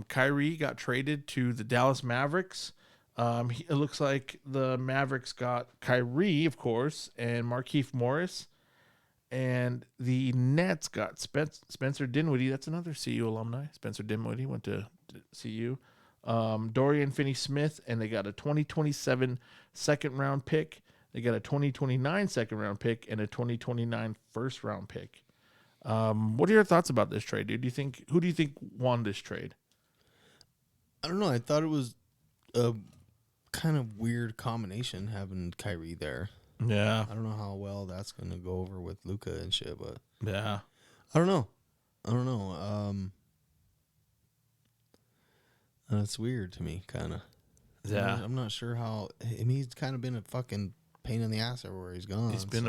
Speaker 1: Kyrie got traded to the Dallas Mavericks. It looks like the Mavericks got Kyrie, of course, and Markieff Morris. And the Nets got Spencer Dinwiddie. That's another CU alumni. Spencer Dinwiddie went to CU. Dorian Finney-Smith, and they got a 2027 second-round pick. They got a 2029 second-round pick and a 2029 first-round pick. What are your thoughts about this trade, dude? Who do you think won this trade?
Speaker 2: I don't know. I thought it was a kind of weird combination having Kyrie there.
Speaker 1: Yeah.
Speaker 2: I don't know how well that's going to go over with Luka and shit, but
Speaker 1: Yeah.
Speaker 2: I don't know. That's weird to me, kind of.
Speaker 1: Yeah.
Speaker 2: I'm not sure how. I mean, he's kind of been a fucking pain in the ass everywhere he's gone.
Speaker 1: He's been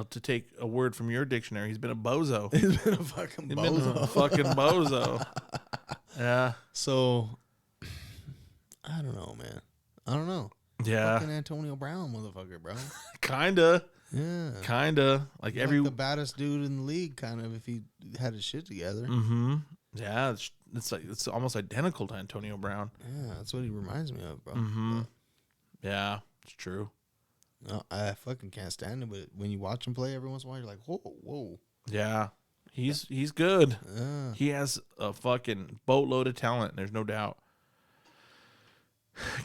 Speaker 1: to take a word from your dictionary, he's been a bozo.
Speaker 2: he's been a fucking
Speaker 1: He's
Speaker 2: bozo.
Speaker 1: been a fucking bozo. Yeah.
Speaker 2: So, I don't know, man. I don't know.
Speaker 1: Yeah.
Speaker 2: Fucking Antonio Brown, motherfucker, bro.
Speaker 1: Kinda.
Speaker 2: Yeah.
Speaker 1: Like
Speaker 2: He's
Speaker 1: every
Speaker 2: the baddest dude in the league, kind of, if he had his shit together.
Speaker 1: Mm-hmm. Yeah, it's almost identical to Antonio Brown.
Speaker 2: Yeah, that's what he reminds me of, bro.
Speaker 1: Mm-hmm. Yeah, it's true.
Speaker 2: No, I fucking can't stand him, but when you watch him play every once in a while, you're like, whoa.
Speaker 1: Yeah. He's good.
Speaker 2: Yeah.
Speaker 1: He has a fucking boatload of talent, there's no doubt.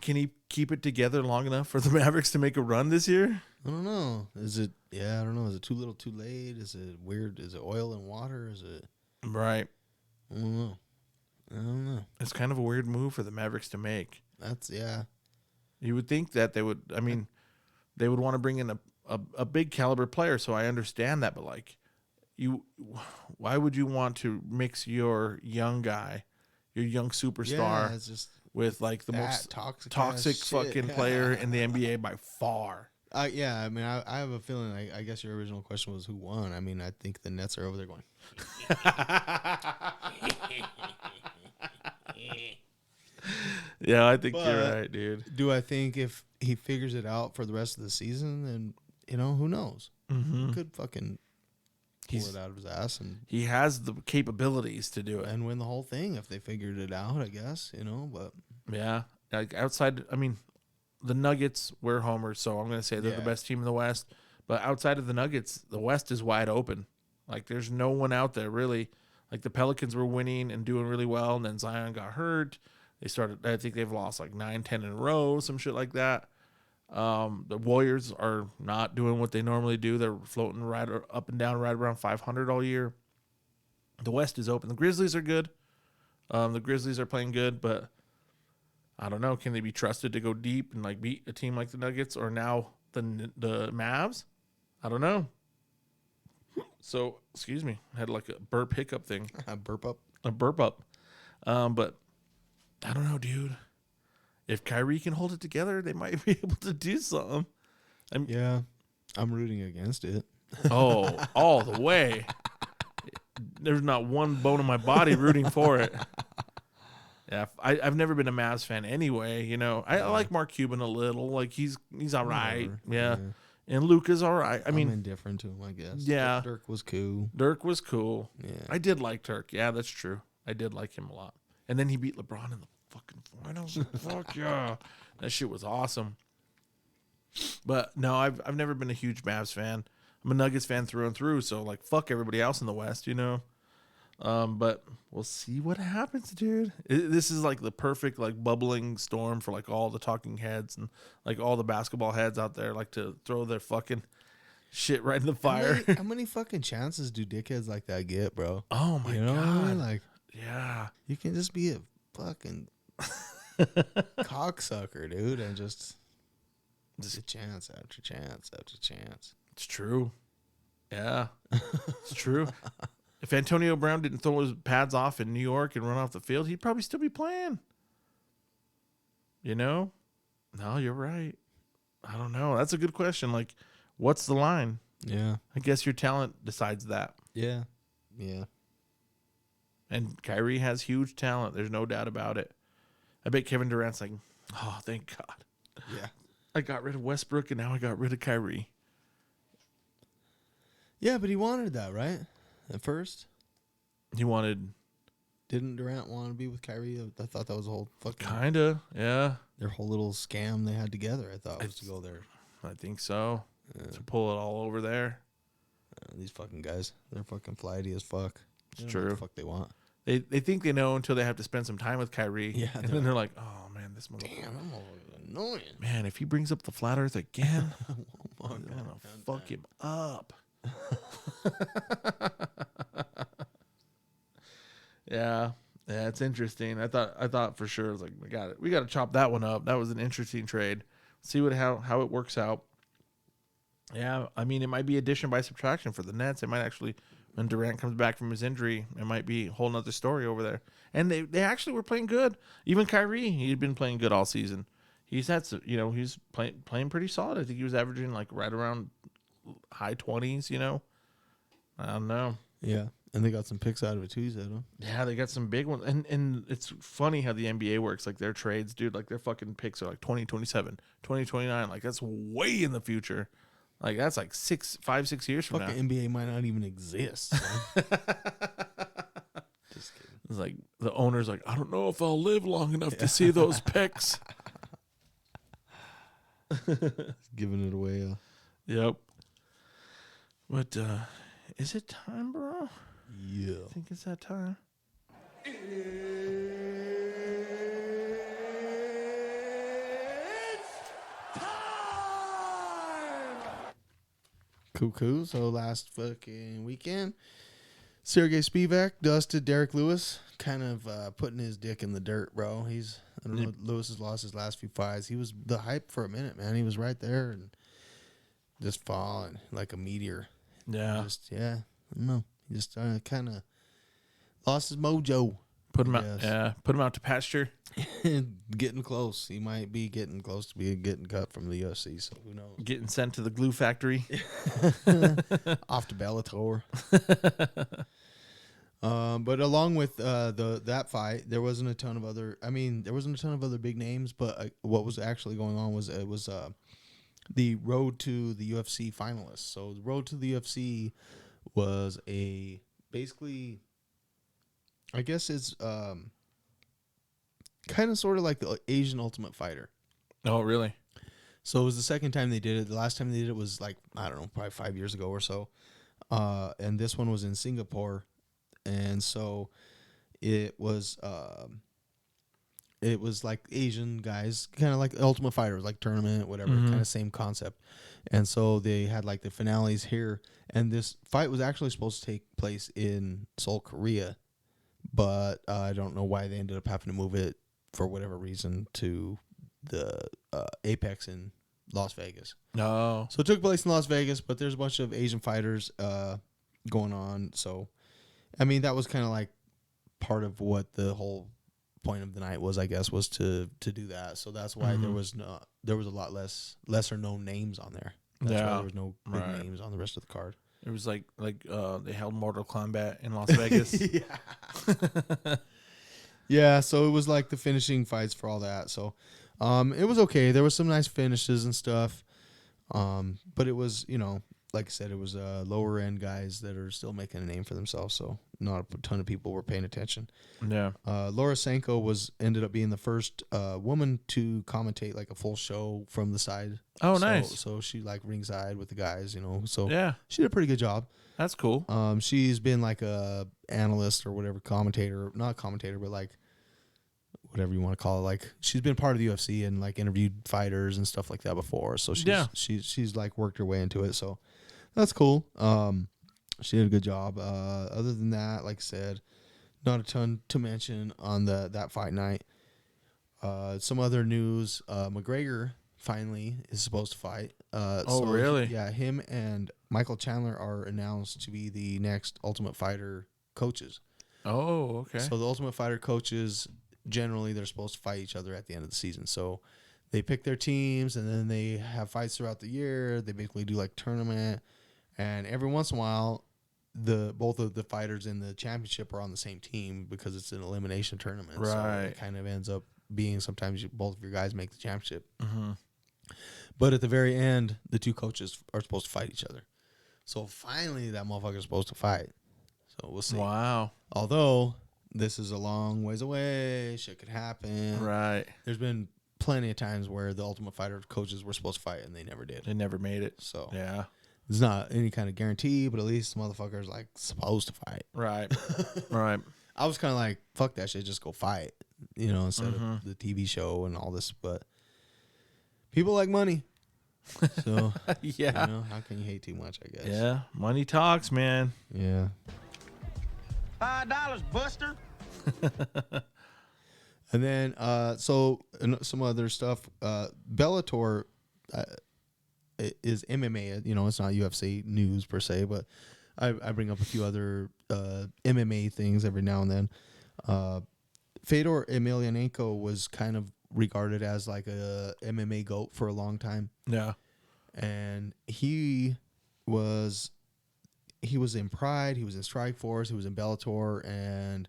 Speaker 1: Can he keep it together long enough for the Mavericks to make a run this year?
Speaker 2: I don't know. Is it too little too late? Is it weird? Is it oil and water? Is it?
Speaker 1: Right.
Speaker 2: I don't know.
Speaker 1: It's kind of a weird move for the Mavericks to make.
Speaker 2: Yeah.
Speaker 1: You would think that they would want to bring in a big caliber player, so I understand that, but like why would you want to mix your young guy, your young superstar
Speaker 2: Yeah, it's just
Speaker 1: with like the most toxic fucking player in the NBA by far?
Speaker 2: Yeah, I mean, I have a feeling. I guess your original question was who won. I mean, I think the Nets are over there going.
Speaker 1: Yeah, I think you're right, dude.
Speaker 2: Do I think if he figures it out for the rest of the season, then who knows?
Speaker 1: Mm-hmm.
Speaker 2: He could fucking pull it out of his ass
Speaker 1: He has the capabilities to do it
Speaker 2: and win the whole thing if they figured it out. I guess but
Speaker 1: yeah, like outside. I mean, the Nuggets, we're homers, so I'm going to say they're the best team in the West. But outside of the Nuggets, the West is wide open. Like, there's no one out there, really. Like, the Pelicans were winning and doing really well, and then Zion got hurt. I think they've lost like 9-10 in a row, some shit like that. The Warriors are not doing what they normally do. They're floating right up and down right around 500 all year. The West is open. The Grizzlies are good. The Grizzlies are playing good, but I don't know. Can they be trusted to go deep and like beat a team like the Nuggets or now the Mavs? I don't know. So, excuse me. I had like a burp hiccup thing.
Speaker 2: a burp up.
Speaker 1: But I don't know, dude. If Kyrie can hold it together, they might be able to do something.
Speaker 2: I'm rooting against it.
Speaker 1: Oh, all the way. There's not one bone in my body rooting for it. Yeah, I've never been a Mavs fan anyway. I like Mark Cuban a little. Like he's all right. Yeah. And Luka's all right. I'm
Speaker 2: indifferent to him, I guess.
Speaker 1: Yeah.
Speaker 2: Dirk was cool.
Speaker 1: Yeah. I did like Dirk. Yeah, that's true. I did like him a lot. And then he beat LeBron in the fucking finals. Fuck yeah. That shit was awesome. But no, I've never been a huge Mavs fan. I'm a Nuggets fan through and through. So like, fuck everybody else in the West, you know. But we'll see what happens, dude. This is like the perfect like bubbling storm for like all the talking heads and like all the basketball heads out there like to throw their fucking shit right in the fire.
Speaker 2: How many fucking chances do dickheads like that get, bro?
Speaker 1: Oh my
Speaker 2: you know
Speaker 1: god!
Speaker 2: What I mean? Like,
Speaker 1: yeah,
Speaker 2: you can just be a fucking cocksucker, dude, and just chance after chance after chance.
Speaker 1: It's true. Yeah, it's true. If Antonio Brown didn't throw his pads off in New York and run off the field, he'd probably still be playing. You know? No, you're right. I don't know. That's a good question. Like, what's the line?
Speaker 2: Yeah.
Speaker 1: I guess your talent decides that.
Speaker 2: Yeah. Yeah.
Speaker 1: And Kyrie has huge talent. There's no doubt about it. I bet Kevin Durant's like, oh, thank God.
Speaker 2: Yeah.
Speaker 1: I got rid of Westbrook and now I got rid of Kyrie.
Speaker 2: Yeah, but he wanted that, right? At first.
Speaker 1: He wanted...
Speaker 2: Didn't Durant want to be with Kyrie? I thought that was a whole fucking...
Speaker 1: Kinda, yeah.
Speaker 2: Their whole little scam they had together, I thought, was to go there.
Speaker 1: I think so. To pull it all over there.
Speaker 2: These fucking guys, they're fucking flighty as fuck.
Speaker 1: It's true.
Speaker 2: What the fuck they want.
Speaker 1: They think they know until they have to spend some time with Kyrie.
Speaker 2: Yeah,
Speaker 1: and then they're like, oh, man, this motherfucker.
Speaker 2: Damn, I'm annoying.
Speaker 1: Man, if he brings up the flat earth again,
Speaker 2: Oh,
Speaker 1: I'm going to fuck him up. Yeah, it's interesting. I thought for sure, I was like, we got to chop that one up. That was an interesting trade. See how it works out. Yeah, I mean, it might be addition by subtraction for the Nets. It might actually, when Durant comes back from his injury, it might be a whole nother story over there. And they actually were playing good. Even Kyrie, he'd been playing good all season. He's had some, he's playing pretty solid. I think he was averaging like right around high 20s, I don't know.
Speaker 2: Yeah, and they got some picks out of it too, you said, huh?
Speaker 1: Yeah, they got some big ones. And it's funny how the NBA works. Like their trades, dude, like their fucking picks are like 2027, 2029. Like that's way in the future. Like that's like 5, 6 years from
Speaker 2: Fucking
Speaker 1: now.
Speaker 2: NBA might not even exist. Just kidding.
Speaker 1: It's like the owner's like, I don't know if I'll live long enough to see those picks.
Speaker 2: Giving it away.
Speaker 1: Yep. But is it time, bro?
Speaker 2: Yeah.
Speaker 1: I think it's that time.
Speaker 2: Cool. So last fucking weekend, Sergei Spivak dusted Derek Lewis, kind of putting his dick in the dirt, bro. I don't know, Lewis has lost his last few fights. He was the hype for a minute, man. He was right there and just falling like a meteor.
Speaker 1: Yeah.
Speaker 2: I don't know. He just kind of lost his mojo.
Speaker 1: Put him out. Yeah. Put him out to pasture.
Speaker 2: Getting close. He might be getting close to getting cut from the UFC, so who knows?
Speaker 1: Getting sent to the glue factory.
Speaker 2: Off to Bellator. But along with that fight, there wasn't a ton of other. I mean, there wasn't a ton of other big names. But what was actually going on was it was the road to the UFC finalists. So the road to the UFC was basically, I guess it's kind of sort of like the Asian Ultimate Fighter.
Speaker 1: Oh, really?
Speaker 2: So it was the second time they did it. The last time they did it was like, I don't know, probably 5 years ago or so. And this one was in Singapore. And so it was like Asian guys, kind of like Ultimate Fighter, like tournament, whatever, kind of same concept. And so they had like the finales here. And this fight was actually supposed to take place in Seoul, Korea. But I don't know why they ended up having to move it for whatever reason to the Apex in Las Vegas.
Speaker 1: No.
Speaker 2: So it took place in Las Vegas, but there's a bunch of Asian fighters going on. So, I mean, that was kind of like part of what the whole point of the night was, I guess, was to do that. So that's why there was a lot lesser known names on there. That's why there was no big names on the rest of the card.
Speaker 1: It was like they held Mortal Kombat in Las Vegas.
Speaker 2: Yeah, so it was like the finishing fights for all that. So it was okay. There was some nice finishes and stuff. But it was, like I said, it was lower end guys that are still making a name for themselves. So not a ton of people were paying attention.
Speaker 1: Yeah.
Speaker 2: Laura Sanko ended up being the first woman to commentate like a full show from the side.
Speaker 1: Oh,
Speaker 2: So-
Speaker 1: nice.
Speaker 2: So she like ringside with the guys, So
Speaker 1: Yeah.
Speaker 2: she did a pretty good job.
Speaker 1: That's cool.
Speaker 2: She's been like a analyst or whatever, commentator, not commentator, but like whatever you want to call it. Like she's been part of the UFC and like interviewed fighters and stuff like that before. So she's like worked her way into it. So that's cool. She did a good job. Other than that, like I said, not a ton to mention on that fight night. Some other news: McGregor finally is supposed to fight.
Speaker 1: Really?
Speaker 2: Yeah, him and Michael Chandler are announced to be the next Ultimate Fighter coaches.
Speaker 1: Oh, okay.
Speaker 2: So the Ultimate Fighter coaches, generally, they're supposed to fight each other at the end of the season. So they pick their teams, and then they have fights throughout the year. They basically do like tournament, and every once in a while, both of the fighters in the championship are on the same team because it's an elimination tournament. So
Speaker 1: Right.
Speaker 2: it kind of ends up being sometimes both of your guys make the championship.
Speaker 1: Mm-hmm.
Speaker 2: But at the very end, the two coaches are supposed to fight each other. So finally, that motherfucker's supposed to fight. So we'll see.
Speaker 1: Wow.
Speaker 2: Although this is a long ways away, shit could happen.
Speaker 1: Right.
Speaker 2: There's been plenty of times where the Ultimate Fighter coaches were supposed to fight and they never did.
Speaker 1: They never made it.
Speaker 2: So
Speaker 1: Yeah.
Speaker 2: it's not any kind of guarantee, but at least the motherfucker's like supposed to fight.
Speaker 1: Right. Right.
Speaker 2: I was kind of like, fuck that shit, just go fight, instead of the TV show and all this. But people like money. So,
Speaker 1: Yeah.
Speaker 2: how can you hate too much, I guess?
Speaker 1: Yeah. Money talks, man.
Speaker 2: Yeah.
Speaker 3: $5, Buster.
Speaker 2: And then, some other stuff. Bellator is MMA. It's not UFC news per se, but I bring up a few other MMA things every now and then. Fedor Emelianenko was kind of regarded as like a MMA GOAT for a long time.
Speaker 1: Yeah.
Speaker 2: And he was in Pride, he was in Strikeforce, he was in Bellator, and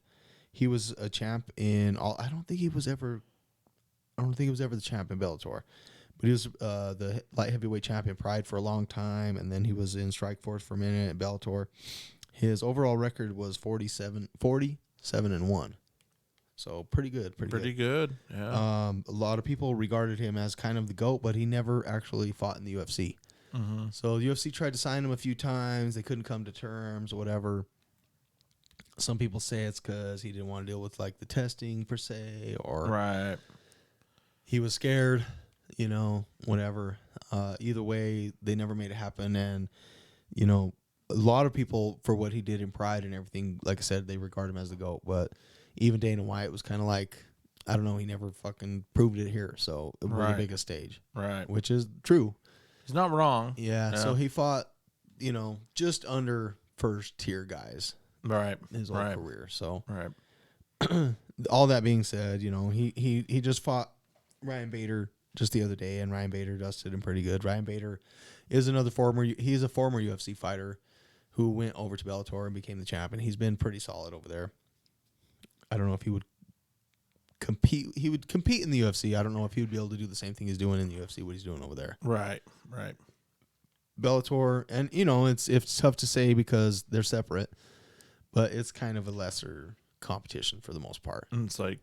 Speaker 2: he was a champ in all. I don't think he was ever the champ in Bellator, but he was the light heavyweight champ in Pride for a long time, and then he was in Strikeforce for a minute at Bellator. His overall record was 47-1. So pretty good.
Speaker 1: Pretty good. Yeah.
Speaker 2: A lot of people regarded him as kind of the GOAT, but he never actually fought in the UFC.
Speaker 1: Mm-hmm.
Speaker 2: So the UFC tried to sign him a few times. They couldn't come to terms or whatever. Some people say it's because he didn't want to deal with like the testing per se, or
Speaker 1: Right.
Speaker 2: he was scared, whatever. Either way, they never made it happen. And, a lot of people, for what he did in Pride and everything, like I said, they regard him as the GOAT. But even Dana White was kind of like, I don't know, he never fucking proved it here. So it was
Speaker 1: Right.
Speaker 2: a bigger stage,
Speaker 1: Right.
Speaker 2: which is true.
Speaker 1: He's not wrong.
Speaker 2: Yeah. So he fought, just under first tier guys
Speaker 1: Right.
Speaker 2: his whole career. So
Speaker 1: Right.
Speaker 2: all that being said, he just fought Ryan Bader just the other day, and Ryan Bader dusted him pretty good. Ryan Bader is he's a former UFC fighter who went over to Bellator and became the champ, and he's been pretty solid over there. I don't know if he would compete. He would compete in the UFC. I don't know if he would be able to do the same thing he's doing in the UFC, what he's doing over there.
Speaker 1: Right. Right.
Speaker 2: Bellator, and it's tough to say because they're separate, but it's kind of a lesser competition for the most part.
Speaker 1: And it's like,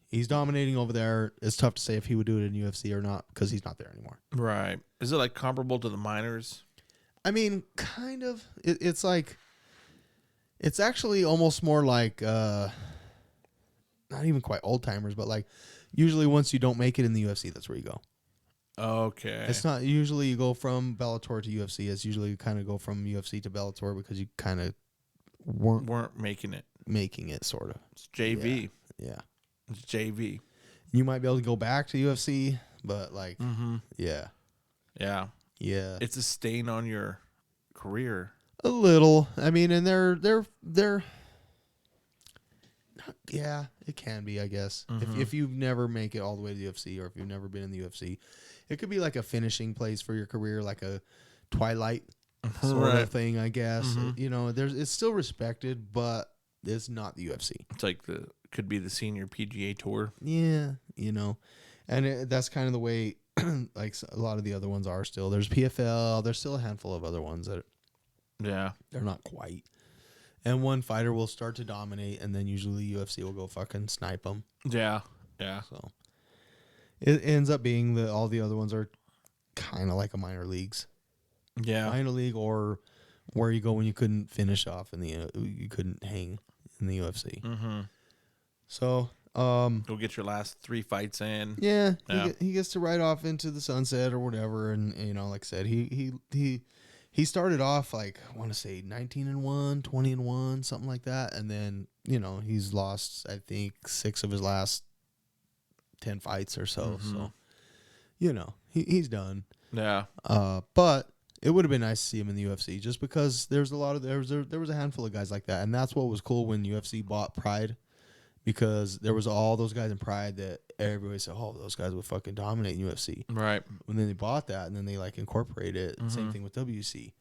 Speaker 2: He's dominating over there. It's tough to say if he would do it in UFC or not because he's not there anymore.
Speaker 1: right. Is it like comparable to the minors?
Speaker 2: I mean, kind of. It's like, it's actually almost more like, not even quite old timers, but like usually once you don't make it in the UFC, that's where you go.
Speaker 1: Okay.
Speaker 2: It's not usually you go from Bellator to UFC. It's usually you kind of go from UFC to Bellator because you kind of
Speaker 1: weren't making it.
Speaker 2: making it, sort of.
Speaker 1: It's JV.
Speaker 2: Yeah.
Speaker 1: It's JV.
Speaker 2: You might be able to go back to UFC, but like, yeah.
Speaker 1: Yeah.
Speaker 2: Yeah.
Speaker 1: It's a stain on your career.
Speaker 2: A little. I mean, and they're yeah, it can be, I guess. If you never make it all the way to the UFC, or if you've never been in the UFC, it could be like a finishing place for your career, like a Twilight sort of thing, I guess. It's still respected, but it's not the UFC.
Speaker 1: It's like could be the senior PGA Tour.
Speaker 2: Yeah, and that's kind of the way like a lot of the other ones are still. There's PFL. There's still a handful of other ones that
Speaker 1: Yeah.
Speaker 2: they're not quite. And one fighter will start to dominate, and then usually UFC will go fucking snipe them.
Speaker 1: Yeah. Yeah.
Speaker 2: So it ends up being that all the other ones are kind of like a minor leagues.
Speaker 1: Yeah.
Speaker 2: Minor league, or where you go when you couldn't finish off in the you couldn't hang in the UFC.
Speaker 1: Mm-hmm.
Speaker 2: So
Speaker 1: Go get your last 3 fights in.
Speaker 2: yeah,
Speaker 1: Yeah.
Speaker 2: he gets to ride off into the sunset or whatever, and you know, like I said, he started off like I want to say 19-1, 20-1, something like that, and then you know he's lost I think 6 of his last 10 fights or so.
Speaker 1: Mm-hmm.
Speaker 2: So you know he's done.
Speaker 1: Yeah.
Speaker 2: But it would have been nice to see him in the UFC, just because there was a handful of guys like that, and that's what was cool when UFC bought Pride, because there was all those guys in Pride that everybody said, oh, those guys would fucking dominate in UFC.
Speaker 1: Right.
Speaker 2: And then they bought that, and then they like incorporated it. Same thing with WC.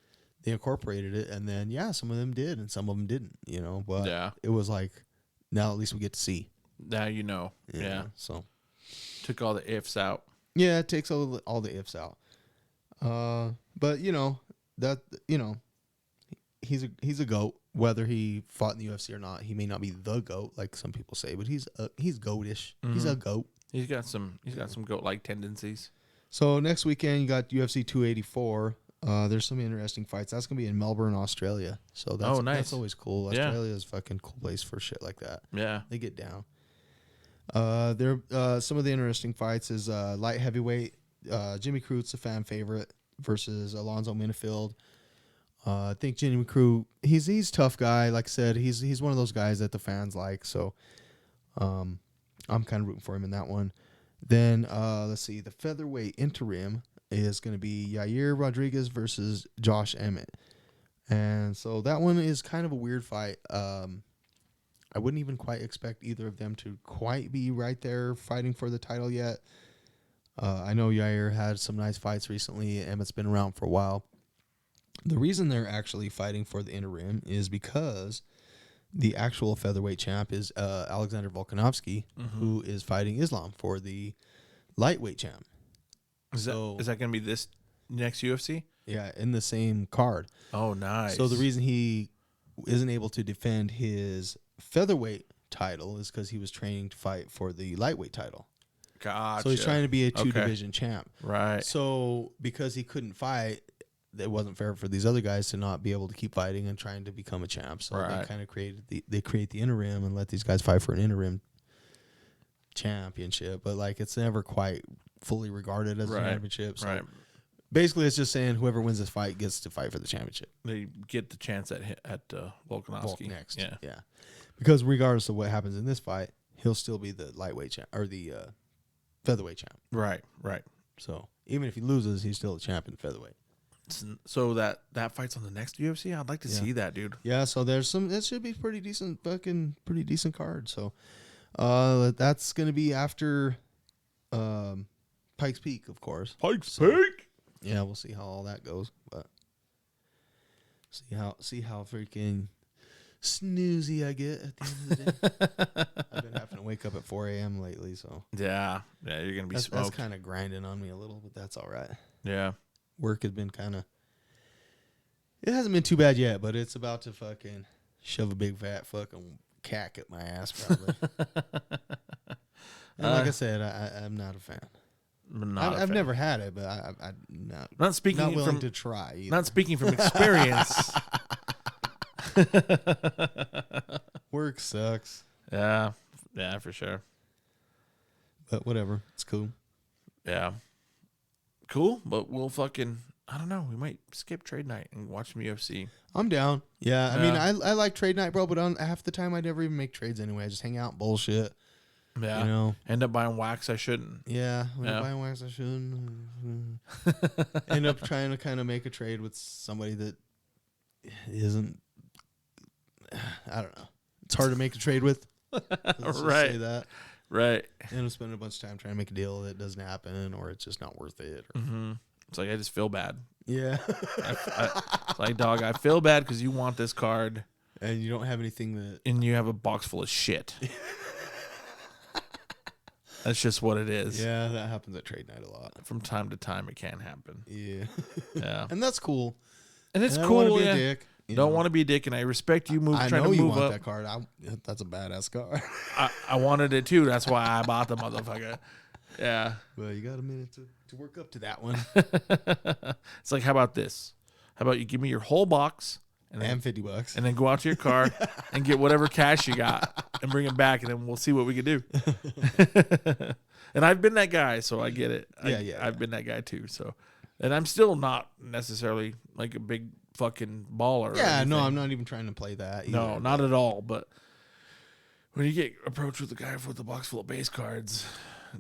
Speaker 2: They incorporated it, and then yeah, some of them did, and some of them didn't. You know, but
Speaker 1: Yeah.
Speaker 2: it was like now at least we get to see.
Speaker 1: Now you know. Yeah.
Speaker 2: So
Speaker 1: Took all the ifs out.
Speaker 2: yeah, it takes all the ifs out. But you know that he's a GOAT. Whether he fought in the UFC or not, he may not be the GOAT like some people say, but he's GOAT-ish. He's a GOAT.
Speaker 1: He's got some goat-like tendencies.
Speaker 2: So next weekend you got UFC 284. There's some interesting fights. That's gonna be in Melbourne, Australia. So that's
Speaker 1: nice.
Speaker 2: That's always cool.
Speaker 1: Yeah.
Speaker 2: Australia is a fucking cool place for shit like that.
Speaker 1: Yeah.
Speaker 2: They get down. Some of the interesting fights is light heavyweight. Jimmy Crute's a fan favorite versus Alonzo Minifield. I think Jimmy Crute, he's a tough guy. Like I said, he's one of those guys that the fans like. So I'm kind of rooting for him in that one. Then let's see, the featherweight interim is going to be Yair Rodriguez versus Josh Emmett. And so that one is kind of a weird fight. I wouldn't even quite expect either of them to quite be right there fighting for the title yet. I know Yair had some nice fights recently. Emmett's been around for a while. The reason they're actually fighting for the interim is because the actual featherweight champ is Alexander Volkanovski, who is fighting Islam for the lightweight champ.
Speaker 1: Is that going to be this next UFC?
Speaker 2: Yeah, in the same card.
Speaker 1: Oh, nice.
Speaker 2: So the reason he isn't able to defend his featherweight title is because he was training to fight for the lightweight title.
Speaker 1: Gotcha.
Speaker 2: So he's trying to be a two-division champ.
Speaker 1: Right.
Speaker 2: So because he couldn't fight, it wasn't fair for these other guys to not be able to keep fighting and trying to become a champ. So they kind of create the interim and let these guys fight for an interim championship. But like it's never quite fully regarded as a championship. So basically, it's just saying whoever wins this fight gets to fight for the championship.
Speaker 1: They get the chance at Volkanovski.
Speaker 2: Volk next.
Speaker 1: Yeah.
Speaker 2: Because regardless of what happens in this fight, he'll still be the lightweight champ or the featherweight champ.
Speaker 1: Right.
Speaker 2: So even if he loses, he's still a champ in featherweight.
Speaker 1: So that fight's on the next UFC. I'd like to see that, dude.
Speaker 2: Yeah. So there's some. It should be pretty decent card. So that's gonna be after Pikes Peak, of course.
Speaker 1: Pikes Peak.
Speaker 2: Yeah, we'll see how all that goes, but see how freaking snoozy I get at the end of the day. I've been having to wake up at 4 a.m. lately, so
Speaker 1: Yeah, you're gonna be
Speaker 2: that's
Speaker 1: smoked.
Speaker 2: kind of grinding on me a little, but that's all right.
Speaker 1: Yeah,
Speaker 2: Work has been it hasn't been too bad yet, but it's about to fucking shove a big fat fucking cack at my ass probably. And like I said, I'm not a fan. I've never had it, but I'm
Speaker 1: not speaking
Speaker 2: not willing
Speaker 1: from
Speaker 2: to try. Either.
Speaker 1: Not speaking from experience.
Speaker 2: Work sucks.
Speaker 1: Yeah, for sure.
Speaker 2: But whatever, it's cool.
Speaker 1: Yeah, cool. But we'll fucking I don't know. We might skip trade night and watch some UFC.
Speaker 2: I'm down. Yeah, I mean, I like trade night, bro. But on half the time, I never even make trades anyway. I just hang out, and bullshit.
Speaker 1: Yeah,
Speaker 2: you know,
Speaker 1: end up buying wax I shouldn't.
Speaker 2: Yeah, when I buy wax I shouldn't. End up trying to kind of make a trade with somebody that isn't. I don't know. It's hard to make a trade with. Let's just say that.
Speaker 1: Right.
Speaker 2: And I'm spending a bunch of time trying to make a deal that doesn't happen, or it's just not worth it. Or,
Speaker 1: It's like I just feel bad.
Speaker 2: Yeah.
Speaker 1: It's like, dog, I feel bad because you want this card,
Speaker 2: and you don't have anything that,
Speaker 1: and you have a box full of shit. That's just what it is.
Speaker 2: Yeah, that happens at trade night a lot.
Speaker 1: From time to time, it can happen.
Speaker 2: Yeah.
Speaker 1: Yeah.
Speaker 2: And that's cool.
Speaker 1: And it's
Speaker 2: And I
Speaker 1: cool.
Speaker 2: don't want to be
Speaker 1: yeah.
Speaker 2: a dick.
Speaker 1: Don't want to be a dick, and I respect you
Speaker 2: I
Speaker 1: trying
Speaker 2: know
Speaker 1: to
Speaker 2: you
Speaker 1: move
Speaker 2: want
Speaker 1: up.
Speaker 2: that card. That's a badass card.
Speaker 1: I wanted it too. That's why I bought the motherfucker. Yeah.
Speaker 2: Well, you got a minute to work up to that one.
Speaker 1: It's like, how about this? How about you give me your whole box
Speaker 2: And $50.
Speaker 1: and then go out to your car and get whatever cash you got and bring it back, and then we'll see what we can do. And I've been that guy, so I get it. I've been that guy too. So, and I'm still not necessarily like a big fucking baller.
Speaker 2: Yeah, no, I'm not even trying to play that. Either,
Speaker 1: No, not at all. But when you get approached with a guy with a box full of base cards,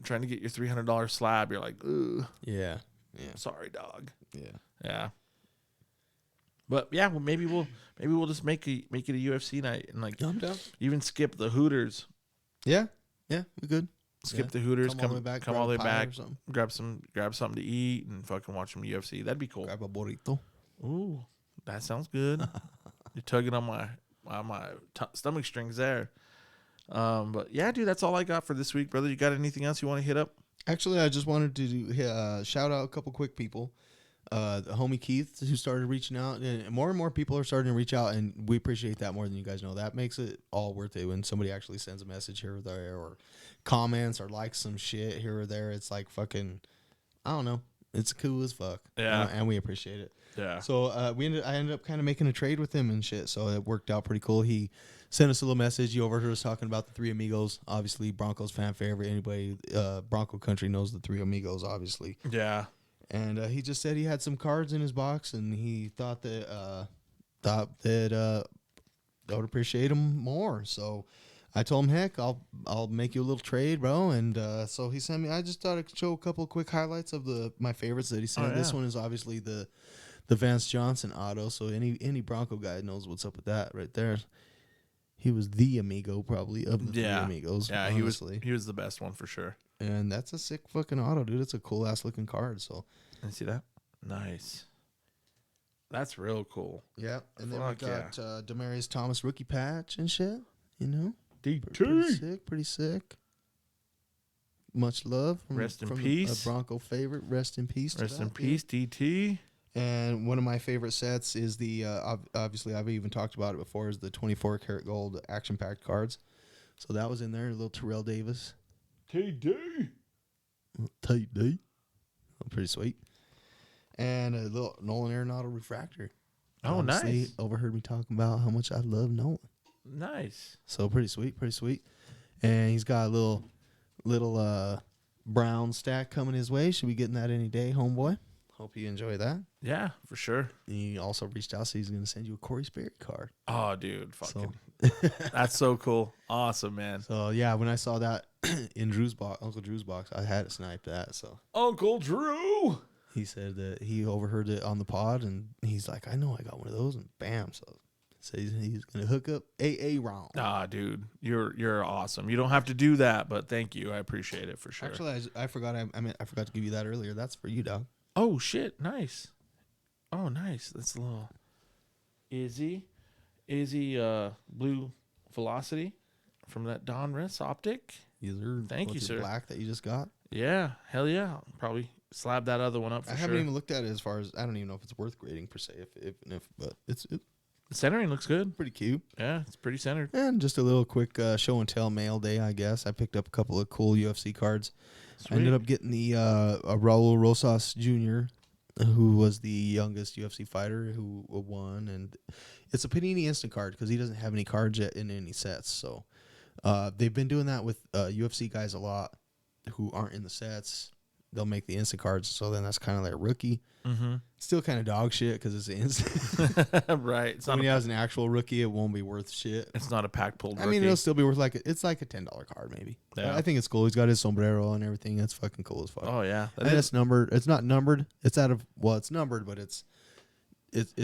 Speaker 1: trying to get your $300 slab, you're like, ugh.
Speaker 2: Yeah.
Speaker 1: Sorry, dog.
Speaker 2: Yeah.
Speaker 1: Yeah. But yeah, well, maybe we'll just make it a UFC night and like
Speaker 2: I'm down.
Speaker 1: even skip the Hooters.
Speaker 2: Yeah, we good.
Speaker 1: Skip the Hooters, come all the way back,
Speaker 2: or something.
Speaker 1: grab something to eat, and fucking watch some UFC. That'd be cool.
Speaker 2: Grab a burrito.
Speaker 1: Ooh, that sounds good. You're tugging on my stomach strings there. But yeah, dude, that's all I got for this week, brother. You got anything else you want to hit up?
Speaker 2: Actually, I just wanted to shout out a couple quick people. The homie Keith, who started reaching out, and more people are starting to reach out, and we appreciate that more than you guys know. That makes it all worth it when somebody actually sends a message here or there, or comments or likes some shit here or there. It's like fucking, I don't know. It's cool as fuck.
Speaker 1: Yeah,
Speaker 2: and we appreciate it.
Speaker 1: Yeah.
Speaker 2: So I ended up kind of making a trade with him and shit. So it worked out pretty cool. He sent us a little message. You overheard us talking about the Three Amigos. Obviously, Broncos fan favorite. Anybody Bronco country knows the Three Amigos. Obviously.
Speaker 1: Yeah.
Speaker 2: And he just said he had some cards in his box, and he thought that I would appreciate them more. So I told him, heck, I'll make you a little trade, bro. And so he sent me. I just thought I'd show a couple of quick highlights of my favorites that he sent.
Speaker 1: Oh, yeah.
Speaker 2: This one is obviously the Vance Johnson auto. So any Bronco guy knows what's up with that right there. He was the amigo probably of the Three Amigos.
Speaker 1: Yeah,
Speaker 2: honestly.
Speaker 1: he was the best one for sure.
Speaker 2: And that's a sick fucking auto, dude. It's a cool ass looking card. So.
Speaker 1: And see that? Nice. That's real cool.
Speaker 2: Yeah, and then
Speaker 1: Fuck
Speaker 2: we got Demaryius Thomas rookie patch and shit. You know,
Speaker 1: DT.
Speaker 2: pretty sick. Much love.
Speaker 1: Rest in
Speaker 2: from
Speaker 1: peace.
Speaker 2: A Bronco favorite. Rest in peace.
Speaker 1: Rest in peace, DT.
Speaker 2: And one of my favorite sets is the obviously I've even talked about it before, is the 24 karat gold action packed cards. So that was in there. A little Terrell Davis.
Speaker 1: TD.
Speaker 2: Pretty sweet. And a little Nolan Arenado refractor.
Speaker 1: Oh,
Speaker 2: Obviously,
Speaker 1: nice.
Speaker 2: Overheard me talking about how much I love Nolan.
Speaker 1: Nice.
Speaker 2: So pretty sweet. And he's got a little brown stack coming his way. Should be getting that any day, homeboy. Hope you enjoy that.
Speaker 1: Yeah, for sure.
Speaker 2: He also reached out, so he's going to send you a Corey Sperry card.
Speaker 1: Oh, dude, fucking, that's so cool. Awesome, man.
Speaker 2: So yeah, when I saw that in Drew's box, Uncle Drew's box, I had to snipe that. So
Speaker 1: Uncle Drew.
Speaker 2: he said that he overheard it on the pod, and he's like, "I know I got one of those," and bam. So he's going to hook up AA round.
Speaker 1: Ah, dude, you're awesome. You don't have to do that, but thank you. I appreciate it for sure.
Speaker 2: Actually, I forgot. I forgot to give you that earlier. That's for you, dog.
Speaker 1: Oh shit, nice. Oh, nice. That's a little Izzy blue velocity from that Don Riss optic.
Speaker 2: Yes, sir.
Speaker 1: Thank you, sir.
Speaker 2: Black that you just got.
Speaker 1: Yeah, hell yeah. I'll probably slab that other one up for
Speaker 2: I
Speaker 1: sure.
Speaker 2: haven't even looked at it as far as I don't even know if it's worth grading per se. But it's
Speaker 1: The centering looks good.
Speaker 2: pretty cute.
Speaker 1: Yeah, it's pretty centered.
Speaker 2: And just a little quick show and tell mail day, I guess. I picked up a couple of cool UFC cards.
Speaker 1: Sweet.
Speaker 2: I ended up getting the Raul Rosas Jr., who was the youngest UFC fighter who won. And it's a Panini instant card because he doesn't have any cards yet in any sets. So they've been doing that with UFC guys a lot who aren't in the sets. They'll make the instant cards. So then that's kind of like a rookie.
Speaker 1: Mm-hmm.
Speaker 2: Still kind of dog shit because it's instant.
Speaker 1: Right. It's
Speaker 2: So
Speaker 1: not
Speaker 2: when he has an actual rookie, it won't be worth shit.
Speaker 1: it's not a pack pulled
Speaker 2: I
Speaker 1: rookie.
Speaker 2: mean, it'll still be worth it's like a $10 card maybe.
Speaker 1: Yeah.
Speaker 2: I think it's cool. He's got his sombrero and everything. That's fucking cool as fuck.
Speaker 1: Oh yeah.
Speaker 2: And it's numbered. It's not numbered. It's it's numbered, but it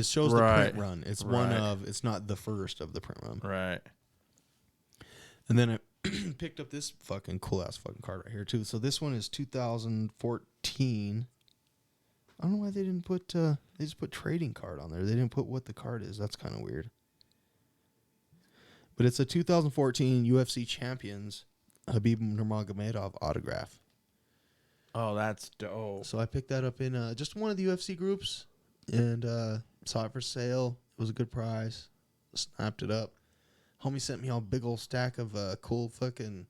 Speaker 2: shows the
Speaker 1: Right.
Speaker 2: print run. It's one
Speaker 1: Right.
Speaker 2: of. It's not the first of the print run.
Speaker 1: Right.
Speaker 2: And then I picked up this fucking cool ass fucking card right here too. So this one is 2014. I don't know why they didn't put. They just put trading card on there. They didn't put what the card is. That's kind of weird. But it's a 2014 UFC Champions Habib Nurmagomedov autograph.
Speaker 1: Oh, that's dope.
Speaker 2: So I picked that up in just one of the UFC groups and saw it for sale. It was a good price. Snapped it up. Homie sent me a big old stack of cool fucking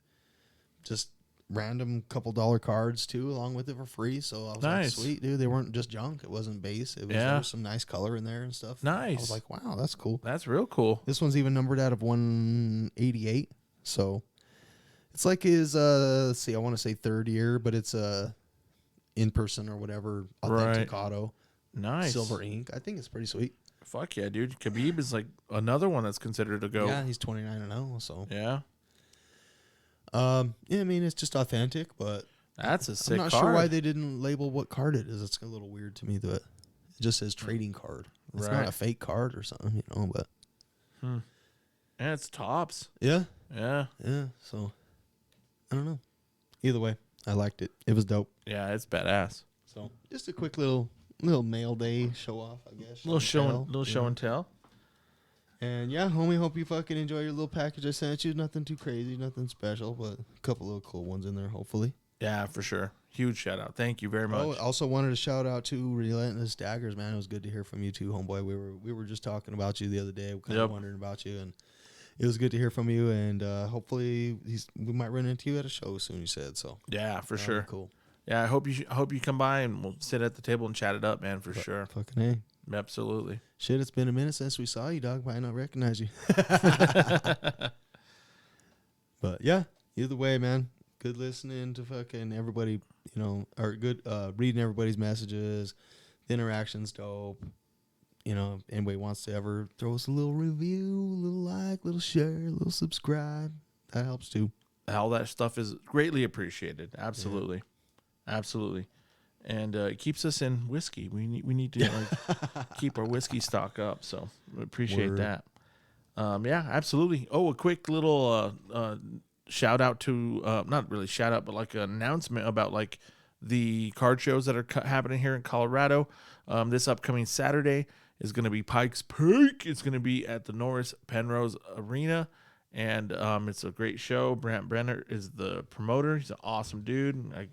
Speaker 2: just random couple dollar cards too, along with it for free. So I was
Speaker 1: Nice.
Speaker 2: like, sweet, dude. They weren't just junk. It wasn't base. It was,
Speaker 1: Yeah.
Speaker 2: there was some nice color in there and stuff.
Speaker 1: Nice.
Speaker 2: I was like, wow, that's cool.
Speaker 1: That's real cool.
Speaker 2: This one's even numbered out of 188. So it's like his, let's see, I want to say third year, but it's in person or whatever, authentic auto,
Speaker 1: Nice.
Speaker 2: silver ink. I think it's pretty sweet.
Speaker 1: Fuck yeah, dude. Khabib is like another one that's considered a go.
Speaker 2: Yeah, he's 29-0. So
Speaker 1: Yeah.
Speaker 2: yeah, I mean, it's just authentic, but
Speaker 1: That's a sick
Speaker 2: I'm not
Speaker 1: card.
Speaker 2: sure why they didn't label what card it is. It's a little weird to me that it just says trading card. It's
Speaker 1: Right.
Speaker 2: not a fake card or something, you know, but
Speaker 1: Yeah, it's tops.
Speaker 2: yeah.
Speaker 1: Yeah.
Speaker 2: Yeah, so I don't know. Either way, I liked it. It was dope.
Speaker 1: Yeah, it's badass.
Speaker 2: So just a quick little mail day show off, I guess.
Speaker 1: Little show
Speaker 2: tell,
Speaker 1: and tell.
Speaker 2: And yeah, homie, hope you fucking enjoy your little package I sent you. Nothing too crazy, nothing special, but a couple little cool ones in there, hopefully.
Speaker 1: Yeah, for sure. Huge shout out. Thank you very much.
Speaker 2: Oh, also wanted to shout out to Relentless Daggers, man. It was good to hear from you too, homeboy. We were just talking about you the other day, kind of wondering about you, and it was good to hear from you. And hopefully, we might run into you at a show soon. You said so.
Speaker 1: Yeah, for
Speaker 2: That'd
Speaker 1: sure.
Speaker 2: be cool.
Speaker 1: Yeah, I hope you come by and we'll sit at the table and chat it up, man, for sure.
Speaker 2: Fucking A.
Speaker 1: Absolutely.
Speaker 2: Shit, it's been a minute since we saw you, dog. Might not recognize you. But yeah, either way, man. Good listening to fucking everybody, you know, or good reading everybody's messages. The interaction's dope. You know, if anybody wants to ever throw us a little review, a little like, little share, a little subscribe, that helps too.
Speaker 1: All that stuff is greatly appreciated. Absolutely. Absolutely. And it keeps us in whiskey. We need to like keep our whiskey stock up. So we appreciate
Speaker 2: Word.
Speaker 1: that. Yeah, absolutely. Oh, a quick little shout out to not really shout out, but like an announcement about like the card shows that are happening here in Colorado. This upcoming Saturday is going to be Pikes Peak. It's going to be at the Norris Penrose Arena. And it's a great show. Brant Brenner is the promoter. He's an awesome dude. I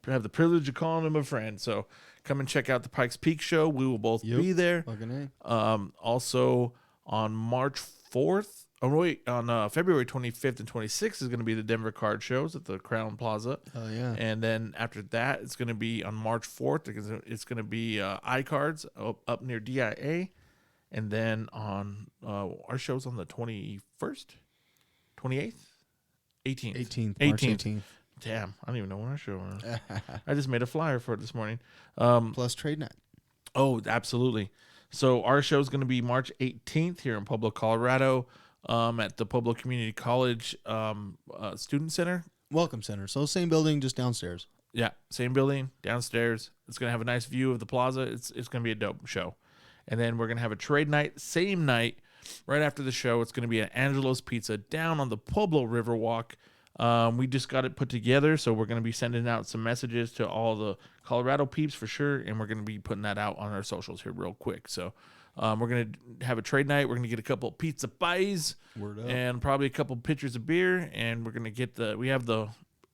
Speaker 1: have the privilege of calling him a friend. So come and check out the Pikes Peak show. We will both be there.
Speaker 2: Fucking
Speaker 1: Also on March 4th. Oh, wait. On February 25th and 26th is going to be the Denver Card Shows at the Crown Plaza.
Speaker 2: Oh, yeah.
Speaker 1: And then after that, it's going to be on March 4th. It's going to be iCards up near DIA. And then on our show's on the 21st? 28th? 18th.
Speaker 2: 18th. March 18th.
Speaker 1: Damn, I don't even know when our show is. I just made a flyer for it this morning.
Speaker 2: Plus trade night.
Speaker 1: Oh, absolutely. So our show is going to be March 18th here in Pueblo, Colorado, at the Pueblo Community College Student Center.
Speaker 2: Welcome Center. So same building, just downstairs.
Speaker 1: Yeah, same building, downstairs. It's going to have a nice view of the plaza. It's going to be a dope show. And then we're going to have a trade night, same night, right after the show. It's going to be at Angelo's Pizza down on the Pueblo Riverwalk. We just got it put together, so we're going to be sending out some messages to all the Colorado peeps for sure, and we're going to be putting that out on our socials here real quick. So we're going to have a trade night. We're going to get a couple of pizza pies and probably a couple pitchers of beer, and we're going to get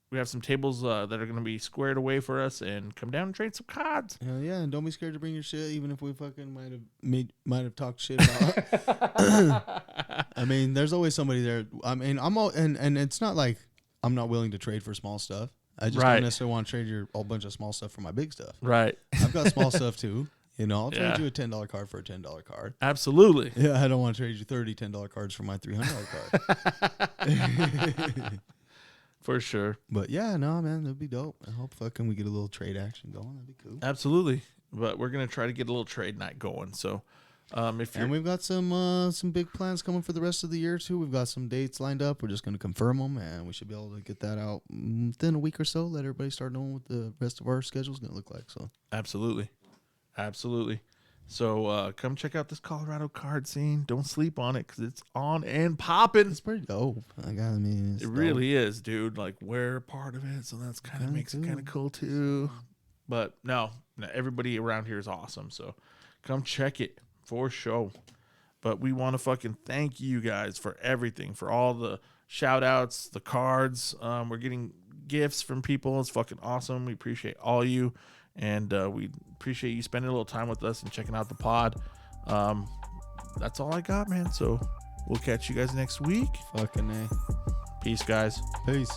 Speaker 1: we have some tables that are going to be squared away for us, and come down and trade some cards.
Speaker 2: Hell yeah, and don't be scared to bring your shit, even if we fucking might have talked shit about. I mean, there's always somebody there. I mean, and it's not like I'm not willing to trade for small stuff. I just don't necessarily want to trade your whole bunch of small stuff for my big stuff.
Speaker 1: Right.
Speaker 2: I've got small stuff too. You know, I'll trade
Speaker 1: Yeah.
Speaker 2: you a $10 card for a $10 card.
Speaker 1: Absolutely.
Speaker 2: Yeah, I don't want to trade you 30 $10 cards for my $300 card.
Speaker 1: For sure.
Speaker 2: But yeah, no, man, that'd be dope. I hope fucking we get a little trade action going. That'd be cool.
Speaker 1: Absolutely. But we're going to try to get a little trade night going. So if you're...
Speaker 2: And we've got some big plans coming for the rest of the year too. We've got some dates lined up. We're just going to confirm them, and we should be able to get that out within a week or so. Let everybody start knowing what the rest of our schedule is going to look like. So
Speaker 1: Absolutely. So come check out this Colorado card scene. Don't sleep on it because it's on and popping.
Speaker 2: it's pretty dope. It's
Speaker 1: It really is, dude. Like we're part of it, so that's kind of makes it kind of cool too. But no, everybody around here is awesome. So come check it for sure. But we want to fucking thank you guys for everything, for all the shout outs, the cards. We're getting gifts from people. It's fucking awesome. We appreciate all you, and we appreciate you spending a little time with us and checking out the pod. That's all I got, man. So we'll catch you guys next week.
Speaker 2: Fucking A.
Speaker 1: Peace, guys.
Speaker 2: Peace.